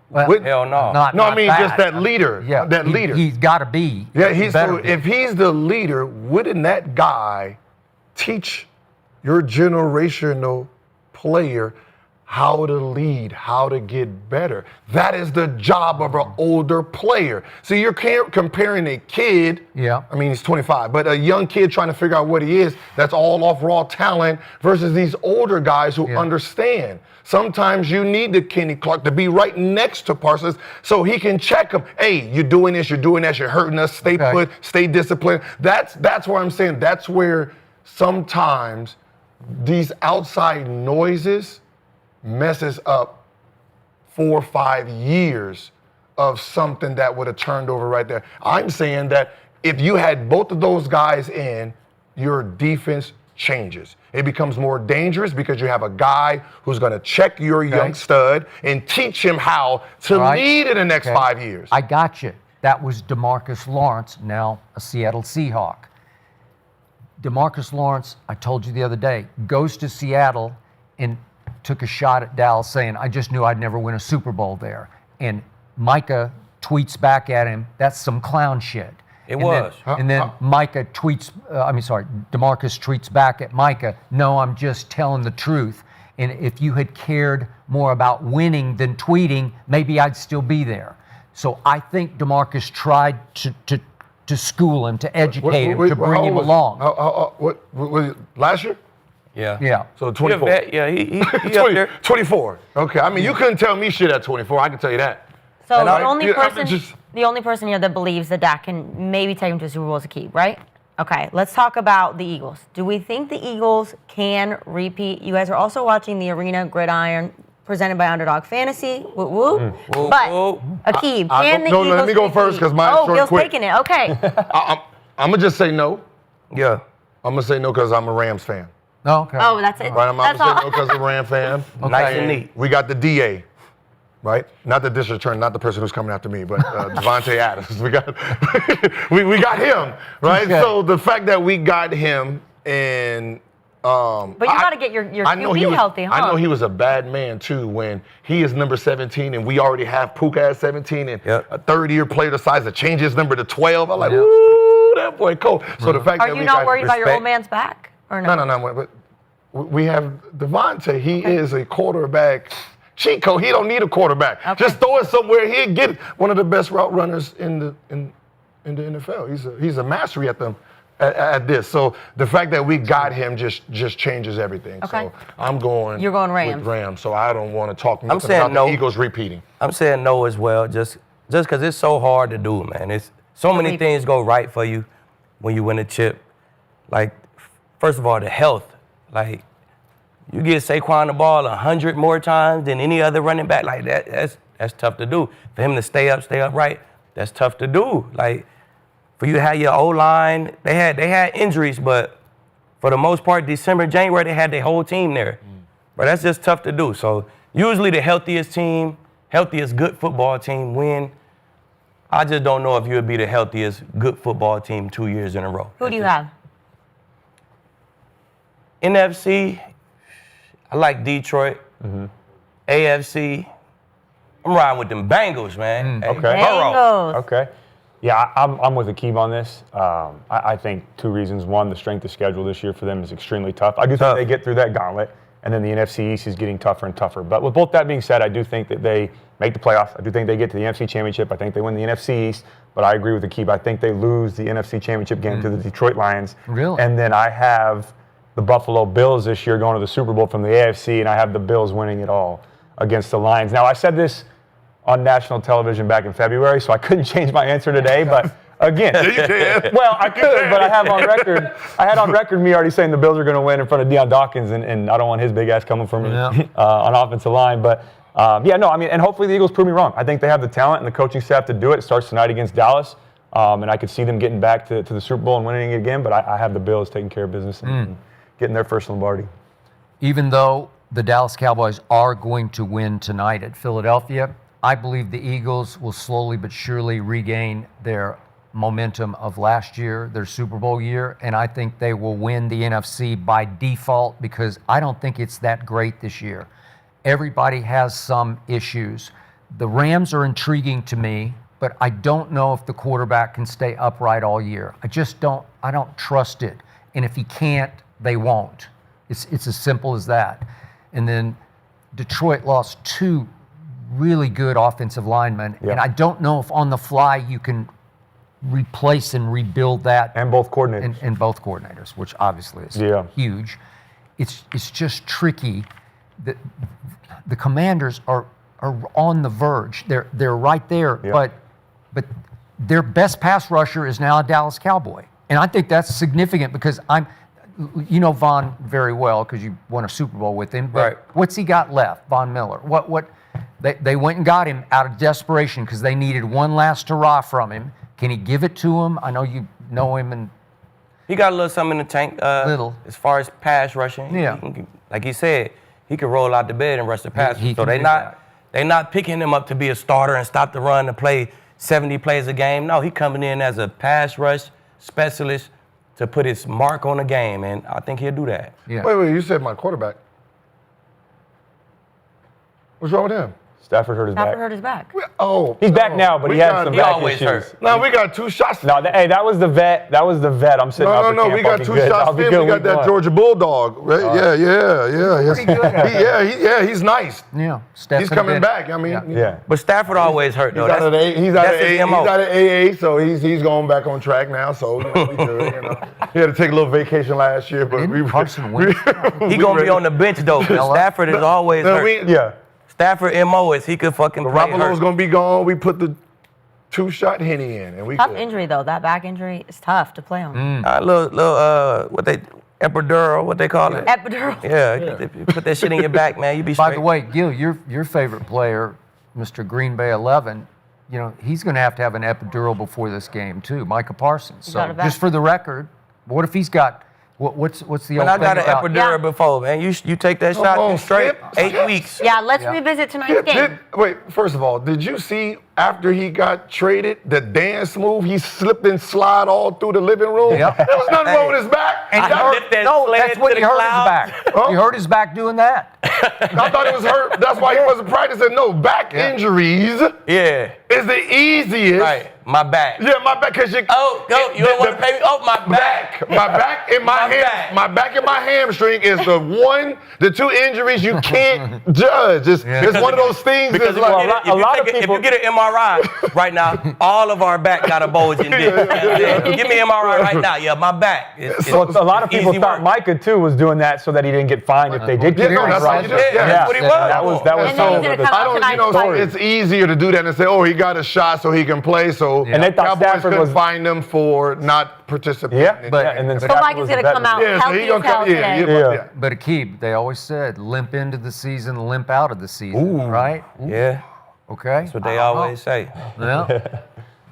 Well, Hell no. I mean just that leader. Yeah, that leader. He's got to be. Yeah, if he's the leader, wouldn't that guy teach your generational player how to lead, how to get better? That is the job of an older player. So you're comparing a kid, I mean, he's 25, but a young kid trying to figure out what he is, that's all off raw talent, versus these older guys who understand. Sometimes you need the Kenny Clark to be right next to Parsons so he can check him. Hey, you're doing this, you're hurting us, stay put, stay disciplined. That's where I'm saying, that's where sometimes these outside noises messes up 4 or 5 years of something that would have turned over right there. I'm saying that if you had both of those guys in, your defense changes. It becomes more dangerous because you have a guy who's going to check your young stud and teach him how to lead in the next 5 years. I got you. That was DeMarcus Lawrence, now a Seattle Seahawk. DeMarcus Lawrence, I told you the other day, goes to Seattle and took a shot at Dallas saying, I just knew I'd never win a Super Bowl there. And Micah tweets back at him, that's some clown shit. And then Micah tweets, DeMarcus tweets back at Micah, no, I'm just telling the truth. And if you had cared more about winning than tweeting, maybe I'd still be there. So I think DeMarcus tried to school him, to educate him, to bring him along. What was it, last year? Yeah. So 24. He up there. 24. Okay. I mean, you couldn't tell me shit at 24. I can tell you that. So the only person here that believes that Dak can maybe take him to the Super Bowl is Akib, right? Okay. Let's talk about the Eagles. Do we think the Eagles can repeat? You guys are also watching the Arena Gridiron presented by Underdog Fantasy. Whoop, whoop. But Akib, can the Eagles let me go first because mine's short and Gil's quick. taking it. Okay. I'm going to just say no. Yeah. I'm going to say no because I'm a Rams fan. Okay. Oh, that's it. Right, I'm going to say no because I'm a Rams fan. Nice and neat. We got the DA, right? Not the district attorney, not the person who's coming after me, but Devontae Adams. We got him, right? Okay. So the fact that we got him and but you got to get your QB healthy, huh? I know he was a bad man, too, when he is number 17 and we already have Puka at 17 and a third-year player decides to change his number to 12. I'm like, ooh, that boy cold. So the fact that you not worried about your old man's back? Or no? No. But we have Devontae. He is a quarterback. Chico, he don't need a quarterback. Okay. Just throw it somewhere. He'll get one of the best route runners in the NFL. He's a mastery at them. At this, so the fact that we got him just changes everything. Okay. So I'm going. You're going Rams. With Rams. So I don't want to talk nothing about the Eagles repeating. I'm saying no as well, just because it's so hard to do, man. It's so many things go right for you when you win a chip. Like, first of all, the health. Like, you give Saquon the ball 100 more times than any other running back. Like that's tough to do. For him to stay upright, that's tough to do. Like. For you to have your O-line, they had injuries, but for the most part, December, January, they had their whole team there. But that's just tough to do. So usually the healthiest good football team win. I just don't know if you would be the healthiest good football team 2 years in a row. Who do you have? NFC, I like Detroit. AFC, I'm riding with them Bengals, man. Okay. Bengals. Okay. Yeah, I'm with Akib on this. I think 2 reasons. One, the strength of schedule this year for them is extremely tough. I do think they get through that gauntlet, and then the NFC East is getting tougher and tougher. But with both that being said, I do think that they make the playoffs. I do think they get to the NFC Championship. I think they win the NFC East. But I agree with Akib. I think they lose the NFC Championship game to the Detroit Lions. Really? And then I have the Buffalo Bills this year going to the Super Bowl from the AFC, and I have the Bills winning it all against the Lions. Now, I said this on national television back in February, so I couldn't change my answer today, but again, well, I could, but I have on record. I had on record me already saying the Bills are going to win in front of Deion Dawkins, and I don't want his big ass coming from me on offensive line. But and hopefully the Eagles prove me wrong. I think they have the talent and the coaching staff to do it. It starts tonight against Dallas, and I could see them getting back to the Super Bowl and winning it again. But I have the Bills taking care of business and getting their first Lombardi. Even though the Dallas Cowboys are going to win tonight at Philadelphia, I believe the Eagles will slowly but surely regain their momentum of last year, their Super Bowl year, and I think they will win the NFC by default because I don't think it's that great this year. Everybody has some issues. The Rams are intriguing to me, but I don't know if the quarterback can stay upright all year. I don't trust it. And if he can't, they won't. It's as simple as that. And then Detroit lost 2 really good offensive linemen, and I don't know if on the fly you can replace and rebuild that. And both coordinators. And both coordinators, which obviously is huge. It's just tricky. The Commanders are on the verge. They're right there, but their best pass rusher is now a Dallas Cowboy. And I think that's significant because you know Von very well because you won a Super Bowl with him. But what's he got left, Von Miller? They went and got him out of desperation because they needed one last hurrah from him. Can he give it to him? I know you know him, and he got a little something in the tank. Little, as far as pass rushing. Yeah, like he said, he could roll out the bed and rush the pass. So they not picking him up to be a starter and stop the run and play 70 plays a game. No, he coming in as a pass rush specialist to put his mark on the game, and I think he'll do that. Yeah. Wait, you said my quarterback. What's wrong with him? Stafford hurt his back. Stafford hurt his back. He's back now, but he had some back issues. Hurt. No, we got 2 shots. No, that was the vet. I'm sitting out for No, we got 2 shots. We got that Georgia Bulldog. Right? Yeah. Pretty good. He's nice. Yeah, he's coming back. I mean, But Stafford always hurt though. He's out of AA, so he's going back on track now. So we good. He had to take a little vacation last year, but he gonna be on the bench though. Stafford is always hurt. Stafford MO is he could fucking play hurt. Garoppolo's gonna be gone. We put the 2-shot Henny in, and we tough injury though. That back injury is tough to play on. Epidural, what they call it? Epidural. Yeah, you put that shit in your back, man. You be straight. By the way, Gil, your favorite player, Mr. Green Bay 11, he's going to have an epidural before this game too, Micah Parsons. So just for the record, what if he's got? What's the old thing about? I got an epidural before, man. You take that shot and straight 8 weeks. Yeah, let's revisit tonight's game. Wait, first of all, did you see after he got traded, the dance move, he slipped and slide all through the living room? Yep. There was nothing wrong with his back. And that's when he hurt his back. He hurt his back doing that. I thought he was hurt. That's why he wasn't practicing. No, back injuries is the easiest. Right. My back. Yeah, my back. Cause you don't want to pay me? Oh, my back. My back and my back and my hamstring is the 2 injuries you can't judge. It's one of those things. Because if you get an MRI right now, all of our back got a bulging disc. Give me an MRI right now. Yeah, my back. A lot of people thought Micah too was doing that so that he didn't get fined if they did get fined. That's what he was. That was so it's easier to do that and say, oh, he got a shot so he can play. So and they thought Cowboys couldn't find him for not participating. And then Mike is going to come out healthy as hell today. But Akib, they always said, limp into the season, limp out of the season, right? Yeah. Okay. That's what they always say. Yeah.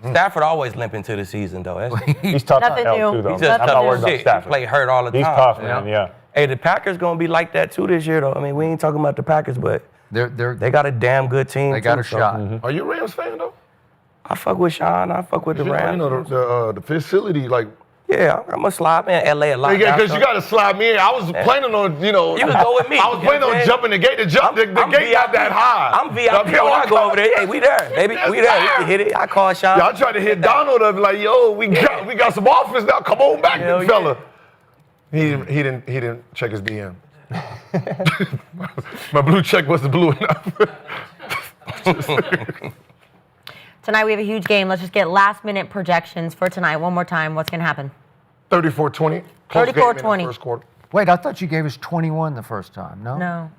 Stafford always limp into the season, though. He's tough to hell, too, though. He's just I'm not worried about Stafford. He play hurt all the time. He's tough, man, Hey, the Packers going to be like that, too, this year, though. I mean, we ain't talking about the Packers, but they got a damn good team, They got a shot. Are you a Rams fan, though? I fuck with Sean. I fuck with the Rams. The facility, like. Yeah, I'm going to slide me in LA a lot. Yeah, because you got to slide me in. I was planning on, You can go with me. I was planning on jumping the gate. The gate not that high. I'm VIP when I go over there. Hey, we there, baby. We there. We can hit it. I call Sean. Y'all tried to hit Donald up like, yo, we got some offense now. Come on back, big fella. He didn't check his DM. My blue check wasn't blue enough. Tonight we have a huge game. Let's just get last-minute projections for tonight. One more time. What's going to happen? 34-20. 34-20. First quarter. Wait, I thought you gave us 21 the first time. No? No.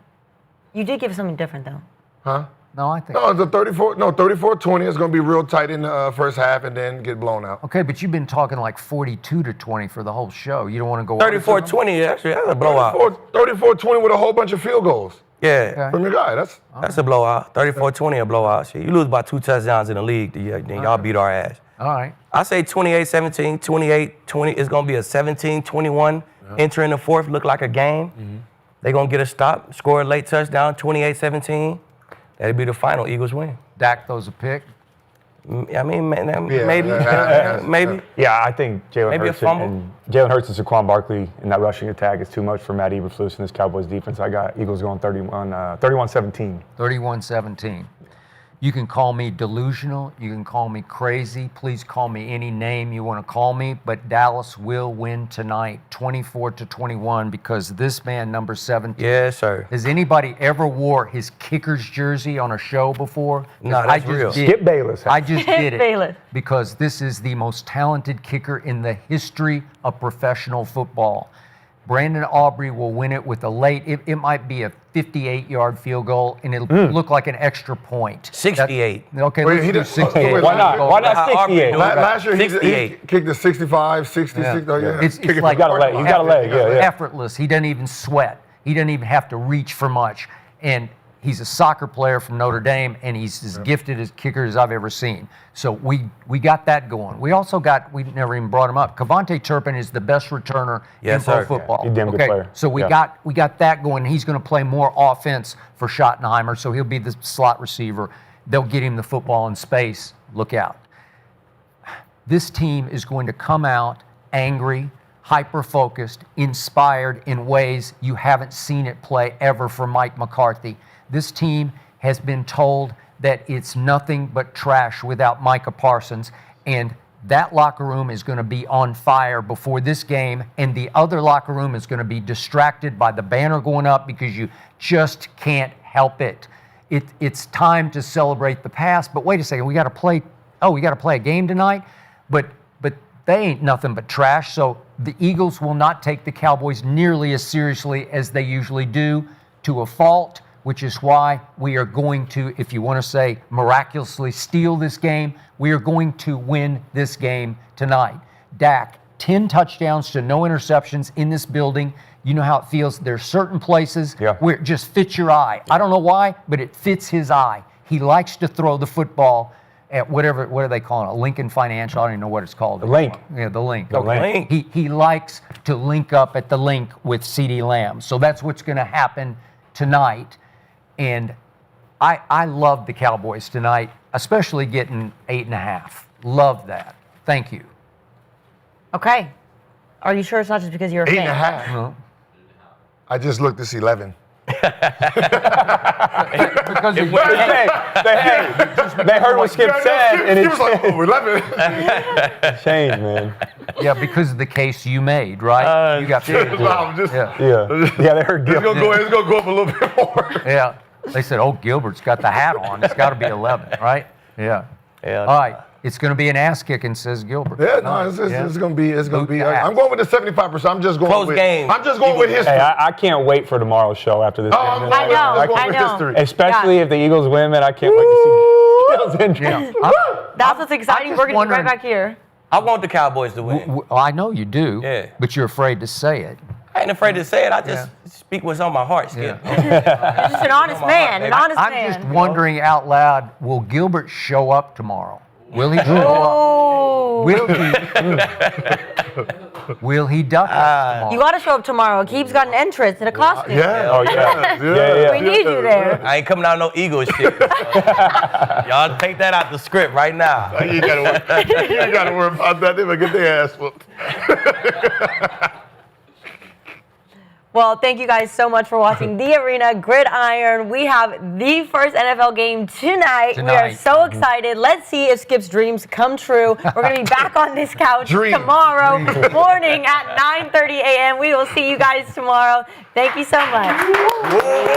You did give something different, though. Huh? No, I think. No, the 34-20 is going to be real tight in the first half and then get blown out. Okay, but you've been talking like 42-20 for the whole show. You don't want to go 34-20, actually, that's a blowout. 34-20 with a whole bunch of field goals Yeah. from your guy. That's a blowout. 34-20 a blowout. Shit, you lose by 2 touchdowns in the league, then y'all beat our ass. All right. I say 28-17, 28-20. It's going to be a 17-21. Entering the fourth, look like a game. They're going to get a stop, score a late touchdown, 28-17. That'll be the final. Eagles win. Dak throws a pick. I mean, maybe. Maybe. Yeah, I think Jalen Maybe a Hurts fumble. and Jalen Hurts and Saquon Barkley in that rushing attack is too much for Matt Eberflus and this Cowboys defense. I got Eagles going 31-17. 31-17. You can call me delusional. You can call me crazy. Please call me any name you want to call me. But Dallas will win tonight, 24-21, because this man, number 17. Yes, sir. Has anybody ever wore his kicker's jersey on a show before? No, that's real. Skip Bayless. I just did it Bayless. because this is the most talented kicker in the history of professional football. Brandon Aubrey will win it with a late, it might be a 58-yard field goal, and it'll look like an extra point. 68. Okay, Wait, let's he do did- 68. wait, Why not? Why not 68? Last year, he 68. kicked the 65, 66. Yeah. Oh, yeah. It's Kicking like He's got a leg. He's got a leg. Yeah, yeah. effortless. He doesn't even sweat. He doesn't even have to reach for much. And he's a soccer player from Notre Dame, and he's as gifted as kicker as I've ever seen. So we got that going. We also got, we never even brought him up, Kevontae Turpin is the best returner Yes, in pro sir. football. Yeah, he's a damn good player. So we Yeah. got that going. He's going to play more offense for Schottenheimer, so he'll be the slot receiver. They'll get him the football in space. Look out. This team is going to come out angry, hyper-focused, inspired in ways you haven't seen it play ever from Mike McCarthy. This team has been told that it's nothing but trash without Micah Parsons, and that locker room is going to be on fire before this game, and the other locker room is going to be distracted by the banner going up because you just can't help it. It's time to celebrate the past, but wait a second, we got to play a game tonight, but they ain't nothing but trash, so the Eagles will not take the Cowboys nearly as seriously as they usually do, to a fault, which is why we are going to, if you want to say miraculously steal this game, we are going to win this game tonight. Dak, 10 touchdowns to no interceptions in this building. You know how it feels. There's certain places where it just fits your eye. I don't know why, but it fits his eye. He likes to throw the football at what are they calling it? Lincoln Financial? I don't even know what it's called. The link. Yeah, the link. The link. He likes to link up at the link with CeeDee Lamb. So that's what's going to happen tonight. And I love the Cowboys tonight, especially getting 8.5. Love that. Thank you. Okay. Are you sure it's not just because you're a fan? 8.5. I just looked, it's 11. Because They heard what Skip said, and He it was like, oh, 11. changed, man. yeah, because of the case you made, right? You got paid. I'm just, Yeah. Yeah, they heard It's Gilbert. gonna go up a little bit more. Yeah. They said, oh, Gilbert's got the hat on. It's got to be 11, right? Yeah. Yeah. All right. It's going to be an ass kicking, says Gilbert. Yeah, no, it's gonna be. I'm going with the 75%. I'm just going Close with. game. I'm just going with history. Hey, I can't wait for tomorrow's show after this game. I know, I'm going I with know. history. Especially Yeah. if the Eagles win, man. I can't wait to see Gil's injury. That's what's exciting. just We're going to be right wondering- back here. I want the Cowboys to win. Well, I know you do, Yeah. but you're afraid to say it. I ain't afraid to say it. I just speak what's on my heart, Skip. You're just an honest man, an honest I'm man. just wondering out loud, will Gilbert show up tomorrow? Will he show up? Oh. Will he duck us tomorrow? You got to show up tomorrow. Keeb's got an entrance and a costume. Yeah. Oh, yeah. We need you there. I ain't coming out no Eagles shit. Y'all take that out the script right now. You ain't gotta worry about that. They might get their ass whooped. Well, thank you guys so much for watching The Arena Gridiron. We have the first NFL game tonight. We are Tonight. so excited. Let's see if Skip's dreams come true. We're going to be back on this couch tomorrow morning at 9:30 a.m. We will see you guys tomorrow. Thank you so much.